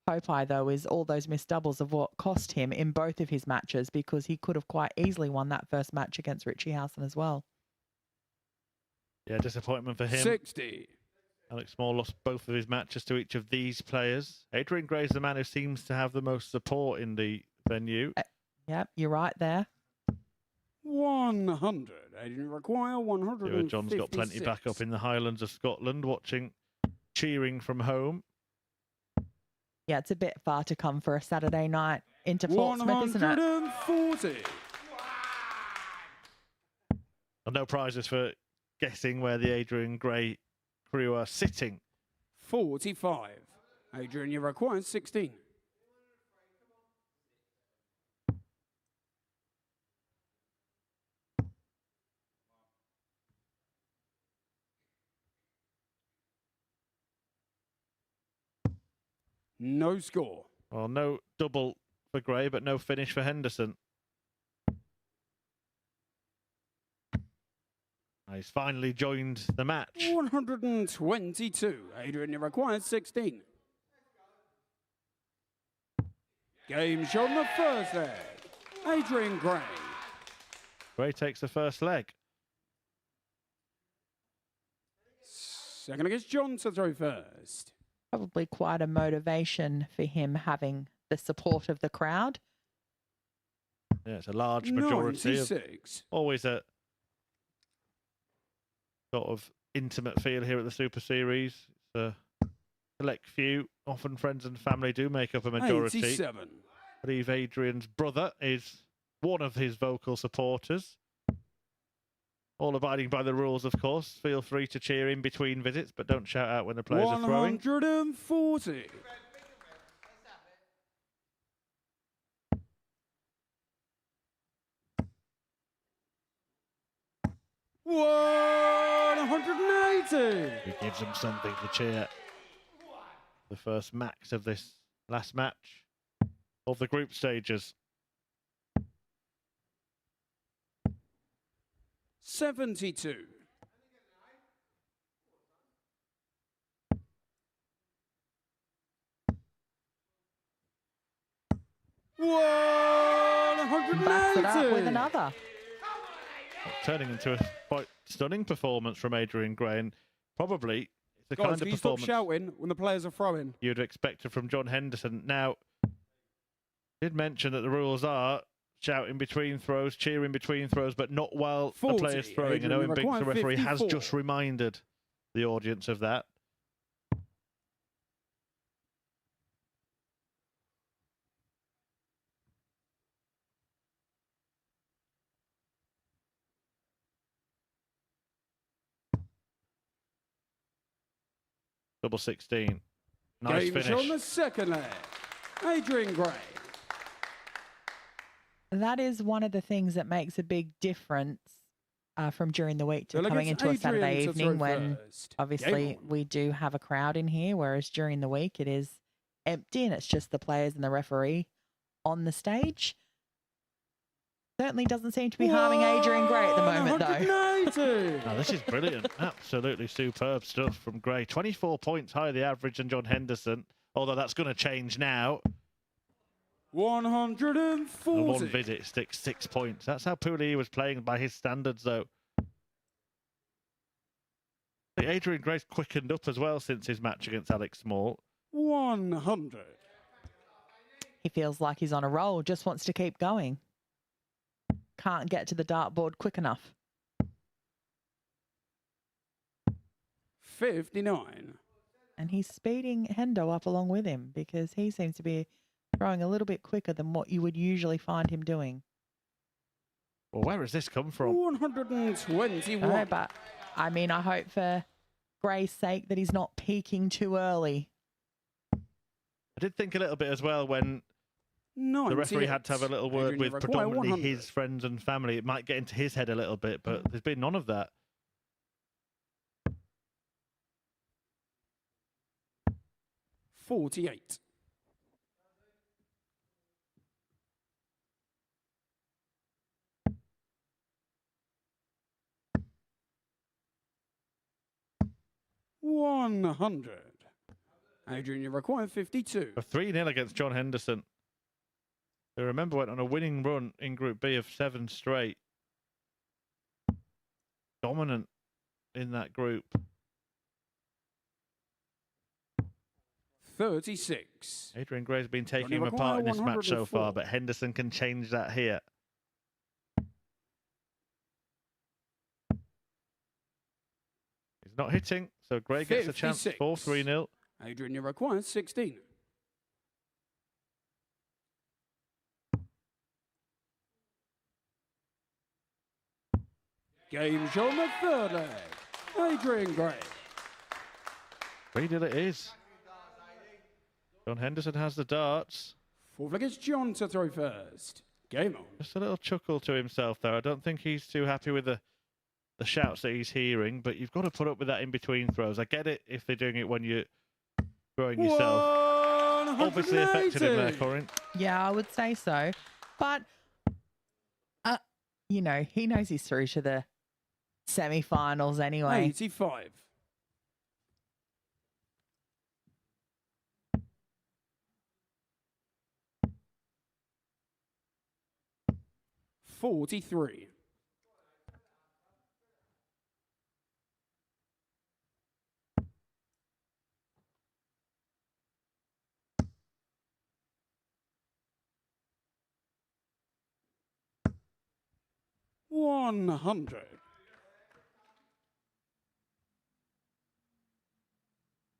Hopai, though, is all those missed doubles of what cost him in both of his matches, because he could have quite easily won that first match against Richie Howson as well. Yeah, disappointment for him. 60. Alex Small lost both of his matches to each of these players. Adrian Gray's the man who seems to have the most support in the venue. Yep, you're right there. 100. Adrian require 100. John's got plenty back up in the Highlands of Scotland, cheering from home. Yeah, it's a bit far to come for a Saturday night into Portsmouth, isn't it? 140. And no prizes for guessing where the Adrian Gray crew are sitting. 45. Adrian, you require 16. No score. Well, no double for Gray, but no finish for Henderson. He's finally joined the match. 122. Adrian, you require 16. Game shown the first leg. Adrian Gray. Gray takes the first leg. Second against John to throw first. Probably quite a motivation for him having the support of the crowd. Yeah, it's a large majority. 96. Always a sort of intimate feel here at the Super Series. It's a select few. Often friends and family do make up a majority. 87. I believe Adrian's brother is one of his vocal supporters. All abiding by the rules, of course. Feel free to cheer in between visits, but don't shout out when the players are throwing. 140. It gives them something to cheer. The first max of this last match of the group stages. 72. Backs it up with another. Turning into a quite stunning performance from Adrian Gray, and probably it's the Guys, kind of can you stop performance shouting when the players are throwing? you'd expect it from John Henderson. Now, I did mention that the rules are shouting between throws, cheering between throws, but not while 40. a player's throwing. And Adrian Owen Binks, the required referee, has 54. just reminded the audience of that. Double 16. Nice Game finish. on the second leg. Adrian Gray. That is one of the things that makes a big difference from during the week to Delegates coming into a Adrian Saturday to evening throw when first. obviously Game on. we do have a crowd in here, whereas during the week it is empty and it's just the players and the referee on the stage. Certainly doesn't seem to be harming Adrian Gray at the moment, though. 180. Now, this is brilliant. Absolutely superb stuff from Gray. 24 points higher the average than John Henderson, although that's going to change now. 140. And one visit sticks 6 points. That's how poorly he was playing by his standards, though. I think Adrian Gray's quickened up as well since his match against Alex Small. 100. He feels like he's on a roll, just wants to keep going. Can't get to the dartboard quick enough. 59. And he's speeding Hendo up along with him because he seems to be throwing a little bit quicker than what you would usually find him doing. Well, where has this come from? 121. No, but I mean, I hope for Gray's sake that he's not peaking too early. I did think a little bit as well when the referee had to have a little word with predominantly his friends and family. It might get into his head a little bit, but there's been none of that. 48. $100. Adrian, you require 52. A 3-0 against John Henderson, who remember went on a winning run in Group B of 7 straight. Dominant in that group. 36. Adrian Gray's been taking Johnny him apart in this McGuire, match so far, 104. but Henderson can change that here. He's not hitting, so Gray gets a chance 56. for 3-0. Adrian, you require 16. Game show on the third leg. Adrian Gray. 3-0 it is. John Henderson has the darts. Fourth leg is John to throw first. Game on. Just a little chuckle to himself there. I don't think he's too happy with the shouts that he's hearing, but you've got to put up with that in between throws. I get it if they're doing it when you're throwing yourself. Obviously affected him there, Corinne. Yeah, I would say so. But, you know, he knows he's through to the semi-finals anyway. 85. $43. $100.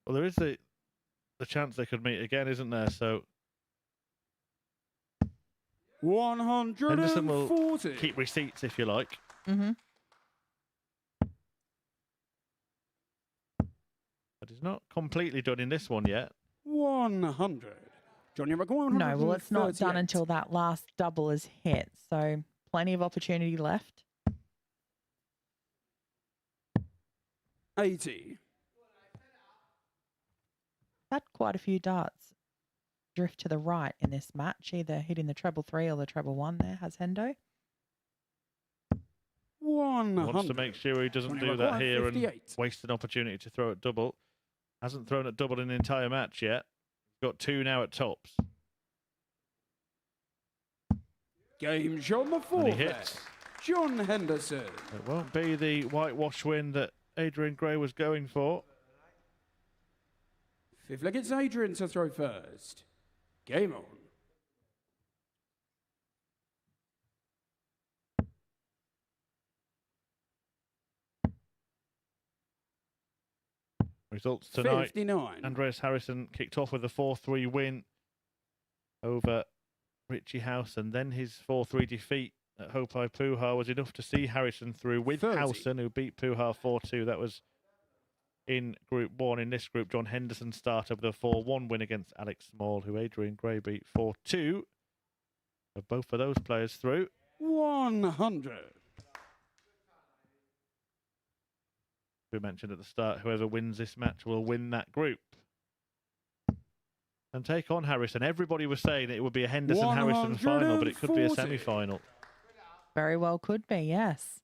Well, there is the chance they could meet again, isn't there? So 140. Henderson will keep receipts if you like. Mm-hmm. But he's not completely done in this one yet. 100. Johnny McGuire. No, well, it's not done until that last double is hit. So plenty of opportunity left. 80. Had quite a few darts drift to the right in this match, either hitting the treble 3 or the treble 1 there, has Hendo. 100. Wants to make sure he doesn't do that here and waste an opportunity to throw at double. Hasn't thrown at double in the entire match yet. Got 2 now at tops. Game show on the And fourth. he hits. John Henderson. It won't be the whitewash win that Adrian Gray was going for. Fifth leg, it's Adrian to throw first. Game on. Results tonight. 59. Andreas Harrison kicked off with a 4-3 win over Richie House, and then his 4-3 defeat at Hopai Puha was enough to see Harrison through with 30. Howson, who beat Puha 4-2. That was in Group 1. In this group, John Henderson started with a 4-1 win against Alex Small, who Adrian Gray beat 4-2. So both of those players through. 100. we mentioned at the start, whoever wins this match will win that group and take on Harrison. Everybody was saying it would be a Henderson-Harrison final, but it could be a 140. semi-final. Very well could be, yes.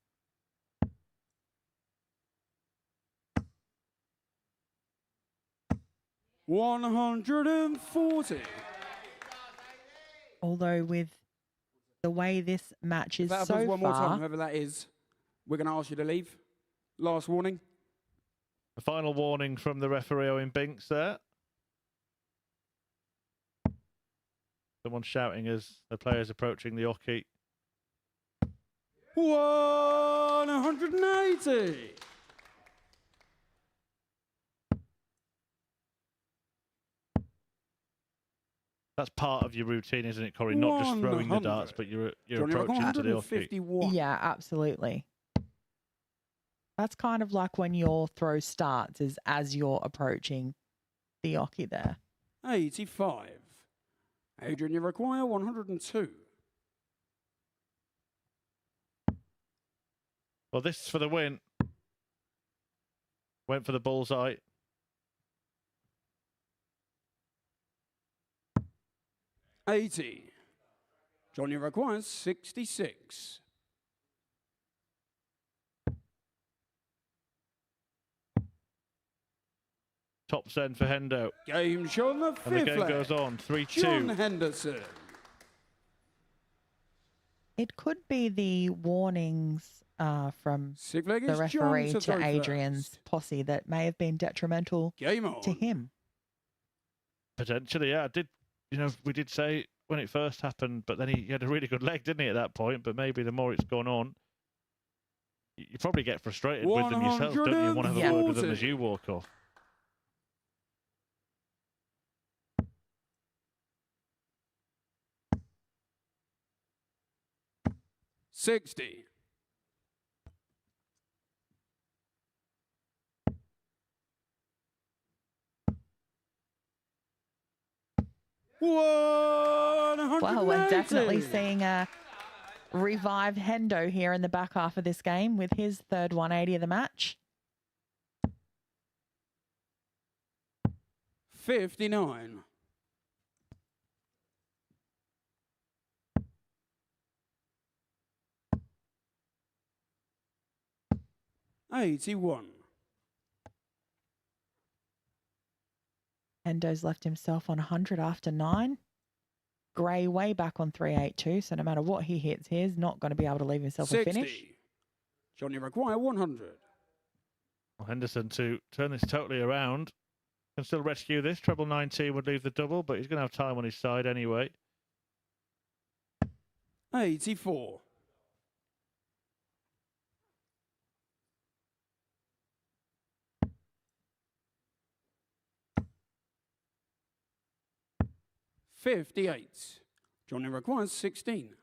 $140. Although with the way this match is If that so happens one more time, far, whoever that is, we're going to ask you to leave. Last warning. A final warning from the referee Owen Binks there. Someone's shouting as the player's approaching the oche. 180. That's part of your routine, isn't it, Corey? Not just throwing the 100. darts, but you're Johnny, approaching to the oche. 151. yeah, absolutely. That's kind of like when your throw starts, is as you're approaching the oche there. 85. Adrian, you require 102. Well, this is for the win. Went for the bullseye. $80. Johnny requires 66. Top send for Hendo. Game show on the And the fifth game leg. goes on. John 3-2. Henderson. It could be the warnings from Sixth leg the is John referee to to throw Adrian's first. posse that may have been detrimental Game on. to him. Potentially, yeah. We did say when it first happened, but then he had a really good leg, didn't he, at that point? But maybe the more it's gone on, you probably get frustrated with them yourself, don't you? You want to have a word with them as you walk off. $60. Well, we're definitely seeing a revived Hendo here in the back half of this game with his third 180 of the match. 59. $81. Hendo's left himself on 100 after 9. Gray way back on 382, so no matter what he hits, he's not going to be able to leave himself a finish. 60. Johnny require 100. Well, Henderson to turn this totally around. Can still rescue this. Treble 19 would leave the double, but he's going to have time on his side anyway. 84. $58. Johnny requires 16.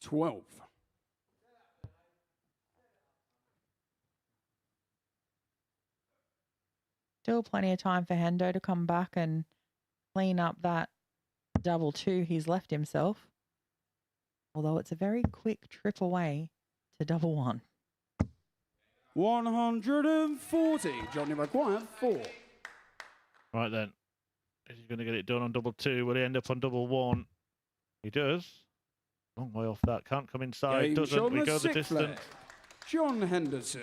$12. Still plenty of time for Hendo to come back and clean up that double 2 he's left himself. Although it's a very quick trip away to double 1. 140. Johnny require 4. Right then. Is he going to get it done on double 2? Will he end up on double 1? He does. Long way off that. Can't come inside. Game Doesn't. shown We the go the sixth leg. distance. John Henderson.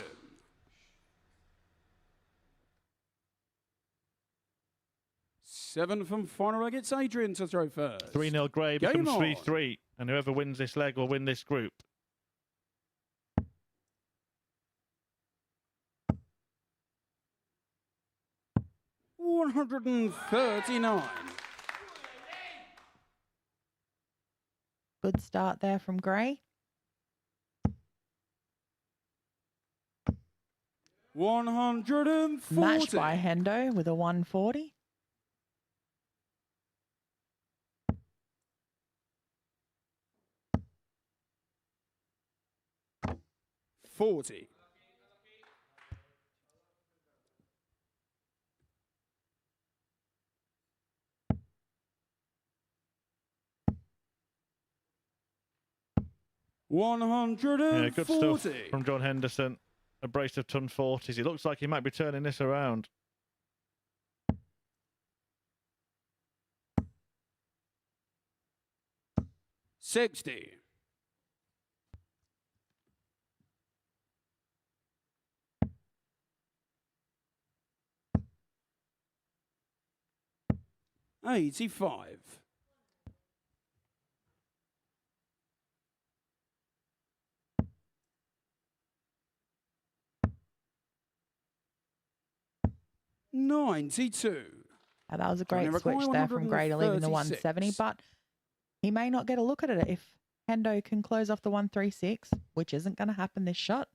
7 from final leg. It's Adrian to throw first. 3-0 Gray Game becomes on. 3-3. And whoever wins this leg will win this group. $139. Good start there from Gray. 140. Matched by Hendo with a 140. $40. 140. Yeah, good stuff from John Henderson. A brace of ton 40s. It looks like he might be turning this around. $60. $85. $92. That was a great Johnny switch Rakai, there from Grady leaving the 170, 136. but he may not get a look at it if Hendo can close off the 136, which isn't going to happen this shot.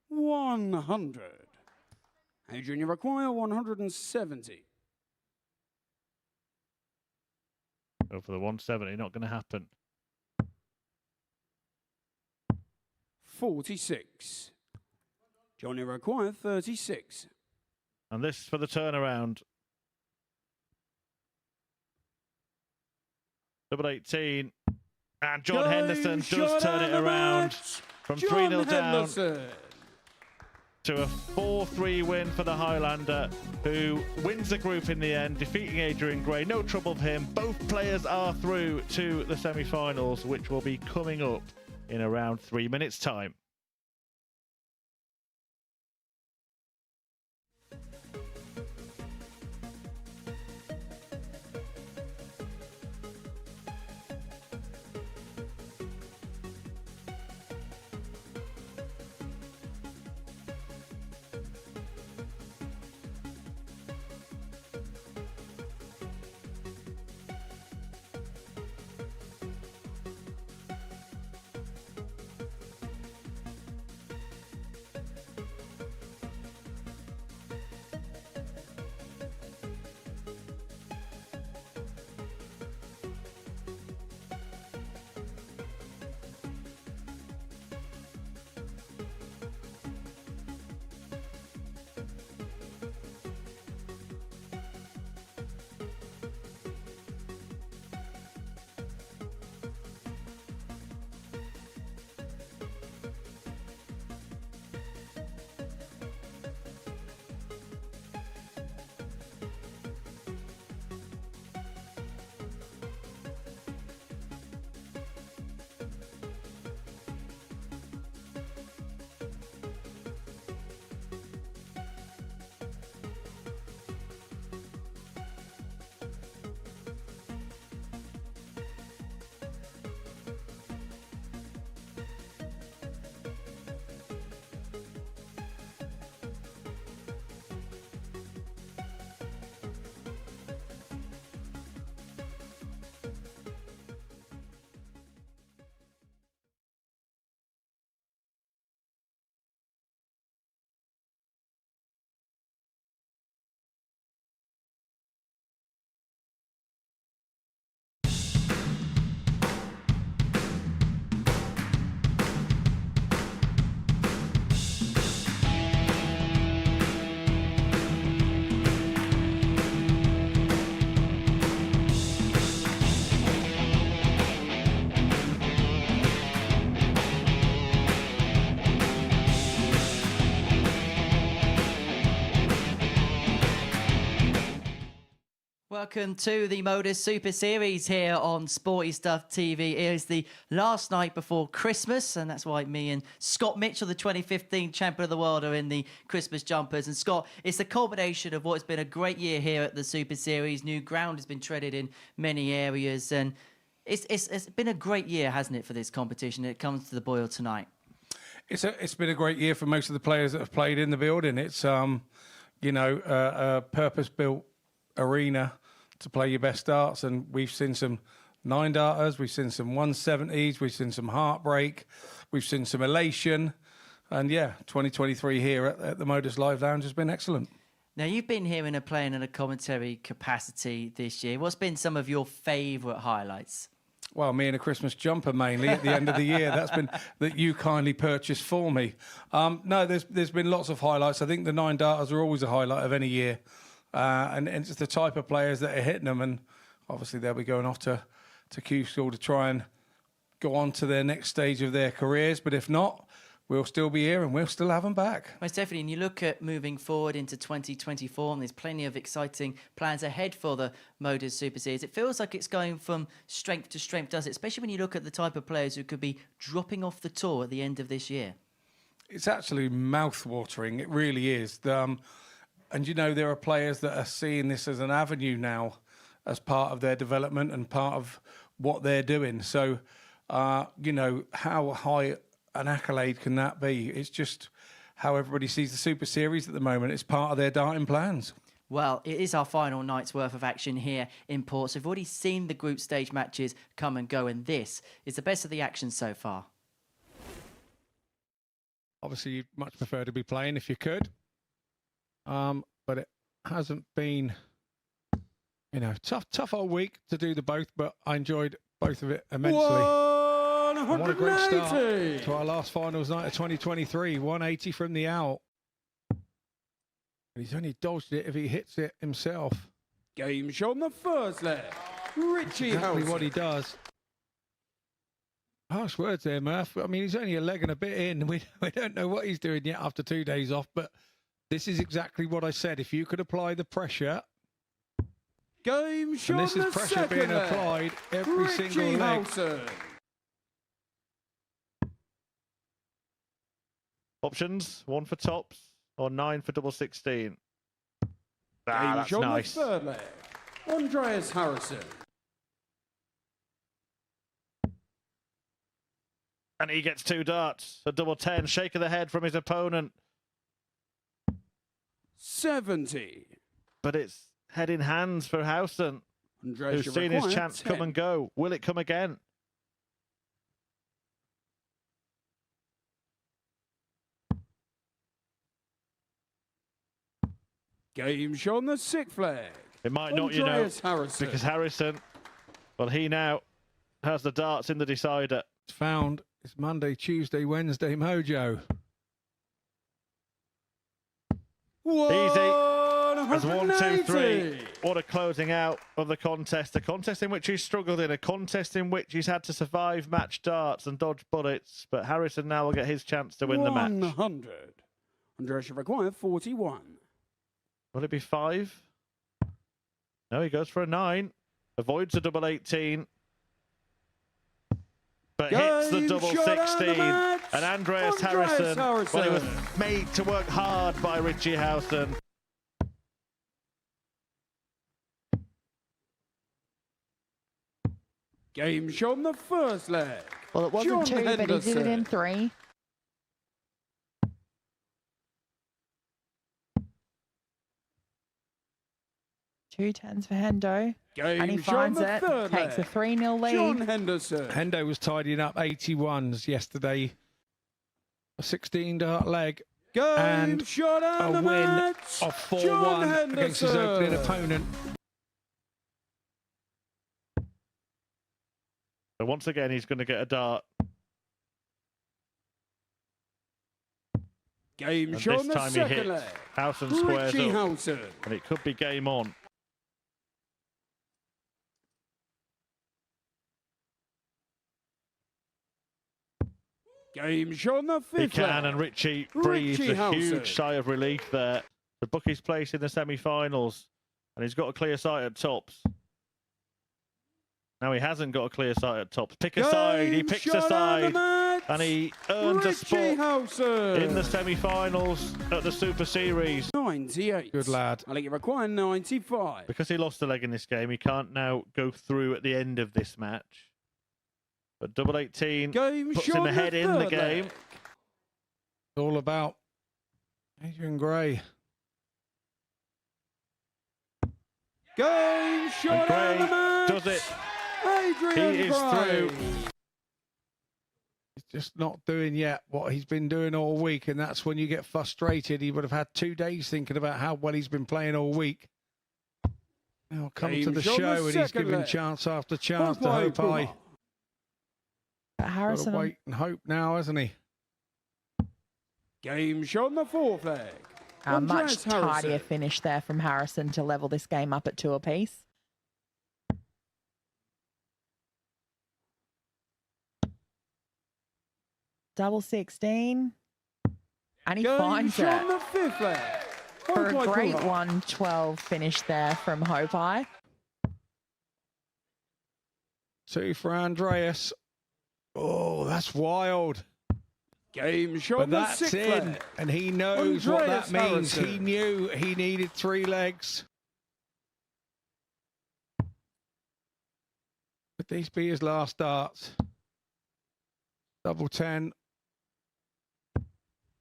100. Adrian, you require 170. Go for the 170, not going to happen. 46. Johnny require 36. And this for the turnaround. Double 18. And John Henderson does turn it around from 3-0 down to a 4-3 win for the Highlander, who wins the group in the end, defeating Adrian Gray. No trouble for him. Both players are through to the semi-finals, which will be coming up in around 3 minutes' time. Welcome to the MODUS Super Series here on Sporty Stuff TV. It is the last night before Christmas, and that's why me and Scott Mitchell, the 2015 champion of the world, are in the Christmas jumpers. And Scott, it's the culmination of what's been a great year here at the Super Series. New ground has been treaded in many areas, and it's been a great year, hasn't it, for this competition? It comes to the boil tonight. It's been a great year for most of the players that have played in the building. It's a purpose-built arena to play your best darts, and we've seen some 9-darters, we've seen some 170s, we've seen some heartbreak, we've seen some elation, and yeah, 2023 here at the MODUS Live Lounge has been excellent. Now, you've been here in a playing and a commentary capacity this year. What's been some of your favourite highlights? Well, me and a Christmas jumper mainly at the end of the year. That's been that you kindly purchased for me. No, there's been lots of highlights. I think the 9-darters are always a highlight of any year. And it's the type of players that are hitting them, and obviously they'll be going off to Q School to try and go on to their next stage of their careers. But if not, we'll still be here and we'll still have them back. Most definitely. And you look at moving forward into 2024, and there's plenty of exciting plans ahead for the MODUS Super Series. It feels like it's going from strength to strength, does it? Especially when you look at the type of players who could be dropping off the tour at the end of this year. It's actually mouth-watering. It really is. And, you know, there are players that are seeing this as an avenue now as part of their development and part of what they're doing. So, you know, how high an accolade can that be? It's just how everybody sees the Super Series at the moment. It's part of their darting plans. Well, it is our final night's worth of action here in Ports. We've already seen the group stage matches come and go, and this is the best of the action so far. Obviously, you'd much prefer to be playing if you could. But it hasn't been, you know, tough whole week to do the both, but I enjoyed both of it immensely. And what a great start to our last finals night of 2023. 180 from the out. And he's only dodged it if he hits it himself. Game shot on the first leg. Richie exactly Housen. what he does. Harsh words there, Murph. I mean, he's only a leg and a bit in. We don't know what he's doing yet after 2 days off, but this is exactly what I said. If you could apply the pressure. Game shot. And this is pressure being applied every single leg. Options, 1 for tops or 9 for double 16. That's Game nice. shot on the third leg. Andreas Harrison. And he gets 2 darts. A double 10. Shake of the head from his opponent. 70. But it's head in hands for Housen, who's seen his chance 10. Come and go. Will it come again? Game shot on the sixth leg. It might not, you know, because Harrison, well, he now has the darts in the decider. It's found. It's Monday, Tuesday, Wednesday mojo. Easy. As 1, 2, 3. What a closing out of the contest. A contest in which he's struggled in. A contest in which he's had to survive match darts and dodge bullets. But Harrison now will get his chance to win the match. 100. Andreas require 41. Will it be 5? No, he goes for a 9. Avoids a double 18. But hits the double 16. And Andreas Harrison, well, he was made to work hard by Richie Housen. Game shot on the first leg. Well, it wasn't John 2, but he did it in 3. Two 10s for Hendo. And he finds it. Takes a 3-0 lead. John Henderson. Hendo was tidying up 81s yesterday. A 16-dart leg. And shot a win match. of 4-1 against his opening opponent. So once again, he's going to get a dart. Game and shot this on the time he second hits. leg. Housen squares Richie up. Housen. And it could be game on. Game shot on the fifth He can, leg. and Richie breathes a Housen. huge sigh of relief there. To book his place in the semi-finals. And he's got a clear sight at tops. Now he hasn't got a clear sight at tops. Pick a side, he picks a side, and he earns a spot Housen. in the semi-finals at the Super Series. 98. Good lad. I think you require 95. Because he lost a leg in this game, he can't now go through at the end of this match. But double 18 Game puts shot him ahead in the third game. leg. It's all about Adrian Gray. Game shot And on the Gray match. does it. Adrian He is Gray. through. He's just not doing yet what he's been doing all week, and that's when you get frustrated. He would have had 2 days thinking about how well he's been playing all week. Now come to the show, and he's given chance after chance to hope high. But Harrison, Gotta wait and hope now, hasn't he? Game shot on the fourth leg. a much Andreas Harrison. tidier finish there from Harrison to level this game up at 2 apiece. Double 16. And he Game finds shot it on the fifth leg. for a Hope I great pull up. 1-12 finish there from Hopi. 2 for Andreas. Oh, that's wild. Game shot But on the that's sixth in, leg. and he knows what that Andreas means. Harrison. He knew he needed 3 legs. Could these be his last darts? Double 10.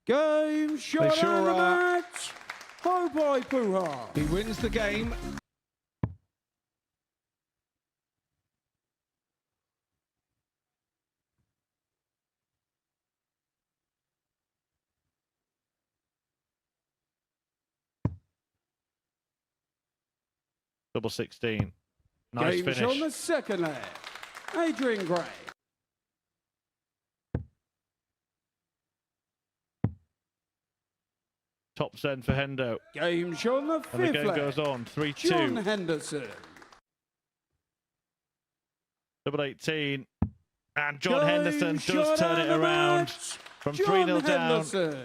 Game shot sure and the are. match. Hopi Puha. He wins the game. Double 16. Nice Game shot on finish. the second leg. Adrian Gray. Top send for Hendo. Game shot on the And the fifth game leg. goes on. 3-2. John Henderson. Double 18. And John Game Henderson shot does turn and it the around match. from John 3-0 down. Henderson.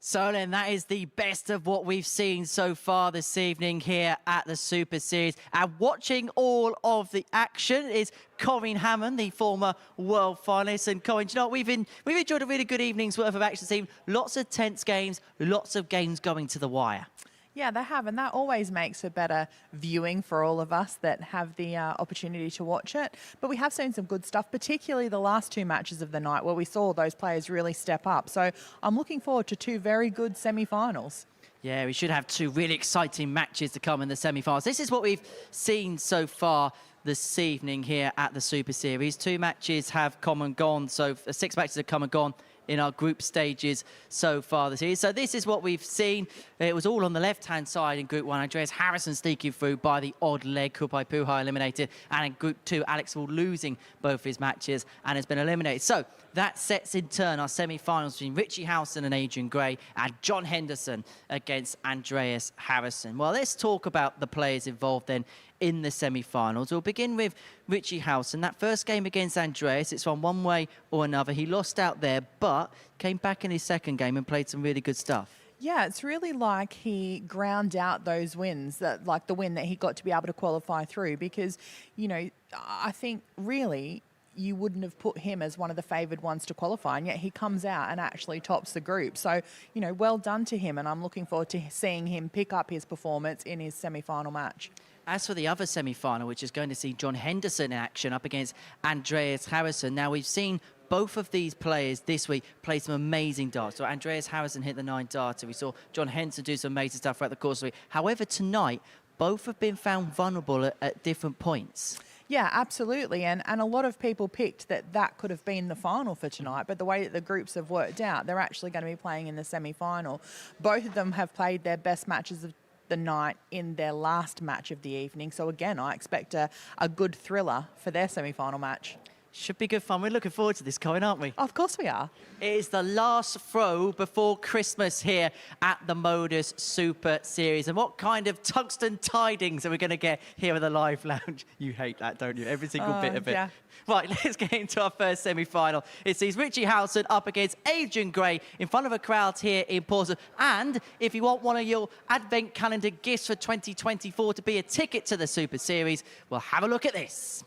So then that is the best of what we've seen so far this evening here at the Super Series. And watching all of the action is Corinne Hammond, the former world finalist. And Corinne, do you know what? We've enjoyed a really good evening's worth of action this evening. Lots of tense games, lots of games going to the wire. Yeah, they have, and that always makes for better viewing for all of us that have the opportunity to watch it. But we have seen some good stuff, particularly the last 2 matches of the night where we saw those players really step up. So I'm looking forward to 2 very good semi-finals. Yeah, we should have 2 really exciting matches to come in the semi-finals. This is what we've seen so far this evening here at the Super Series. 2 matches have come and gone, so 6 matches have come and gone in our group stages so far this year. So this is what we've seen. It was all on the left-hand side in Group 1. Andreas Harrison sneaking through by the odd leg. Kupai Puha eliminated. And in Group 2, Alex Wall losing both his matches and has been eliminated. So that sets in turn our semi-finals between Richie Howson and Adrian Gray and John Henderson against Andreas Harrison. Well, let's talk about the players involved then in the semi-finals. We'll begin with Richie Howson. That first game against Andreas, it's gone one way or another. He lost out there, but came back in his second game and played some really good stuff. Yeah, it's really like he ground out those wins, that like the win that he got to be able to qualify through, because, you know, I think really you wouldn't have put him as one of the favoured ones to qualify, and yet he comes out and actually tops the group. So, you know, well done to him, and I'm looking forward to seeing him pick up his performance in his semi-final match. As for the other semi-final, which is going to see John Henderson in action up against Andreas Harrison. Now, we've seen both of these players this week play some amazing darts. So Andreas Harrison hit the 9 darter. We saw John Henderson do some amazing stuff throughout the course of the week. However, tonight, both have been found vulnerable at different points. Yeah, absolutely. And a lot of people picked that could have been the final for tonight, but the way that the groups have worked out, they're actually going to be playing in the semi-final. Both of them have played their best matches of the night in their last match of the evening. So again, I expect a good thriller for their semi-final match. Should be good fun. We're looking forward to this, Corinne, aren't we? Of course we are. It is the last throw before Christmas here at the Modus Super Series. And what kind of tungsten tidings are we going to get here at the Live Lounge? You hate that, don't you? Every single bit of it. Yeah. Right, let's get into our first semi-final. It sees Richie Howson up against Adrian Gray in front of a crowd here in Portsmouth. And if you want one of your advent calendar gifts for 2024 to be a ticket to the Super Series, well, have a look at this.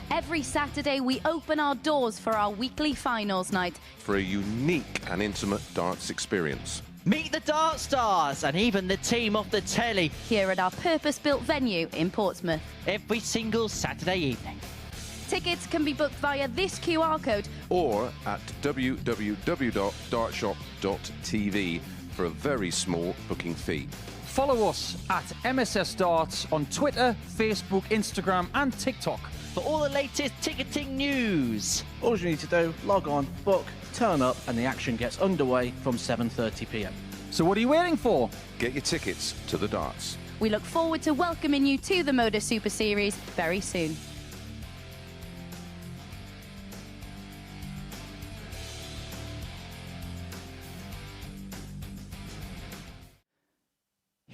Every Saturday, we open our doors for our weekly finals night. For a unique and intimate darts experience. Meet the Dart Stars and even the team off the telly. Here at our purpose-built venue in Portsmouth. Every single Saturday evening. Tickets can be booked via this QR code. Or at www.dartshop.tv for a very small booking fee. Follow us at MSS Darts on Twitter, Facebook, Instagram and TikTok. For all the latest ticketing news. All you need to do, log on, book, turn up, and the action gets underway from 7:30 p.m. So what are you waiting for? Get your tickets to the darts. We look forward to welcoming you to the Modus Super Series very soon.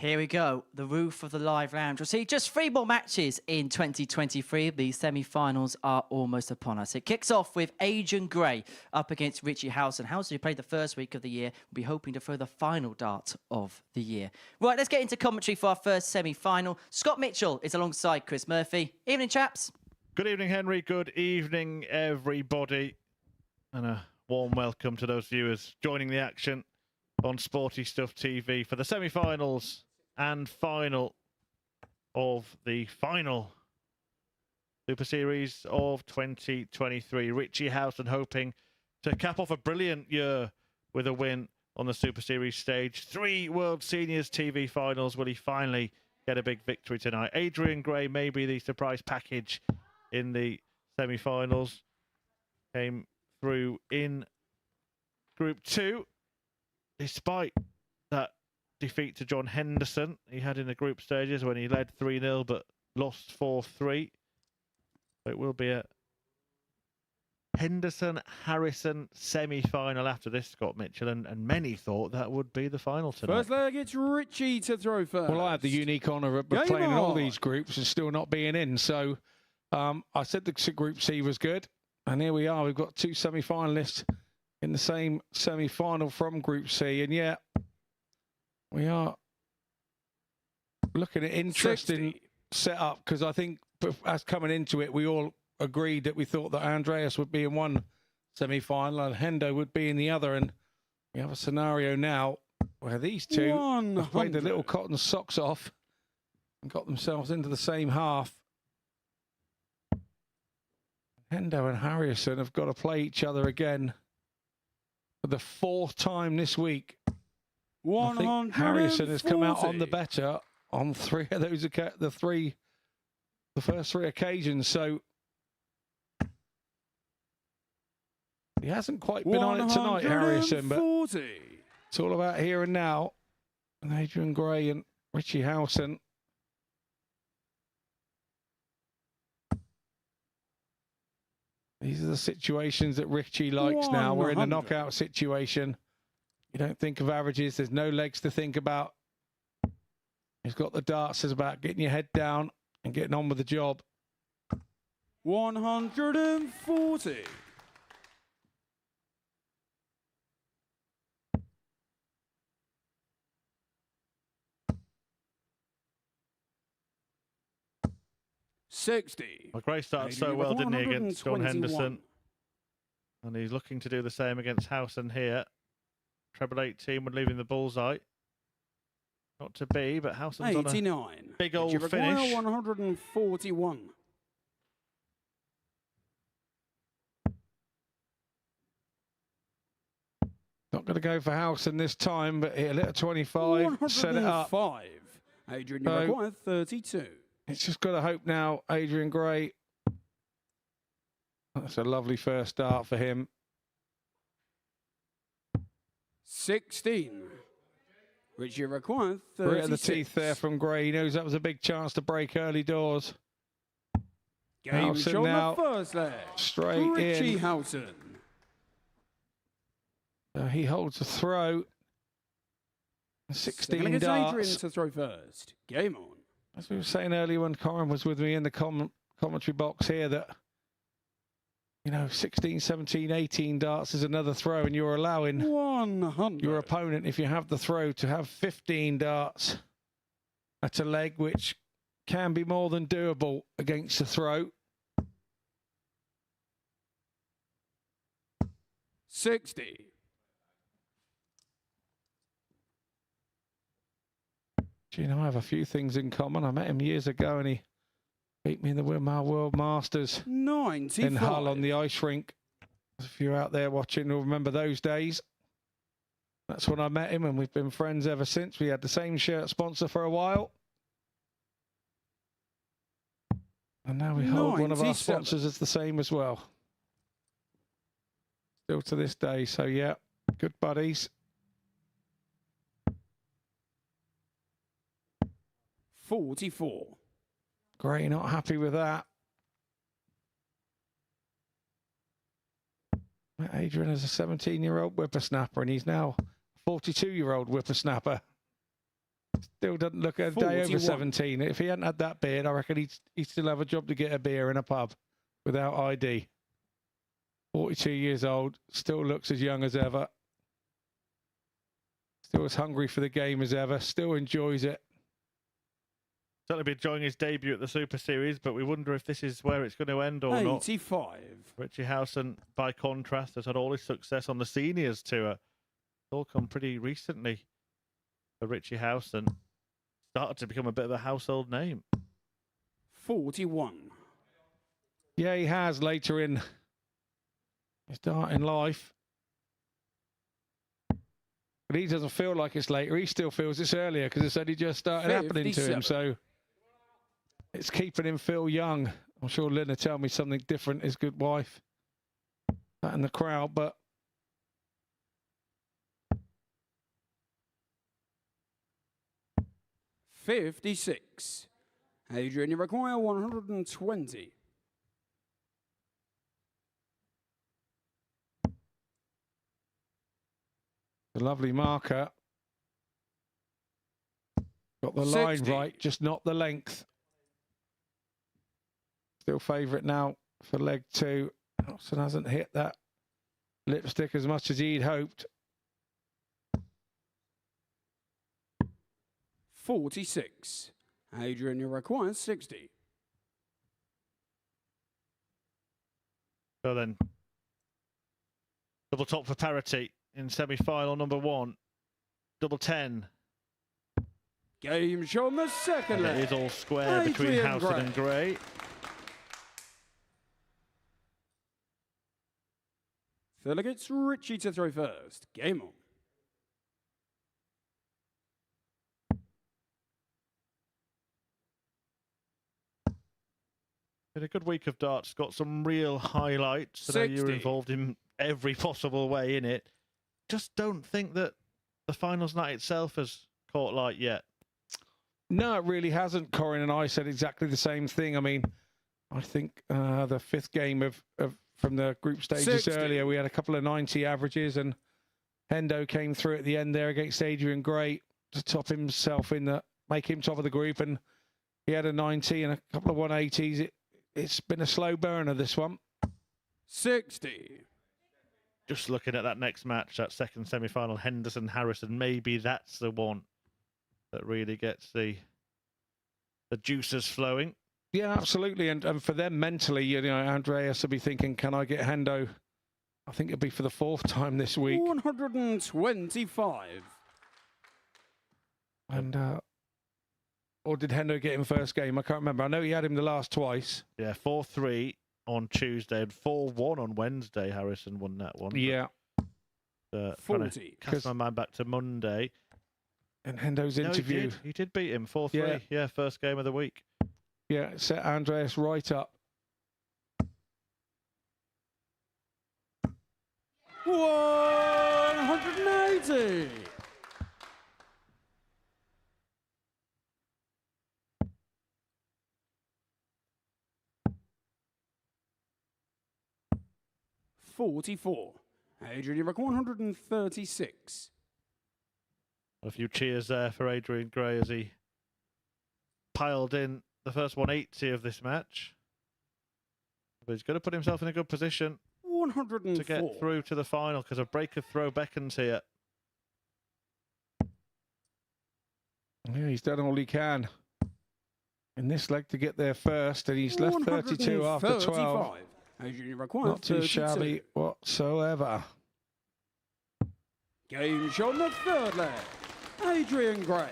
Here we go. The roof of the live lounge. We'll see just 3 more matches in 2023. The semi-finals are almost upon us. It kicks off with Adrian Gray up against Richie Howson. Howson, who played the first week of the year, will be hoping to throw the final dart of the year. Right, let's get into commentary for our first semi-final. Scott Mitchell is alongside Chris Murphy. Evening, chaps. Good evening, Henry. Good evening, everybody. And a warm welcome to those viewers joining the action on Sporty Stuff TV for the semi-finals and final of the final Super Series of 2023. Richie Howson hoping to cap off a brilliant year with a win on the Super Series stage. 3 World Seniors TV finals. Will he finally get a big victory tonight? Adrian Gray may be the surprise package in the semi-finals. Came through in Group 2. Despite that defeat to John Henderson he had in the group stages when he led 3-0 but lost 4-3. So it will be a Henderson-Harrison semi-final after this, Scott Mitchell, and many thought that would be the final tonight. First leg, it's Richie to throw first. Well, I had the unique honour of playing in all these groups and still not being in. So I said the Group C was good, and here we are. We've got 2 semi-finalists in the same semi-final from Group C, and yeah, we are looking at interesting setup, because I think as coming into it, we all agreed that we thought that Andreas would be in one semi-final and Hendo would be in the other, and we have a scenario now where these two have played the little cotton socks off and got themselves into the same half. Hendo and Harrison have got to play each other again for the 4th time this week. I think Harrison has come out on the better on 3 of those, the first 3 occasions. So he hasn't quite been on it tonight, Harrison, but it's all about here and now. And Adrian Gray and Richie Howson. These are the situations that Richie likes now. We're in the knockout situation. You don't think of averages. There's no legs to think about. He's got the darts. It's about getting your head down and getting on with the job. 140. Well, Gray started so well, didn't he, against John Henderson? And he's looking to do the same against Howson here. Treble 18 would leave him the bullseye. Not to be, but Howson's 89. On a big old finish. 141. Not going to go for Howson this time, but he'll hit a 25, set it up. 105. Adrian, you require 32. It's just got to hope now, Adrian Gray. That's a lovely first start for him. 16. Which you require 36. Grit of the teeth there from Gray. He knows that was a big chance to break early doors. Game shot now, the first leg. Straight Richie in. Howson. He holds a throw. 16 darts. Adrian to throw first. Game on. As we were saying earlier when Corin was with me in the commentary box here, that, you know, 16, 17, 18 darts is another throw, and you're allowing 100. Your opponent, if you have the throw, to have 15 darts at a leg, which can be more than doable against the throw. 60. You know, I have a few things in common. I met him years ago and he beat me in the Wilmar World Masters 95. in Hull on the ice rink. If you're out there watching, you'll remember those days. That's when I met him, and we've been friends ever since. We had the same shirt sponsor for a while. And now we hold one of our sponsors as the same as well. Still to this day. So, yeah, good buddies. 44. Gray not happy with that. Adrian is a 17-year-old whippersnapper, and he's now a 42-year-old whippersnapper. Still doesn't look a day over 17. If he hadn't had that beard, I reckon he'd still have a job to get a beer in a pub without ID. 42 years old, still looks as young as ever. Still as hungry for the game as ever, still enjoys it. Certainly be enjoying his debut at the Super Series, but we wonder if this is where it's going to end or not. 85. Richie Howson, by contrast, has had all his success on the Seniors Tour. It's all come pretty recently for Richie Howson. Started to become a bit of a household name. 41. Yeah, he has later in his start in life. But he doesn't feel like it's later. He still feels it's earlier because it's only just started happening to him. So it's keeping him feel young. I'm sure Lynn will tell me something different, his good wife. That in the crowd, but 56. Adrian, you require 120. a lovely marker. Got the 60. line right, just not the length. Still favourite now for leg two. Hudson hasn't hit that lipstick as much as he'd hoped. 46. Adrian, you require 60. So then, double top for parity in semi-final number one. Double 10. Game shown the second leg. It is all square between Howson and Gray. Third it's Richie to throw first. Game on. Been a good week of darts. Got some real highlights. I know you were involved in every possible way in it. Just don't think that the finals night itself has caught light yet. No, it really hasn't. Corin and I said exactly the same thing. I mean, I think the fifth game of from the group stages 60. earlier, we had a couple of 90 averages, and Hendo came through at the end there against Adrian Gray to top himself in the make him top of the group, and he had a 90 and a couple of 180s. It's been a slow burner, this one. 60. Just looking at that next match, that second semi-final, Henderson-Harrison, maybe that's the one that really gets the juices flowing. Yeah, absolutely. And for them mentally, you know, Andreas will be thinking, can I get Hendo? I think it'll be for the fourth time this week. 125. And, or did Hendo get him first game? I can't remember. I know he had him the last twice. Yeah, 4-3 on Tuesday and 4-1 on Wednesday. Harrison won that one. Yeah. 40. Cast my mind back to Monday. And Hendo's interview. He did beat him 4-3. Yeah. Yeah, first game of the week. Yeah, it set Andreas right up. 180. $44. Adrian, you reckon 136. A few cheers there for Adrian Gray as he piled in the first 180 of this match. But he's going to put himself in a good position 104. to get through to the final because a break of throw beckons here. Yeah, he's done all he can in this leg to get there first, and he's left 32 after 12. Adrian, require Not too 32. shabby whatsoever. Game shown the third leg. Adrian Gray.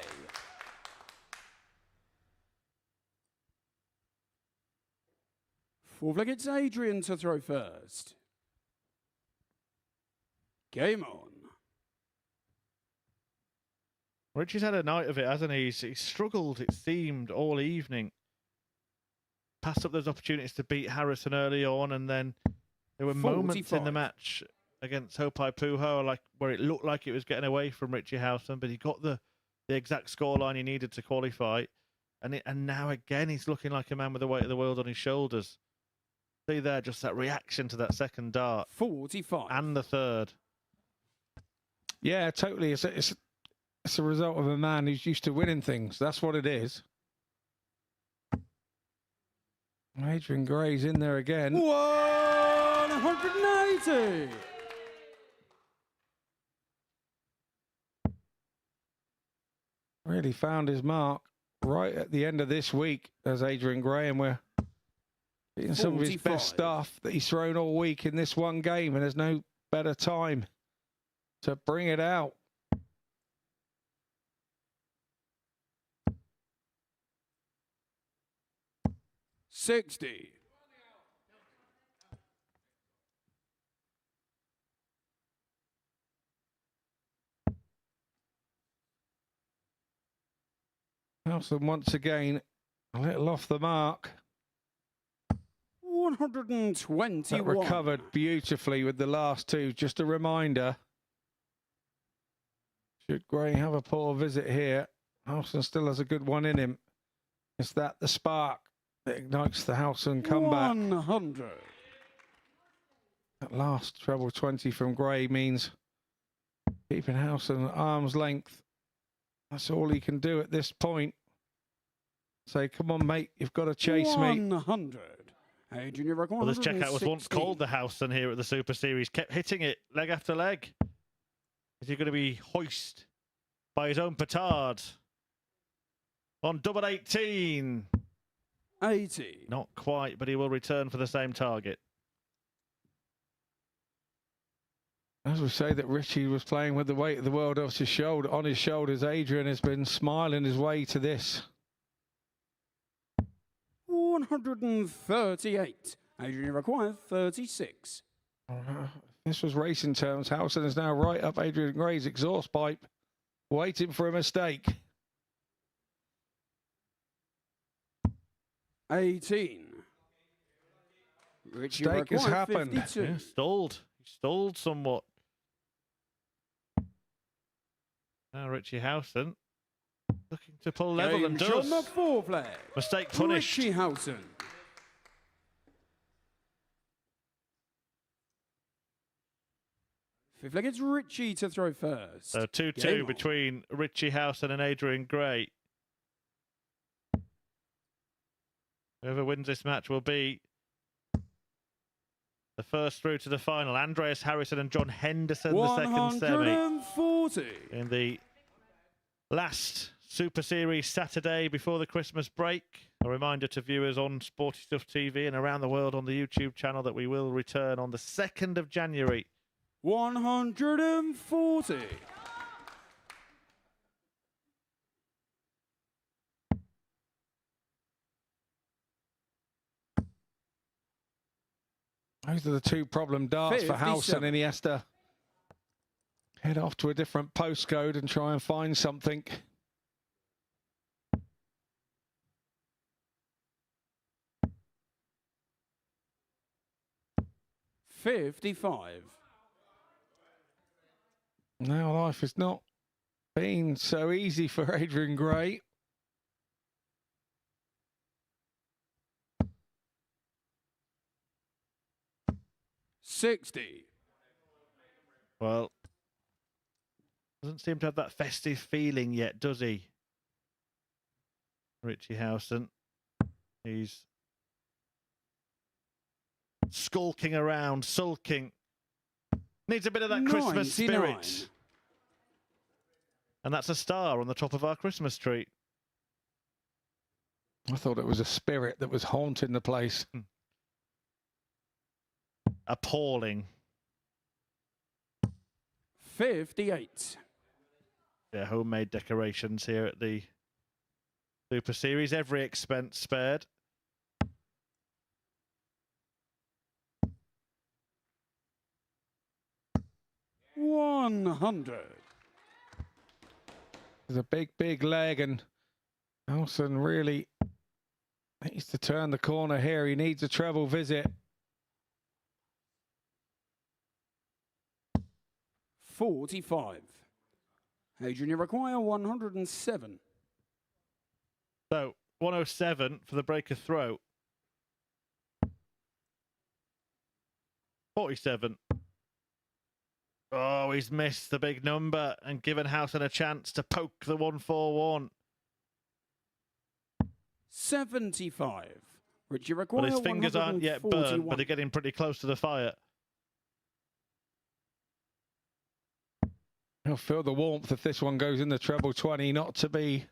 Fourth leg, it's Adrian to throw first. Game on. Richie's had a night of it, hasn't he? He's struggled, it seemed, all evening. Passed up those opportunities to beat Harrison early on, and then there were 45. moments in the match against Hopai Puho like where it looked like it was getting away from Richie Howson, but he got the exact scoreline he needed to qualify. And now again he's looking like a man with the weight of the world on his shoulders. See there, just that reaction to that second dart. 45. And the third. Yeah, totally. It's It's a result of a man who's used to winning things. That's what it is. Adrian Gray's in there again. 180. Really found his mark right at the end of this week as Adrian Gray, and we're getting some of his 45. best stuff that he's thrown all week in this one game, and there's no better time to bring it out. $60. Nelson once again a little off the mark. 121. That recovered beautifully with the last two. Just a reminder, should Gray have a poor visit here, Nelson still has a good one in him. Is that the spark that ignites the Howson comeback? 100. That last treble 20 from Gray means keeping Howson at arm's length. That's all he can do at this point. Say, come on, mate, you've got to chase me. 100. Adrian, you're Well, this checkout was once called the Howson here at the Super Series. Kept hitting it leg after leg. Is he going to be hoist by his own petard? On double 18. 80. Not quite, but he will return for the same target. As we say that Richie was playing with the weight of the world on his shoulders, Adrian has been smiling his way to this. 138. Adrian required 36. This was racing terms. Howson is now right up Adrian Gray's exhaust pipe, waiting for a mistake. 18. Richie Mistake has required happened. 52. Yeah, stalled. He stalled somewhat. Now Richie Howson looking to pull level and Game does. shot, the four flag. Mistake punished. Richie Howson. Fifth leg, it's Richie to throw first. So 2-2 Game on. between Richie Howson and Adrian Gray. Whoever wins this match will be the first through to the final. Andreas Harrison and John Henderson, the second semi. 140. In the last Super Series Saturday before the Christmas break. A reminder to viewers on Sporty Stuff TV and around the world on the YouTube channel that we will return on the 2nd of January. 140. Those are the two problem darts for Howson, 57. and he has to head off to a different postcode and try and find something. $55. Now life has not been so easy for Adrian Gray. $60. Well, doesn't seem to have that festive feeling yet, does he? Richie Howson. He's skulking around, sulking. Needs a bit of that Christmas 99. spirit. And that's a star on the top of our Christmas tree. I thought it was a spirit that was haunting the place. Appalling. 58. Yeah, homemade decorations here at the Super Series. Every expense spared. $100. There's a big leg, and Howson really needs to turn the corner here. He needs a treble visit. 45. Adrian, you require 107. So 107 for the breaker throw. 47. Oh, he's missed the big number and given Houghton a chance to poke the 141. 75. Richie But require his fingers aren't yet burnt, 141. but they're getting pretty close to the fire. I'll feel the warmth if this one goes in the treble 20, not to be.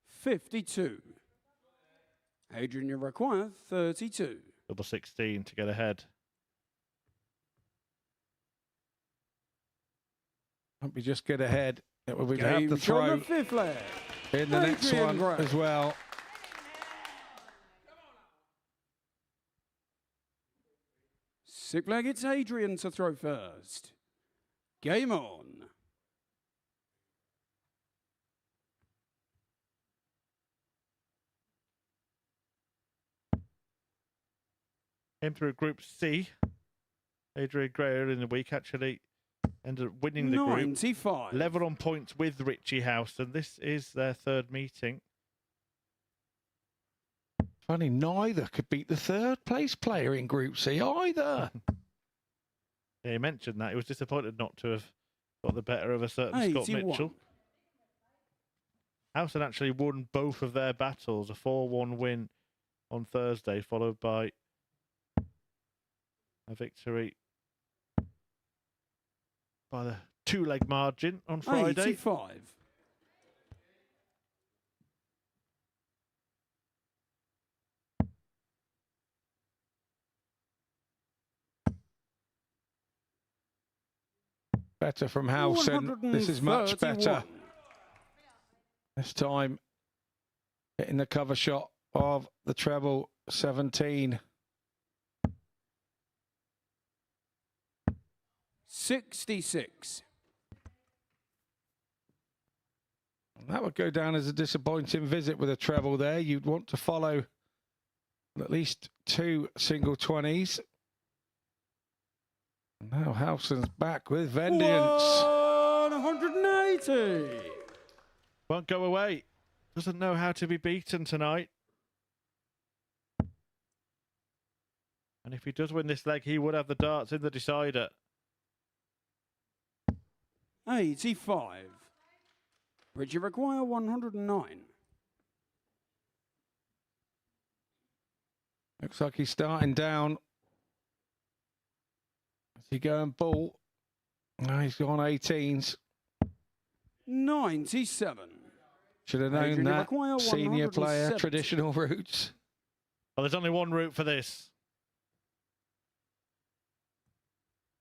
52. Adrian, you require 32. Double 16 to get ahead. Hope we just get ahead. We'd Game have the throw on the fifth leg. in the next Adrian one Gray. as well. Sixth leg, it's Adrian to throw first. Game on. Came through Group C. Adrian Gray earlier in the week actually ended up winning the 95. group. Level on points with Richie Houghton. This is their third meeting. Funny, neither could beat the third place player in Group C either. Yeah, he mentioned that. He was disappointed not to have got the better of a certain Scott 81. Mitchell. Houghton actually won both of their battles. A 4-1 win on Thursday, followed by a victory by the two-leg margin on Friday. 85. Better from Houghton. This is much better. This time, hitting the cover shot of the treble 17. 66. That would go down as a disappointing visit with a treble there. You'd want to follow at least two single 20s. Now Houghton's back with vengeance. 180. Won't go away. Doesn't know how to be beaten tonight. And if he does win this leg, he would have the darts in the decider. 85. Richie require 109. Looks like he's starting down. Is he going ball? No, he's gone 18s. 97. Should have known Adrian, you that. require Senior player, 170. traditional routes. Well, there's only one route for this.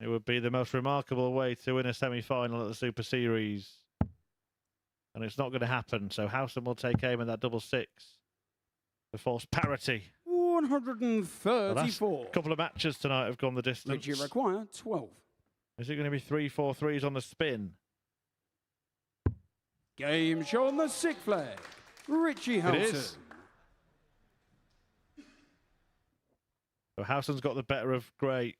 It would be the most remarkable way to win a semi-final at the Super Series. And it's not going to happen. So Houghton will take aim at that double six to force parity. 134. The last couple of matches tonight have gone the distance. Richie require 12. Is it going to be 3-4-3s on the spin? Game show on the sixth flag. Richie Houghton. It is. So Houghton's got the better of Gray.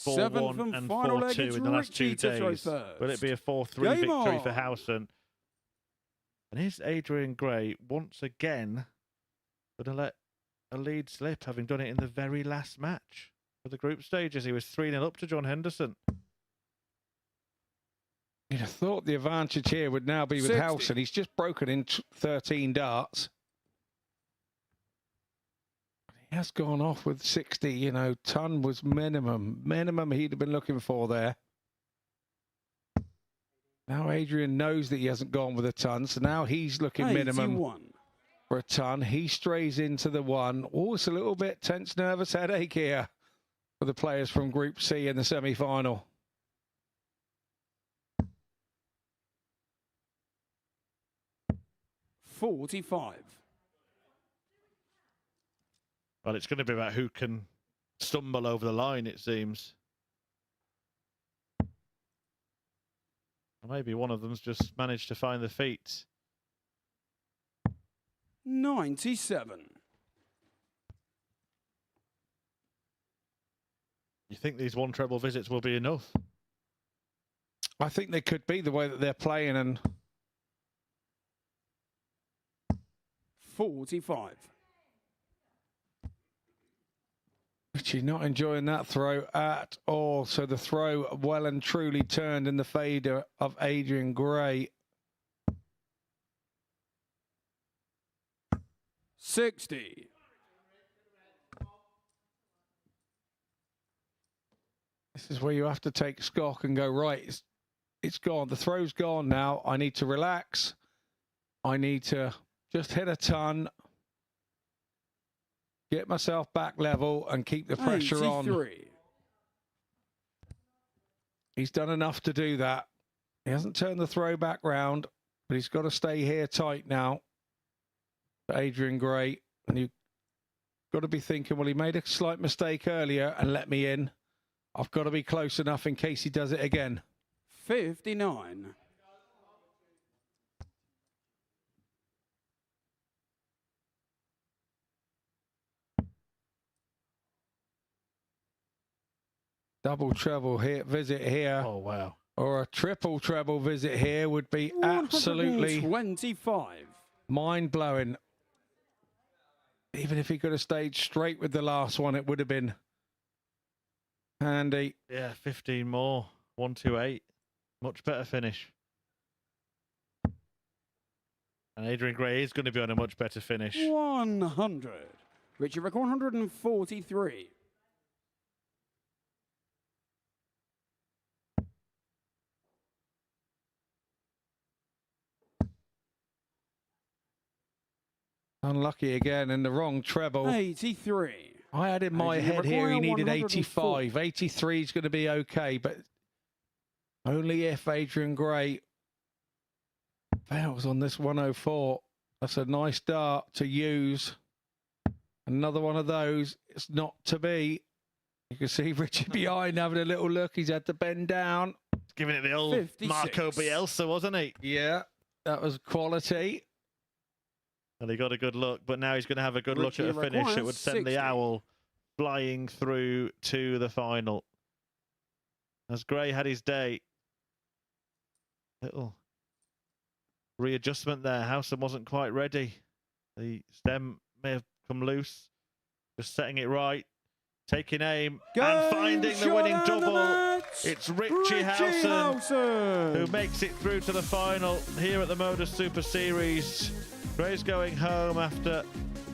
4-1 and 4-2 in the last 2 days. Will it be a 4-3 victory for Houghton? And is Adrian Gray once again going to let a lead slip, having done it in the very last match for the group stages? He was 3-0 up to John Henderson. You'd have thought the advantage here would now be with 60. Houghton. He's just broken in 13 darts. He has gone off with 60. You know, ton was minimum he'd have been looking for there. Now Adrian knows that he hasn't gone with a ton, so now he's looking 81. minimum for a ton. He strays into the one. Oh, it's a little bit tense, nervous headache here for the players from Group C in the semi-final. $45. Well, it's going to be about who can stumble over the line, it seems. Or maybe one of them's just managed to find the feet. 97. You think these one treble visits will be enough? I think they could be the way that they're playing. And 45. Richie not enjoying that throw at all. So the throw well and truly turned in the favour of Adrian Gray. 60. This is where you have to take stock and go, right, it's gone. The throw's gone now. I need to relax. I need to just hit a ton, get myself back level and keep the pressure 83. on. He's done enough to do that. He hasn't turned the throw back round, but he's got to stay here tight now. Adrian Gray, and you've got to be thinking, well, he made a slight mistake earlier and let me in. I've got to be close enough in case he does it again. 59. Double treble here, visit here. Oh, wow. Or a triple treble visit here would be absolutely 25. mind-blowing. Even if he could have stayed straight with the last one, it would have been handy. Yeah, 15 more. 128. Much better finish. And Adrian Gray is going to be on a much better finish. 100. Richie Rick, 143. Unlucky again in the wrong treble. 83. I had in my head here he needed 85. 83 is going to be okay, but only if Adrian Gray fails on this 104. That's a nice dart to use. Another one of those. It's not to be. You can see Richard behind having a little look. He's had to bend down. Giving it the old 56. Marco Bielsa, wasn't he? Yeah, that was quality. And he got a good look, but now he's going to have a good look at a finish that would send 60. the Owl flying through to the final. As Gray had his day. Little readjustment there. Howson wasn't quite ready. The stem may have come loose. Just setting it right. Taking aim and finding the winning double. It's Richie Howson who makes it through to the final here at the MODUS Super Series. Gray's going home after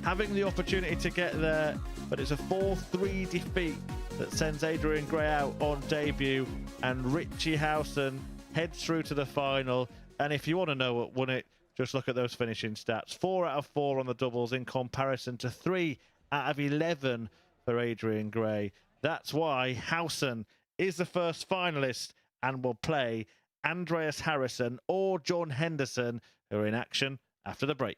having the opportunity to get there, but it's a 4-3 defeat that sends Adrian Gray out on debut, and Richie Howson heads through to the final. And if you want to know what won it, just look at those finishing stats. 4 out of 4 on the doubles in comparison to 3 out of 11 for Adrian Gray. That's why Howson is the first finalist and will play Andreas Harrison or John Henderson, who are in action after the break.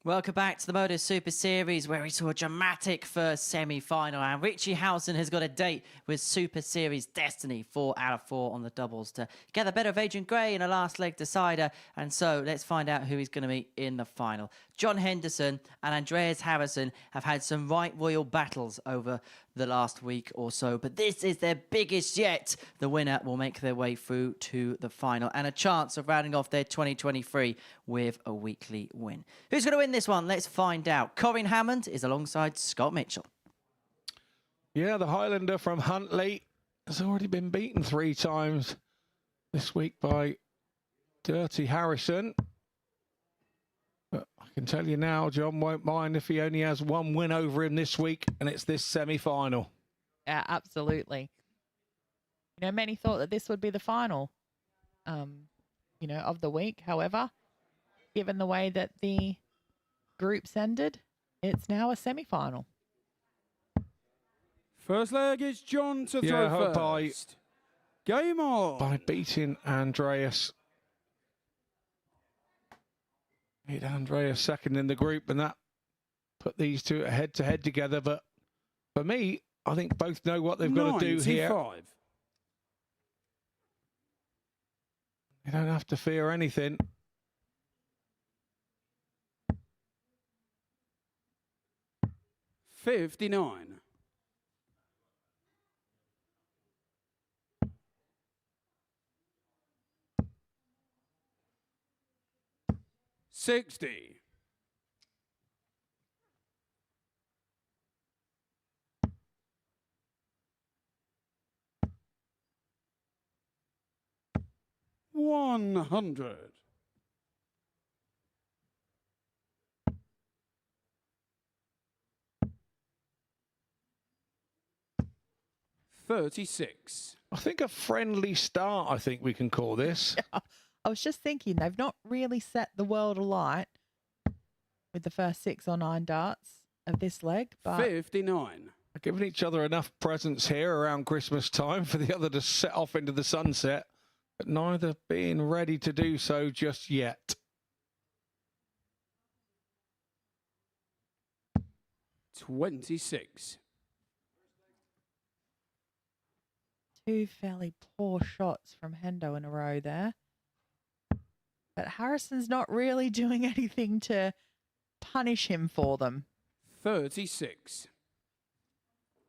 Welcome back to the MODUS Super Series, where we saw a dramatic first semi-final, and Richie Howson has got a date with Super Series Destiny 4 out of 4 on the doubles to get the better of Adrian Gray in a last leg decider. And so let's find out who he's going to meet in the final. John Henderson and Andreas Harrison have had some right royal battles over the last week or so, but this is their biggest yet. The winner will make their way through to the final and a chance of rounding off their 2023 with a weekly win. Who's going to win this one? Let's find out. Corin Hammond is alongside Scott Mitchell. Yeah, the Highlander from Huntly has already been beaten 3 times this week by Dirty Harrison. But I can tell you now, John won't mind if he only has 1 win over him this week, and it's this semi-final. Yeah, absolutely. You know, many thought that this would be the final, you know, of the week. However, given the way that the groups ended, it's now a semi-final. First leg is John to throw first. Game on. By beating Andreas. Beat Andreas second in the group, and that put these two head-to-head together. But for me, I think both know what they've got to do here. They don't have to fear anything. $59. $60. $100. $36. I think a friendly start, I think we can call this. I was just thinking, they've not really set the world alight with the first 6 or 9 darts of this leg. But 59. Giving each other enough presents here around Christmas time for the other to set off into the sunset, but neither being ready to do so just yet. 26. 2 fairly poor shots from Hendo in a row there. But Harrison's not really doing anything to punish him for them. 36.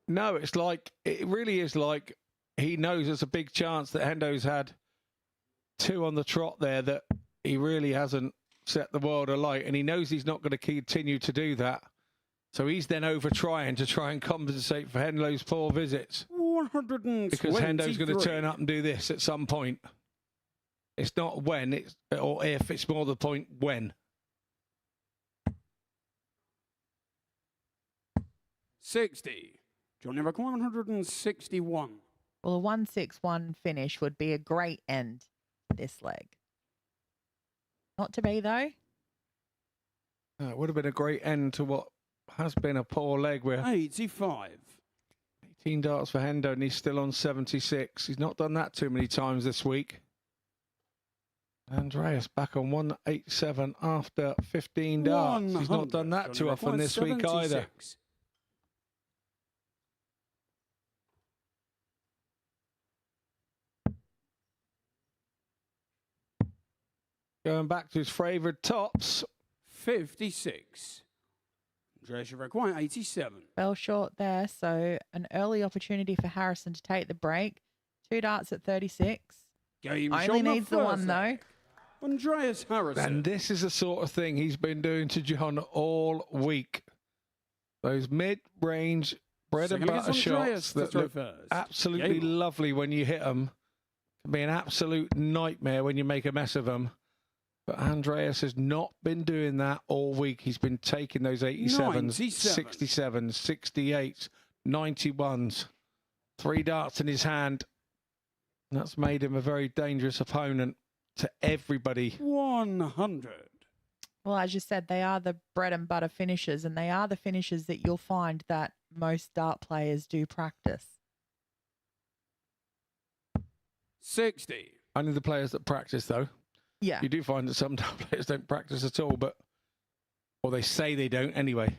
No, it's like, it really is like he knows there's a big chance that Hendo's had 2 on the trot there that he really hasn't set the world alight, and he knows he's not going to continue to do that. So he's then over trying to try and compensate for Hendo's poor visits. 123. Because Hendo's going to turn up and do this at some point. It's not when, it's or if, it's more the point when. 60. Johnny Rick 161. Well, a 1-6-1 finish would be a great end for this leg. Not to be, though. It would have been a great end to what has been a poor leg. We're 85. 18 darts for Hendo, and he's still on 76. He's not done that too many times this week. Andreas back on 187 after 15 darts. He's not done that too often this week either. Going back to his favoured tops. 56. Andreas Rick 87. Fell short there, so an early opportunity for Harrison to take the break. 2 darts at 36. Game Only needs the one, though. Andreas Harrison. And this is the sort of thing he's been doing to John all week. Those mid-range bread and butter shots that look absolutely lovely when you hit them. Can be an absolute nightmare when you make a mess of them. But Andreas has not been doing that all week. He's been taking those 87s, 67s, 68s, 91s. 3 darts in his hand. And that's made him a very dangerous opponent to everybody. 100. Well, as you said, they are the bread and butter finishes, and they are the finishes that you'll find that most dart players do practice. 60. Only the players that practice, though. Yeah. You do find that some dart players don't practice at all, but Or they say they don't anyway.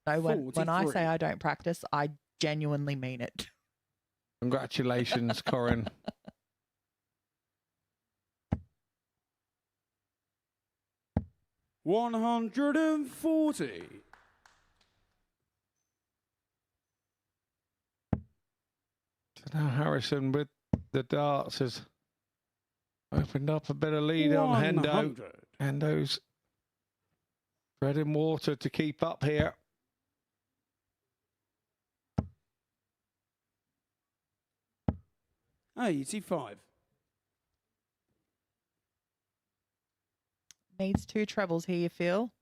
No, when I 43. say I don't practice, I genuinely mean it. Congratulations, Corin. $140. So now Harrison with the darts has opened up a bit of lead on Hendo. 100. Hendo's treading water to keep up here. $85. Needs 2 trebles here, you feel?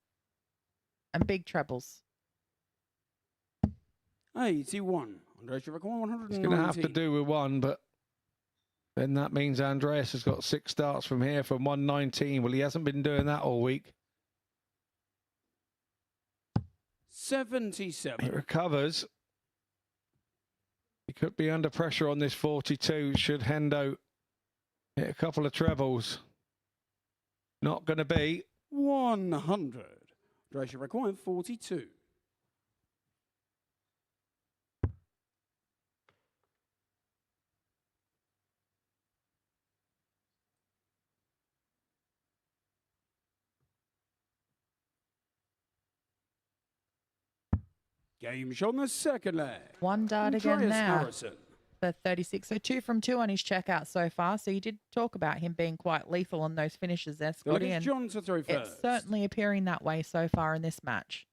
And big trebles. 81. Andreas, you require 190. He's going to have to do with one, but then that means Andreas has got 6 starts from here from 119. Well, he hasn't been doing that all week. 77. He recovers. He could be under pressure on this 42 should Hendo hit a couple of trebles. Not going to be. 100. Andreas, you require 42. Game shot on the second leg. 1 dart again Andreas now Harrison. for 36. So 2 from 2 on his checkout so far. So you did talk about him being quite lethal on those finishes there, Scotty. It's John to throw It's first. certainly appearing that way so far in this match.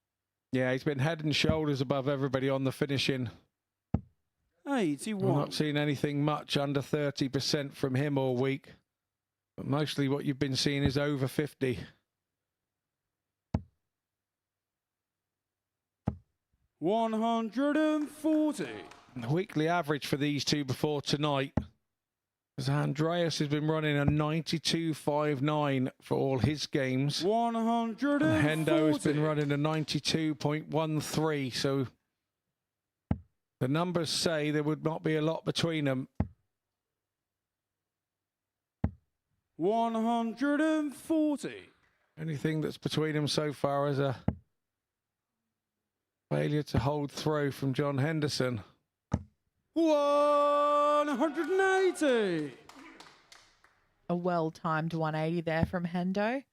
Yeah, he's been head and shoulders above everybody on the finishing. 81. We've not seen anything much under 30% from him all week. But mostly what you've been seeing is over 50. 140. The weekly average for these two before tonight, as Andreas has been running a 92.59 for all his games. 140. And Hendo has been running a 92.13. So the numbers say there would not be a lot between them. 140. Anything that's between them so far is a failure to hold through from John Henderson. 180. A well-timed 180 there from Hendo.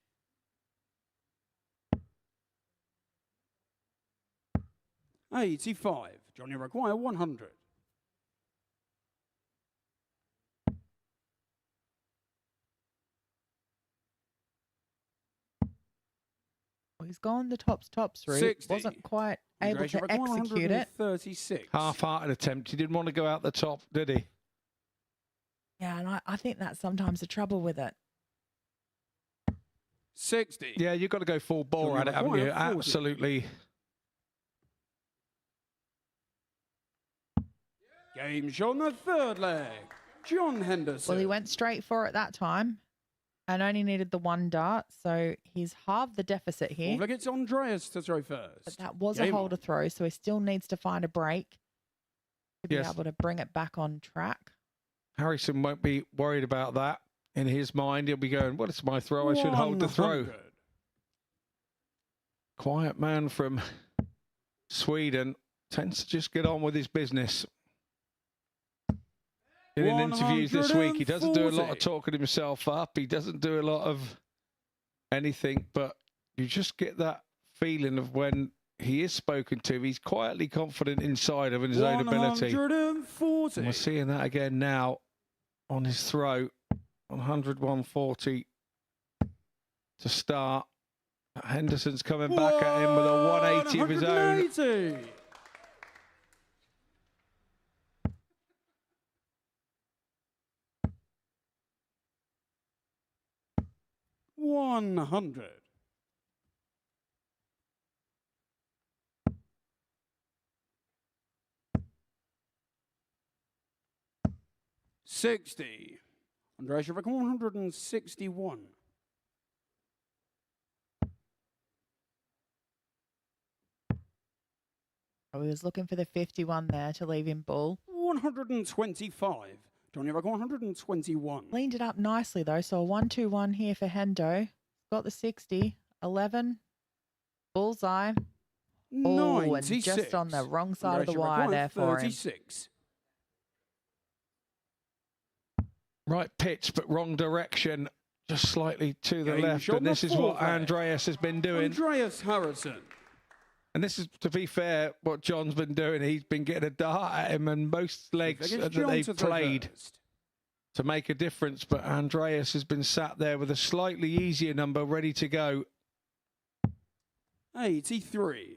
$85. Johnny require 100. Well, he's gone the tops route. 60. Wasn't quite able Andreas, you to require execute it. 136. Half-hearted attempt. He didn't want to go out the top, did he? Yeah, and I think that's sometimes the trouble with it. 60. Yeah, you've got to go full bore at it, haven't you? 40. Absolutely. Game shot on the third leg. John Henderson. Well, he went straight for it that time and only needed the 1 dart, so he's halved the deficit here. Look, it's Andreas to throw first. But that was Game a holder throw, so he still needs to find a break to be able to bring it back on track. Harrison won't be worried about that. In his mind, he'll be going, well, it's my throw. I should hold the throw. 100. Quiet man from Sweden. Tends to just get on with his business. In interviews this week, he doesn't do a lot of 140. talking himself up. He doesn't do a lot of anything, but you just get that feeling of when he is spoken to, he's quietly confident inside of his own ability. 140. And we're seeing that again now on his throw. 100, 140 to start. Henderson's coming back at him with a 180 of his own. 180. $100. $60. Andreas, you reckon 161. Oh, he was looking for the 51 there to leave him bull. 125. Johnny, you reckon 121. Cleaned it up nicely, though, so a 1-2-1 here for Hendo. Got the 60. 11. Bullseye. Oh, and 96. just on the wrong side of the Andrea wire Require, there for him. 36. Right pitch, but wrong direction. Just slightly to the Game left. shot And this is number what 4. Andreas has been doing. Andreas Harrison. And this is, to be fair, what John's been doing. He's been getting a dart at him, and most legs that they've played to make a difference. But Andreas has been sat there with a slightly easier number ready to go. 83.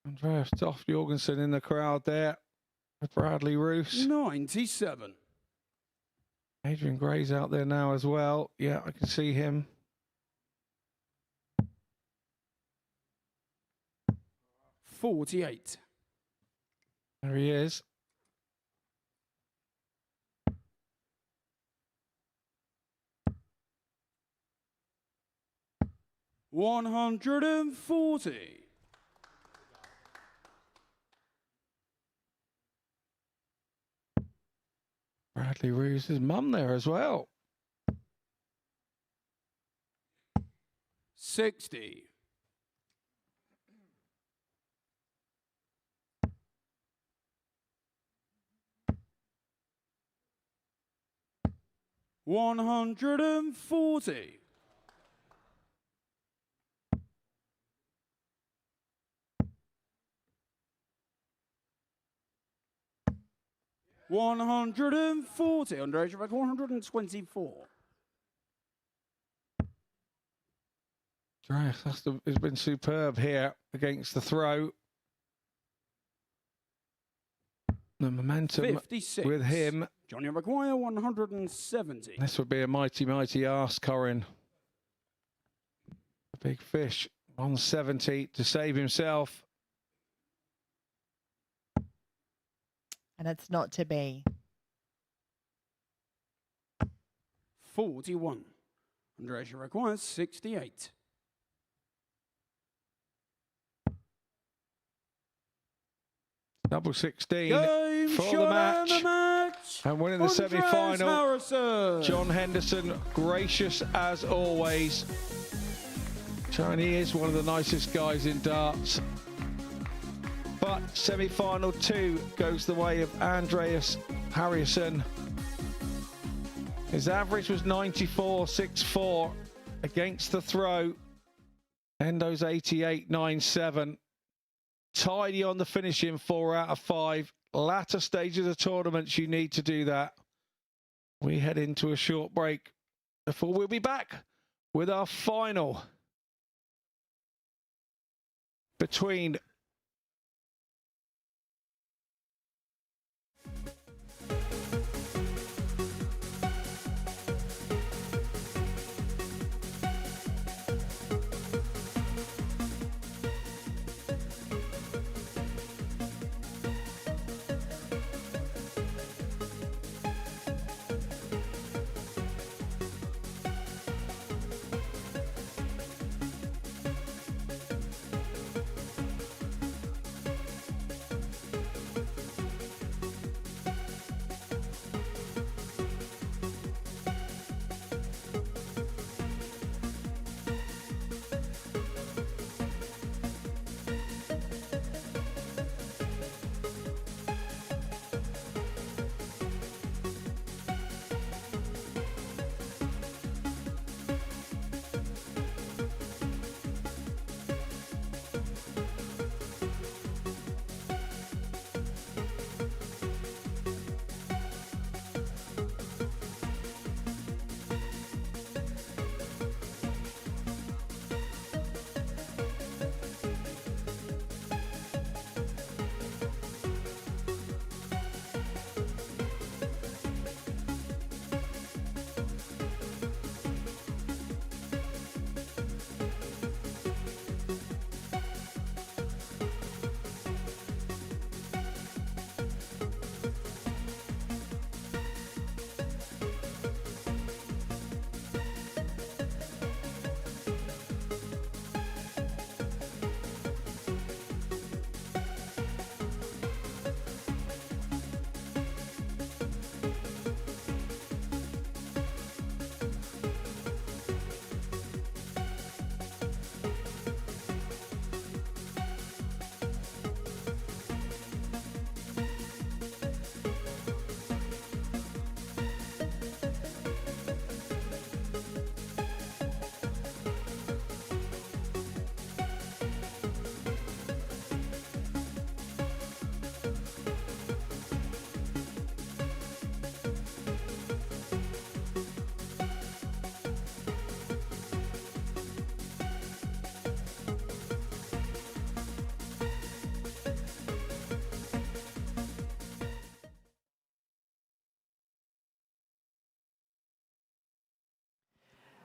Andreas Toft Jorgensen in the crowd there. Bradley Roos. 97. Adrian Gray's out there now as well. Yeah, I can see him. 48. There he is. $140. Bradley Roos' mum there as well. 60. $140. $140. Underage record 124. Andreas has been superb here against the throw. The momentum 56. with him. Johnny McGuire 170. This would be a mighty, mighty ask, Corin. A big fish, 170 to save himself. And it's not to be. 41. Andrea requires 68. Double 16 Game for shot the match. and the match. And winning the Andreas semi-final, Harrison. John Henderson, gracious as always. He is one of the nicest guys in darts. But semi-final 2 goes the way of Andreas Harrison. His average was 94.64 against the throw. Endo's 88.97. Tidy on the finishing, 4 out of 5. Latter stages of tournaments, you need to do that. We head into a short break before we'll be back with our final between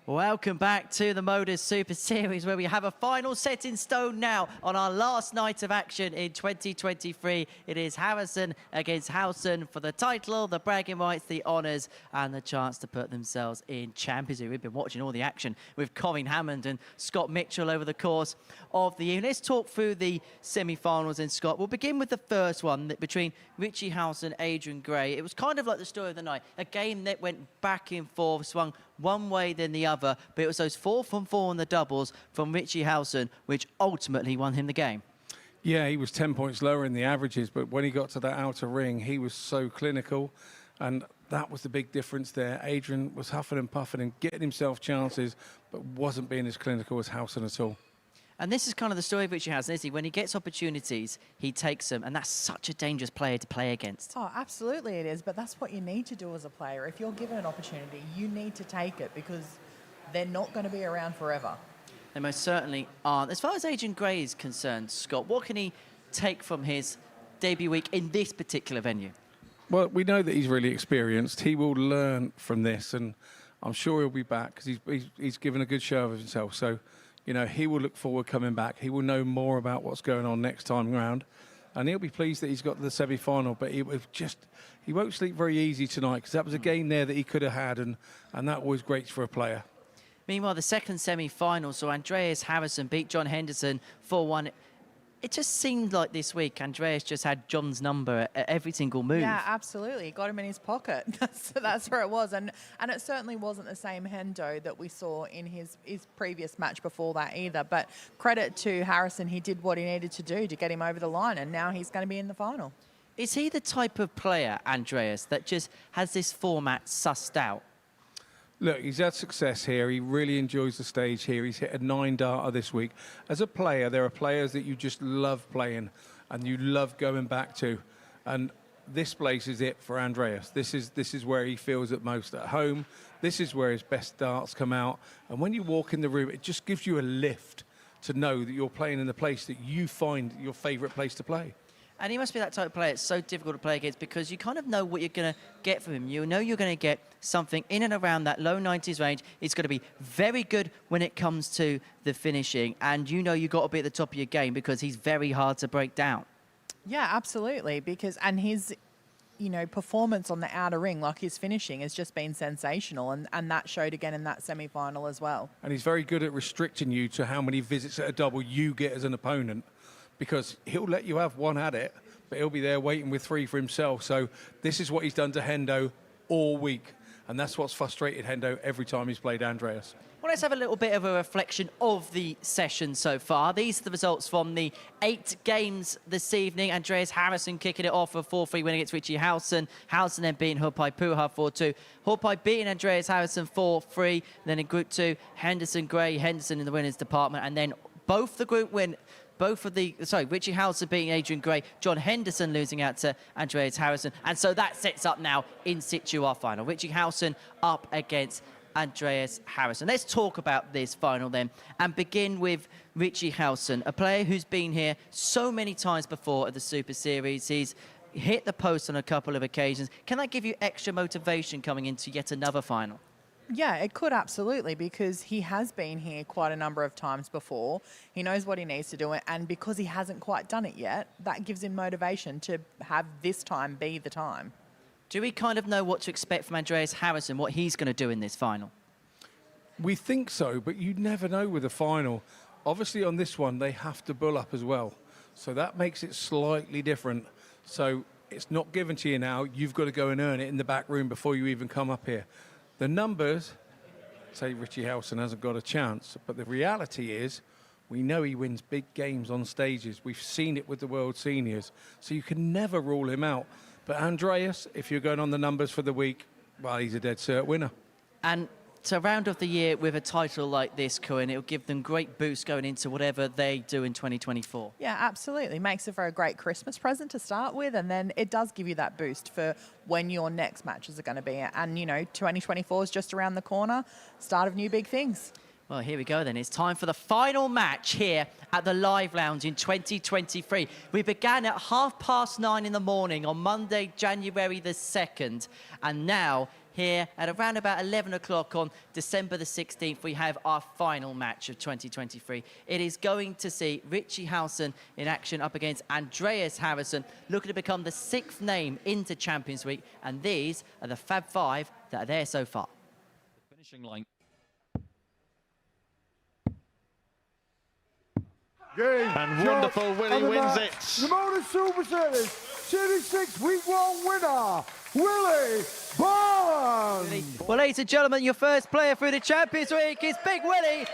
Welcome back to the MODUS Super Series, where we have a final set in stone now on our last night of action in 2023. It is Harrison against Howson for the title, the bragging rights, the honours, and the chance to put themselves in Champions League. We've been watching all the action with Colin Hammond and Scott Mitchell over the course of the year. Let's talk through the semi-finals in Scott. We'll begin with the first one between Richie Howson and Adrian Gray. It was kind of like the story of the night, a game that went back and forth, swung one way than the other, but it was those 4 from 4 in the doubles from Richie Howson which ultimately won him the game. Yeah, he was 10 points lower in the averages, but when he got to that outer ring, he was so clinical, and that was the big difference there. Adrian was huffing and puffing and getting himself chances, but wasn't being as clinical as Howson at all. And this is kind of the story of Richie Howson, isn't he? When he gets opportunities, he takes them, and that's such a dangerous player to play against. Oh, absolutely it is, but that's what you need to do as a player. If you're given an opportunity, you need to take it, because they're not going to be around forever. They most certainly aren't. As far as Adrian Gray is concerned, Scott, what can he take from his debut week in this particular venue? Well, we know that he's really experienced. He will learn from this, and I'm sure he'll be back, because he's given a good show of himself. So, you know, he will look forward coming back. He will know more about what's going on next time round. And he'll be pleased that he's got to the semi-final. But he won't sleep very easy tonight, because that was a game there that he could have had, and that was great for a player. Meanwhile, the second semi-final, so Andreas Harrison beat John Henderson 4-1. It just seemed like this week Andreas just had John's number at every single move. Yeah, absolutely. Got him in his pocket. That's where it was. And it certainly wasn't the same Hendo that we saw in his previous match before that either. But credit to Harrison, he did what he needed to do to get him over the line, and now he's going to be in the final. Is he the type of player, Andreas, that just has this format sussed out? Look, he's had success here. He really enjoys the stage here. He's hit a 9-darter this week. As a player, there are players that you just love playing and you love going back to. And this place is it for Andreas. This is where he feels at most at home. This is where his best darts come out. And when you walk in the room, it just gives you a lift to know that you're playing in the place that you find your favourite place to play. And he must be that type of player. It's so difficult to play against, because you kind of know what you're going to get from him. You know you're going to get something in and around that low 90s range. It's going to be very good when it comes to the finishing. And you know you've got to be at the top of your game, because he's very hard to break down. Yeah, absolutely. And his, performance on the outer ring, like his finishing, has just been sensational. And that showed again in that semi-final as well. And he's very good at restricting you to how many visits at a double you get as an opponent, because he'll let you have one at it, but he'll be there waiting with 3 for himself. So this is what he's done to Hendo all week, and that's what's frustrated Hendo every time he's played Andreas. Well, let's have a little bit of a reflection of the session so far. These are the results from the 8 games this evening. Andreas Harrison kicking it off with 4-3 win against Richie Howson. Howson then beating Hupai Puha 4-2. Hupai beating Andreas Harrison 4-3. Then in Group 2, Henderson Gray, Henderson in the winners department. And then both the group win. Richie Howson beating Adrian Gray, John Henderson losing out to Andreas Harrison. And so that sets up now in situ our final. Richie Howson up against Andreas Harrison. Let's talk about this final then, and begin with Richie Howson, a player who's been here so many times before at the Super Series. He's hit the post on a couple of occasions. Can that give you extra motivation coming into yet another final? Yeah, it could absolutely, because he has been here quite a number of times before. He knows what he needs to do, and because he hasn't quite done it yet, that gives him motivation to have this time be the time. Do we kind of know what to expect from Andreas Harrison, what he's going to do in this final? We think so, but you never know with a final. Obviously on this one, they have to bull up as well. So that makes it slightly different. So it's not given to you now. You've got to go and earn it in the back room before you even come up here. The numbers say Richie Howson hasn't got a chance, but the reality is we know he wins big games on stages. We've seen it with the World Seniors, so you can never rule him out. But Andreas, if you're going on the numbers for the week, well, he's a dead cert winner. And to round off the year with a title like this, Cohen, it'll give them great boost going into whatever they do in 2024. Yeah, absolutely. Makes it for a great Christmas present to start with, and then it does give you that boost for when your next matches are going to be. And, 2024 is just around the corner, start of new big things. Well, here we go then. It's time for the final match here at the Live Lounge in 2023. We began at 9:30 in the morning on Monday, January the 2nd, and now here at around about 11 o'clock on December the 16th, we have our final match of 2023. It is going to see Richie Howson in action up against Andreas Harrison, looking to become the 6th name into Champions Week, and these are the Fab 5 that are there so far. The finishing line. And wonderful Willie wins it. The MODUS Super Series Series 6 Week 1 winner, Willie Borland. Well, ladies and gentlemen, your first player through the Champions Week is Big Willie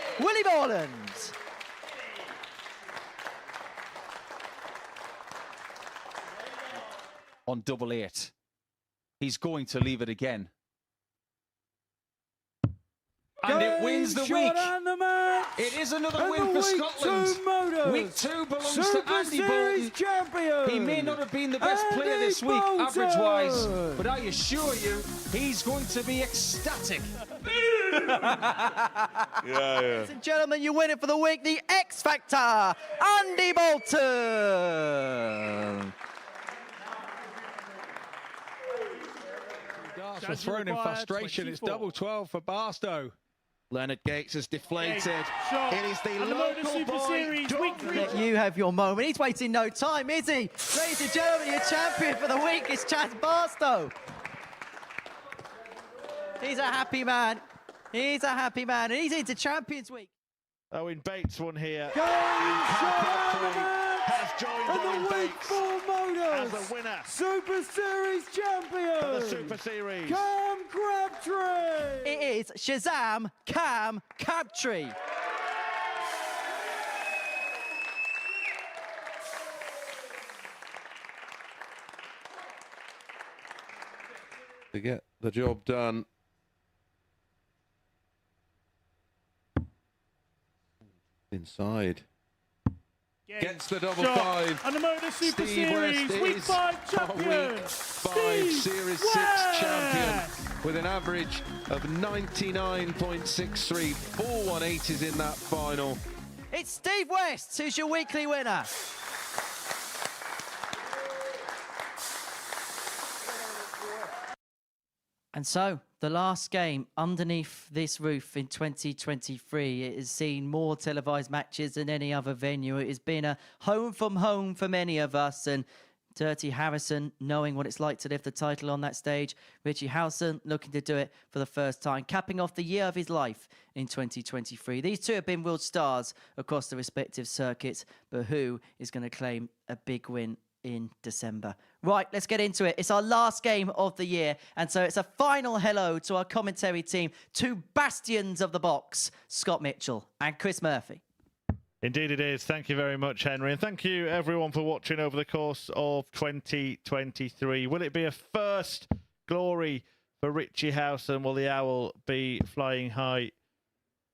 Borland. On double 8. He's going to leave it again. And it wins the week. It is another win for Scotland. Week 2 belongs to Andy Bolton. Champion. He may not have been the best player this week, average-wise, but I assure you, he's going to be ecstatic. Ladies and gentlemen, you win it for the week, the X Factor, Andy Bolton. Darts were thrown in frustration. 24. It's double 12 for Barstow. Leonard Gates has deflated. It is the local Super Series Week 3. Let you have your moment. He's waiting no time, is he? Ladies and gentlemen, your champion for the week is Chaz Barstow. He's a happy man. He's a happy man, and he's into Champions Week. Owen Bates won here. Has joined Owen Bates as a winner. Super Series champion. For the Super Series. Cam Crabtree. It is Shazam Cam Crabtree. To get the job done. Inside. Gets the double 5. And the MODUS Super Steve Series West Week is 5 champion. Week 5 Series 6 champion with an average of 99.63. 418 is in that final. It's Steve West who's your weekly winner. And so, the last game underneath this roof in 2023, it has seen more televised matches than any other venue. It has been a home from home for many of us, and Dirty Harrison knowing what it's like to lift the title on that stage. Richie Howson looking to do it for the first time, capping off the year of his life in 2023. These two have been world stars across the respective circuits, but who is going to claim a big win in December? Right, let's get into it. It's our last game of the year, and so it's a final hello to our commentary team, two bastions of the box, Scott Mitchell and Chris Murphy. Indeed it is. Thank you very much, Henry. And thank you, everyone, for watching over the course of 2023. Will it be a first glory for Richie Howson? Will the owl be flying high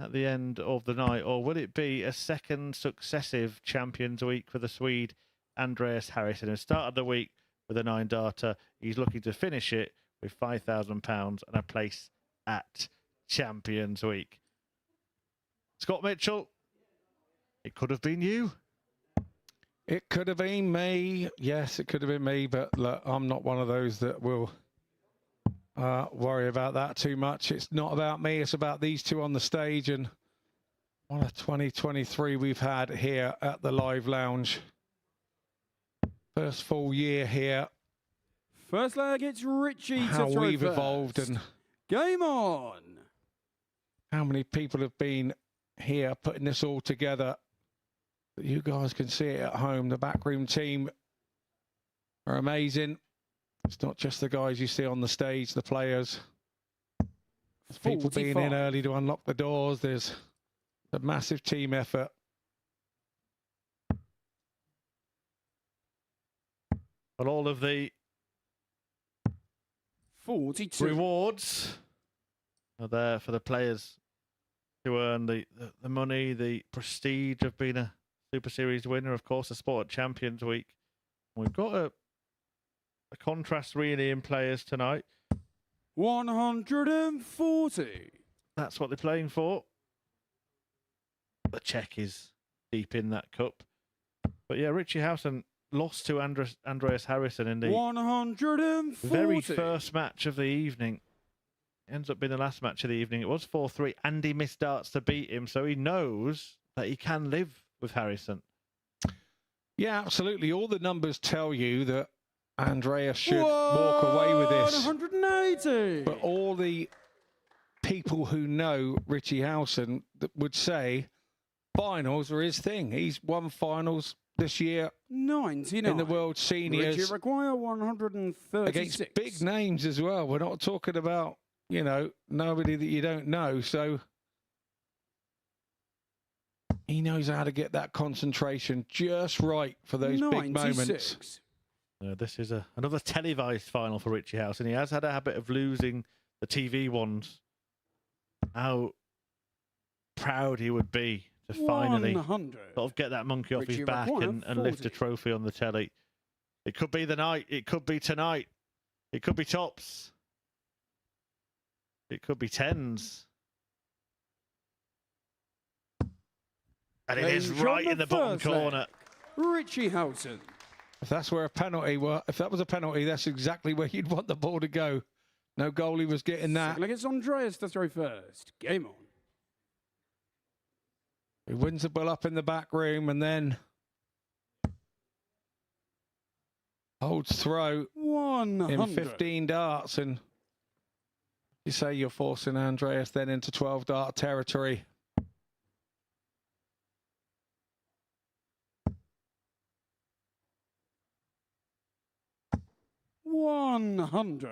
at the end of the night? Or will it be a second successive Champions Week for the Swede, Andreas Harrison, who started the week with a 9-darter? He's looking to finish it with £5,000 and a place at Champions Week. Scott Mitchell, it could have been you. It could have been me. Yes, it could have been me, but look, I'm not one of those that will worry about that too much. It's not about me. It's about these two on the stage, and what a 2023 we've had here at the Live Lounge. First full year here. First leg, it's Richie how to throw we've first. evolved and game on. How many people have been here putting this all together. You guys can see it at home. The backroom team are amazing. It's not just the guys you see on the stage, the players. There's people being in early to unlock the doors. There's a massive team effort. But all of the 42 rewards are there for the players to earn the money, the prestige of being a Super Series winner, of course, the Sport Champions Week. We've got a contrast really in players tonight. 140. That's what they're playing for. The Czech is deep in that cup. But yeah, Richie Howson lost to Andreas Harrison in the 140. very first match of the evening. ends up being the last match of the evening. It was 4-3. Andy missed darts to beat him, so he knows that he can live with Harrison. Yeah, absolutely. All the numbers tell you that Andreas should walk away with this. 180. But all the people who know Richie Howson would say finals are his thing. He's won finals this year 99 in the World Seniors. Richie require 136. Against big names as well. We're not talking about, you know, nobody that you don't know. So he knows how to get that concentration just right for those 96. Big moments. This is another televised final for Richie Howson. He has had a habit of losing the TV ones. How proud he would be to finally 100. sort of get that monkey off Richie his back and lift a trophy on the telly. It could be the night. It could be tonight. It could be tops. It could be tens. And it is right in the bottom corner. Richie Howson. If that's where a penalty were, if that was a penalty, that's exactly where you'd want the ball to go. No goalie was getting that. Like it's Andreas to throw first. Game on. He wins the ball up in the back room and then holds throw 100. in 15 darts. And you say you're forcing Andreas then into 12 dart territory. $100.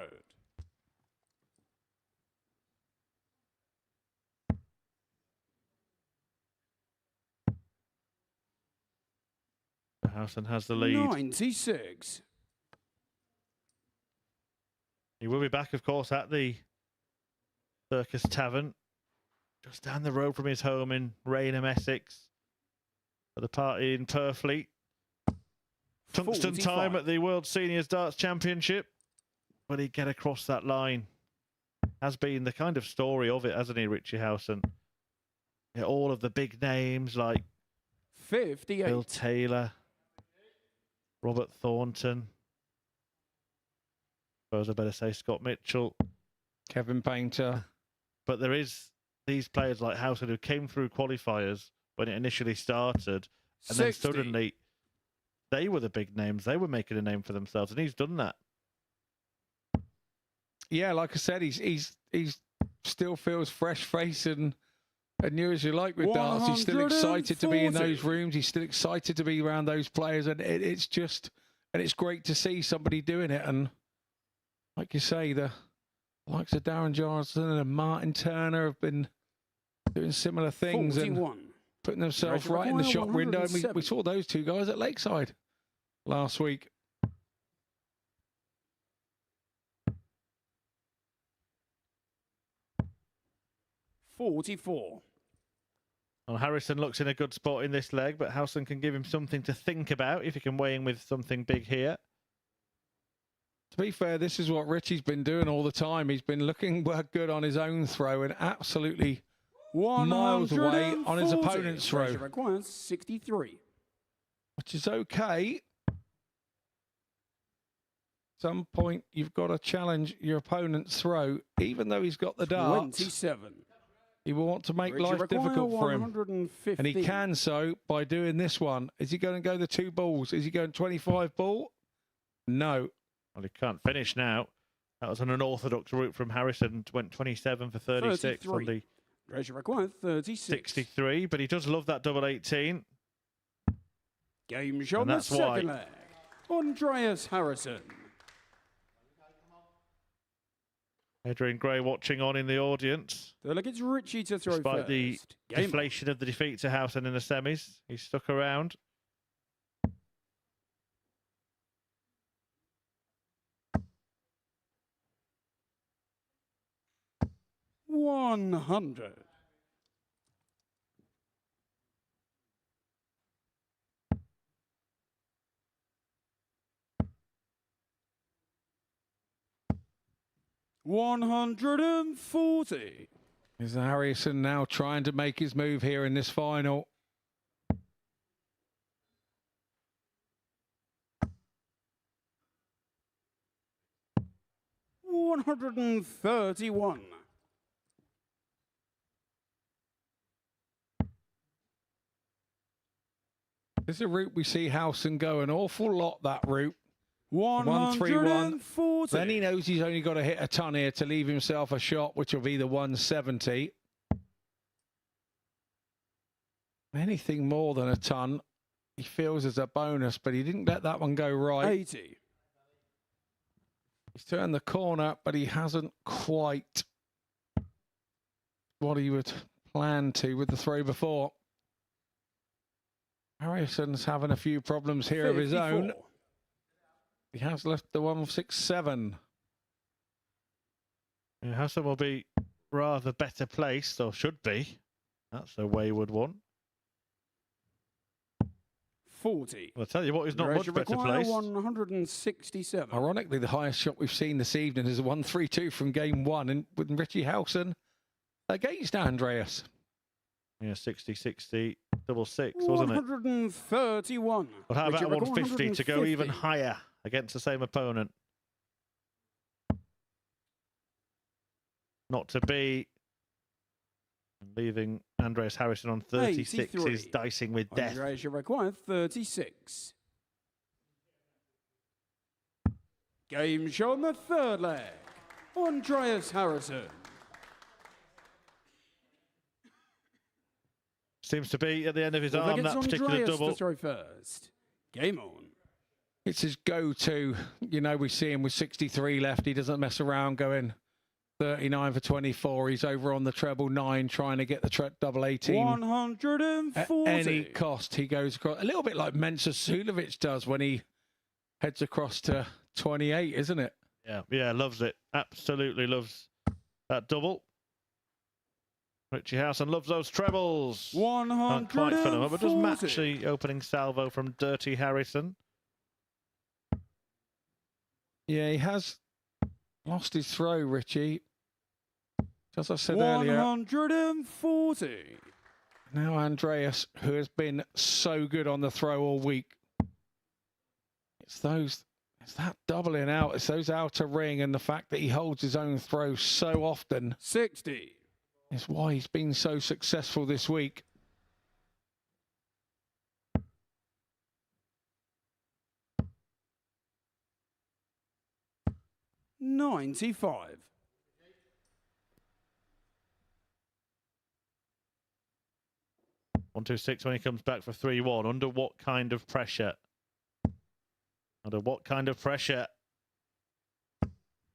Howson has the lead. 96. He will be back, of course, at the Circus Tavern, just down the road from his home in Raynham, Essex, for the party in Purfleet. Tungsten 45. time at the World Seniors Darts Championship. Will he get across that line? Has been the kind of story of it, hasn't he, Richie Howson? Yeah, all of the big names like 58. Bill Taylor, Robert Thornton. I suppose I better say Scott Mitchell. Kevin Painter. But there is these players like Howson who came through qualifiers when it initially started. And 60. then suddenly they were the big names. They were making a name for themselves. And he's done that. Yeah, like I said, he's still feels fresh face and new as you like with darts. He's still excited to be in those rooms. He's still excited to be around those players, and it's great to see somebody doing it. And like you say, the likes of Darren Johnson and Martin Turner have been doing similar things 41. and putting themselves right in the shot window. And we saw those two guys at Lakeside last week. $44. Well, Harrison looks in a good spot in this leg, but Howson can give him something to think about if he can weigh in with something big here. To be fair, this is what Richie's been doing all the time. He's been looking good on his own throw and absolutely miles away on his opponent's throw. Requires 63. Which is okay. Some point you've got to challenge your opponent's throw, even though he's got the darts. 27. He will want to make life difficult for him. And he can so by doing this one. Is he going to go the two balls? Is he going 25 ball? No. Well, he can't finish now. That was an unorthodox route from Harrison. Went 27 for 36 on the Treasure required 36. 63, but he does love that double 18. Game shot And the that's second why. leg. Andreas Harrison. Adrian Gray watching on in the audience. So look, it's Richie to throw Despite first. the deflation of the defeat to Howson in the semis, he's stuck around. $100. $140. Is Harrison now trying to make his move here in this final? $131. This is a route we see Howson go an awful lot, that route. 140. Then he knows he's only got to hit a ton here to leave himself a shot, which will be the 170. Anything more than a ton, he feels as a bonus, but he didn't let that one go right. 80. He's turned the corner, but he hasn't quite what he would plan to with the throw before. Harrison's having a few problems here of his own. He has left the 167. Yeah, Hassan will be rather better placed, or should be. That's a wayward one. 40. I'll tell you what, he's not much better placed. 167. Ironically, the highest shot we've seen this evening is a 132 from game one, and with Richie Howson against Andreas. Yeah, 60-60, double six, wasn't it? 131. Well, how about a 150 to go even higher against the same opponent? Not to be. Leaving Andreas Harrison on 36 is dicing with death. Andreas, you require 36. Game show on the third leg. Andreas Harrison. Seems to be at the end of his arm, that particular Andreas double. To throw first. Game on. It's his go-to. You know, we see him with 63 left. He doesn't mess around going 39 for 24. He's over on the treble 9 trying to get the double 18. 140. At any cost, he goes across. A little bit like Mensah Sulovic does when he heads across to 28, isn't it? Yeah, loves it. Absolutely loves that double. Richie Howson loves those trebles. 140. Can't quite fill him up, but does match the opening salvo from Dirty Harrison. Yeah, he has lost his throw, Richie. As I said earlier. 140. Now Andreas, who has been so good on the throw all week. It's that doubling out. It's those outer ring and the fact that he holds his own throw so often. 60. Is why he's been so successful this week. $95. 126 when he comes back for 3-1. Under what kind of pressure? Under what kind of pressure?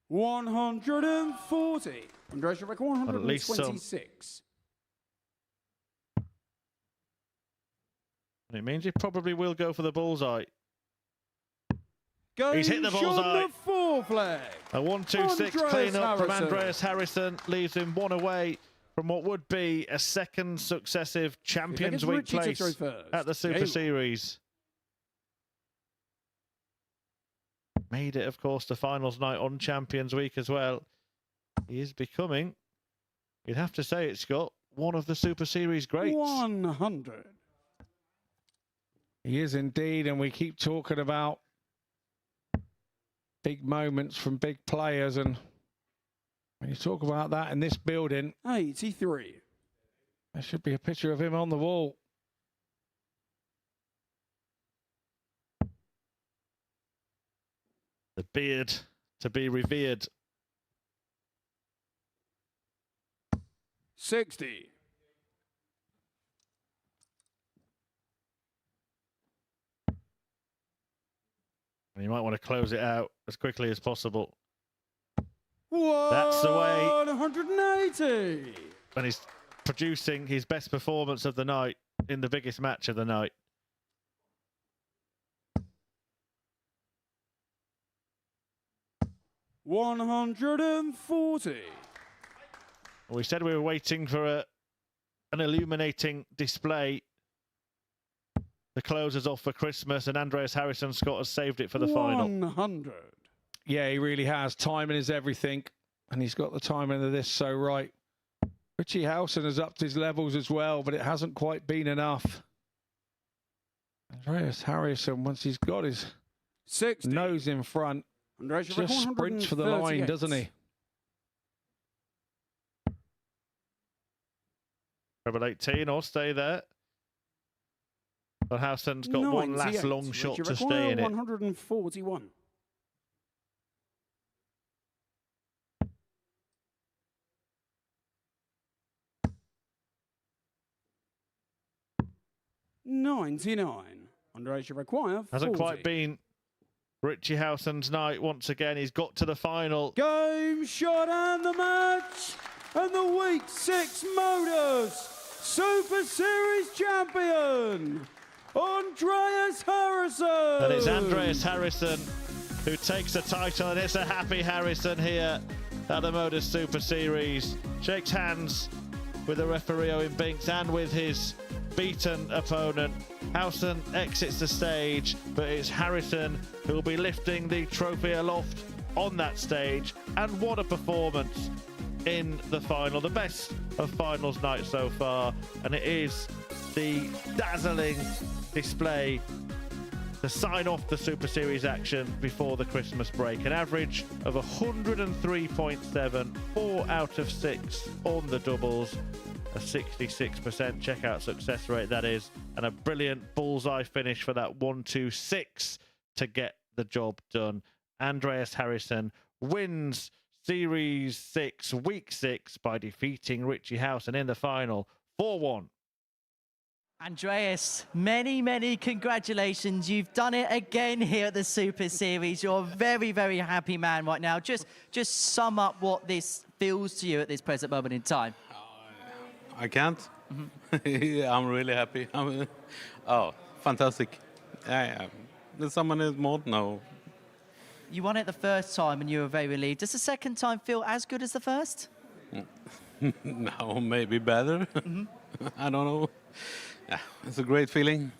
140. Andreas, you reckon At least some. 126. It means he probably will go for the bullseye. Game He's hit the bullseye. The fourth leg. A 1-2-6 clean up from Andreas Harrison leaves him one away from what would be a second successive Champions Week place at the Super Series. Made it, of course, to finals night on Champions Week as well. He is becoming, you'd have to say it, Scott, one of the Super Series greats. 100. He is indeed, and we keep talking about big moments from big players, and when you talk about that in this building, 83. There should be a picture of him on the wall. The beard to be revered. 60. And you might want to close it out as quickly as possible. That's the way. 180. And he's producing his best performance of the night in the biggest match of the night. $140. We said we were waiting for an illuminating display. The closers off for Christmas, and Andreas Harrison Scott has saved it for the final. 100. Yeah, he really has. Timing is everything, and he's got the timing of this so right. Richie Howson has upped his levels as well, but it hasn't quite been enough. Andreas Harrison, once he's got his 60. nose in front, just sprints for the line, doesn't he? Treble 18, or stay there. Well, Howson's got one last 98. long shot Richie to stay Require, in it. 141. $99. Andreas Require, Hasn't 40. quite been Richie Howson's night once again. He's got to the final. Game, shot, and the match. And the Week 6 MODUS Super Series champion, Andreas Harrison. And it's Andreas Harrison who takes the title, and it's a happy Harrison here at the MODUS Super Series. Shakes hands with the referee Owen Binks and with his beaten opponent. Howson exits the stage, but it's Harrison who will be lifting the trophy aloft on that stage. And what a performance in the final, the best of finals night so far, and it is the dazzling display to sign off the Super Series action before the Christmas break. An average of 103.7, 4 out of 6 on the doubles, a 66% checkout success rate that is, and a brilliant bullseye finish for that 1-2-6 to get the job done. Andreas Harrison wins Series 6, Week 6 by defeating Richie Howson in the final 4-1. Andreas, many, many congratulations. You've done it again here at the Super Series. You're a very, very happy man right now. Just sum up what this feels to you at this present moment in time. I can't. I'm really happy. Oh, fantastic. Yeah. Did someone else more? No. You won it the first time and you were very relieved. Does the second time feel as good as the first? No, maybe better. I don't know. Yeah, it's a great feeling.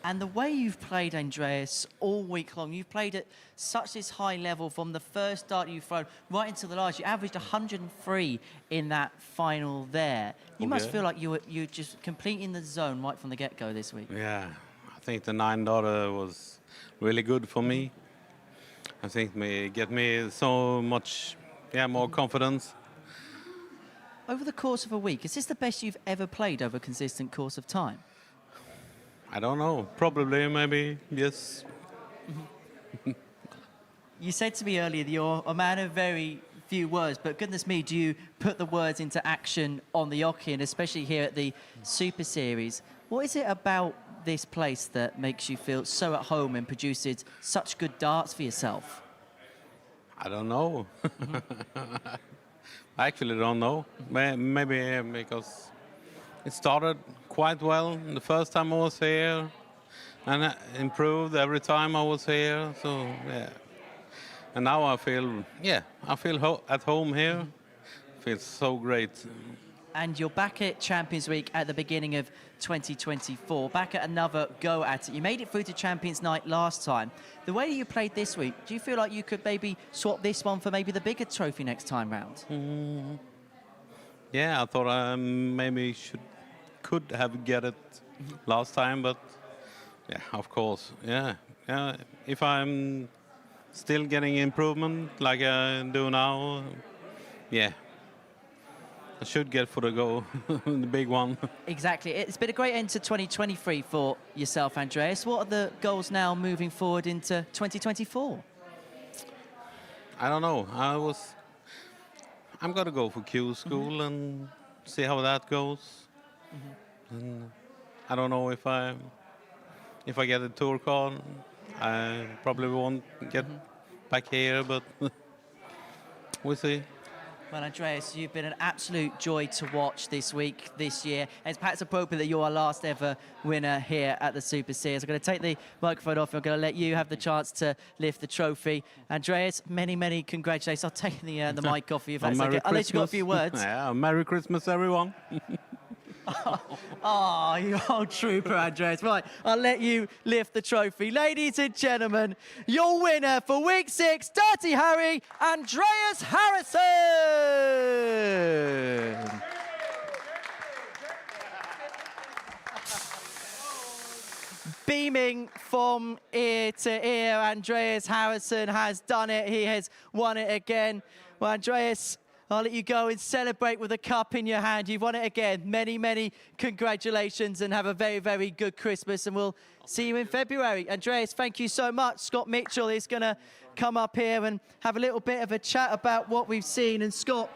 And the way you've played, Andreas, all week long, you've played at such this high level from the first dart you've thrown right into the last. You averaged 103 in that final there. You must feel like you're just completing the zone right from the get-go this week. Yeah, I think the 9 dart was really good for me. I think it get me so much, more confidence. Over the course of a week, is this the best you've ever played over a consistent course of time? I don't know. Probably, maybe, yes. You said to me earlier that you're a man of very few words, but goodness me, do you put the words into action on the Oki, and especially here at the Super Series? What is it about this place that makes you feel so at home and produces such good darts for yourself? I don't know. I actually don't know. Maybe because it started quite well the first time I was here, and I improved every time I was here. So yeah, and now I feel at home here. Feels so great. And you're back at Champions Week at the beginning of 2024, back at another go at it. You made it through to Champions Night last time. The way you played this week, do you feel like you could maybe swap this one for maybe the bigger trophy next time round? Yeah, I thought I maybe could have get it last time, but yeah, of course, yeah. If I'm still getting improvement like I do now, yeah. I should get for the goal, the big one. Exactly. It's been a great end to 2023 for yourself, Andreas. What are the goals now moving forward into 2024? I don't know. I'm going to go for Q school and see how that goes. And I don't know if I get a tour card. I probably won't get back here, but we'll see. Well, Andreas, you've been an absolute joy to watch this week, this year. And it's perhaps appropriate that you're our last ever winner here at the Super Series. I'm going to take the microphone off. I'm going to let you have the chance to lift the trophy. Andreas, many, many congratulations. I'll take the mic off you if that's okay. I'll let you got a few words. Yeah, Merry Christmas, everyone. Oh, you old trooper, Andreas. Right, I'll let you lift the trophy. Ladies and gentlemen, your winner for Week 6, Dirty Harry, Andreas Harrison. Beaming from ear to ear, Andreas Harrison has done it. He has won it again. Well, Andreas, I'll let you go and celebrate with a cup in your hand. You've won it again. Many, many congratulations, and have a very, very good Christmas, and we'll see you in February. Andreas, thank you so much. Scott Mitchell is going to come up here and have a little bit of a chat about what we've seen. And Scott,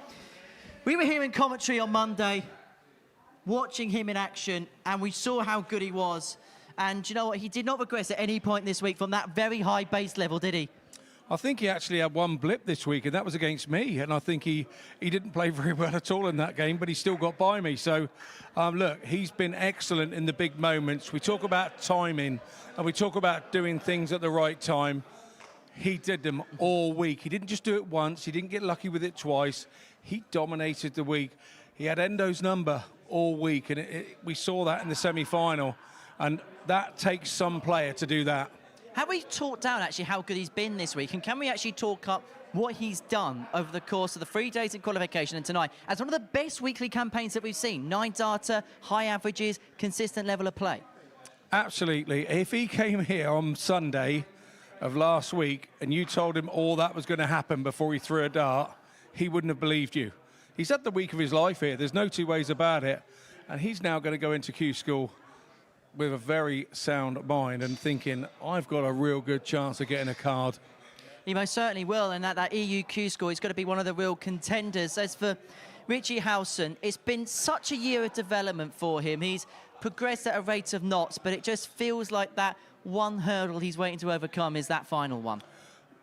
we were here in commentary on Monday, watching him in action, and we saw how good he was. And you know what? He did not regress at any point this week from that very high base level, did he? I think he actually had one blip this week, and that was against me. And I think he didn't play very well at all in that game, but he still got by me. So, look, he's been excellent in the big moments. We talk about timing, and we talk about doing things at the right time. He did them all week. He didn't just do it once. He didn't get lucky with it twice. He dominated the week. He had Endo's number all week, and we saw that in the semi-final. And that takes some player to do that. Have we talked down actually how good he's been this week? And can we actually talk up what he's done over the course of the 3 days in qualification and tonight as one of the best weekly campaigns that we've seen? 9 data, high averages, consistent level of play. Absolutely. If he came here on Sunday of last week and you told him all that was going to happen before he threw a dart, he wouldn't have believed you. He's had the week of his life here. There's no two ways about it. And he's now going to go into Q School with a very sound mind and thinking, I've got a real good chance of getting a card. He most certainly will, and at that EUQ score, he's got to be one of the real contenders. As for Richie Howson, it's been such a year of development for him. He's progressed at a rate of knots, but it just feels like that one hurdle he's waiting to overcome is that final one.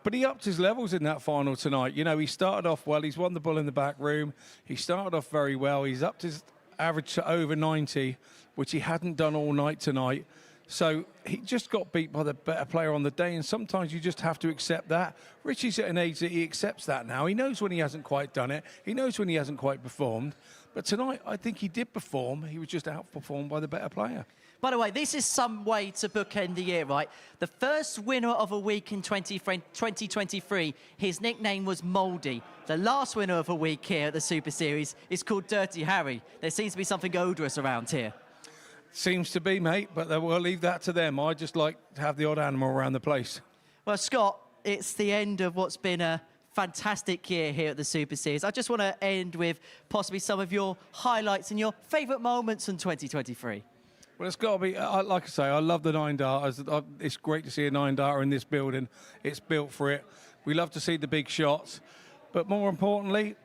But he upped his levels in that final tonight. You know, he started off well. He's won the bull in the back room. He started off very well. He's upped his average to over 90, which he hadn't done all night tonight. So he just got beat by the better player on the day, and sometimes you just have to accept that. Richie's at an age that he accepts that now. He knows when he hasn't quite done it. He knows when he hasn't quite performed. But tonight, I think he did perform. He was just outperformed by the better player. By the way, this is some way to bookend the year, right? The first winner of a week in 2023, his nickname was Mouldy. The last winner of a week here at the Super Series is called Dirty Harry. There seems to be something odorous around here. Seems to be, mate, but we'll leave that to them. I just like to have the odd animal around the place. Well, Scott, it's the end of what's been a fantastic year here at the Super Series. I just want to end with possibly some of your highlights and your favourite moments in 2023. Well, it's got to be, like I say, I love the 9 darters. It's great to see a 9 darter in this building. It's built for it. We love to see the big shots. But more importantly,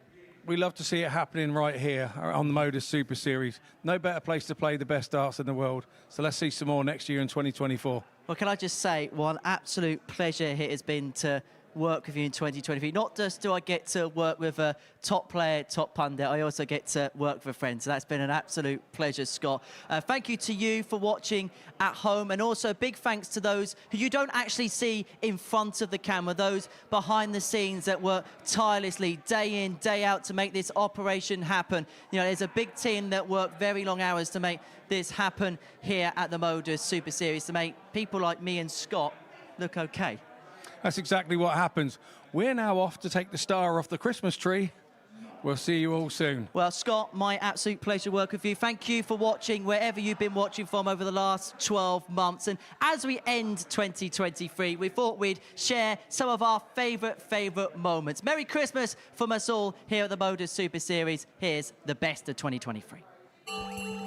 we love to see it happening right here on the MODUS Super Series. No better place to play the best darts in the world. So let's see some more next year in 2024. Well, can I just say, what an absolute pleasure it has been to work with you in 2023. Not just do I get to work with a top player, top pundit, I also get to work with a friend. So that's been an absolute pleasure, Scott. Thank you to you for watching at home, and also big thanks to those who you don't actually see in front of the camera, those behind the scenes that work tirelessly day in, day out to make this operation happen. You know, there's a big team that work very long hours to make this happen here at the MODUS Super Series, to make people like me and Scott look okay. That's exactly what happens. We're now off to take the star off the Christmas tree. We'll see you all soon. Well, Scott, my absolute pleasure work with you. Thank you for watching wherever you've been watching from over the last 12 months. And as we end 2023, we thought we'd share some of our favourite moments. Merry Christmas from us all here at the MODUS Super Series. Here's the best of 2023.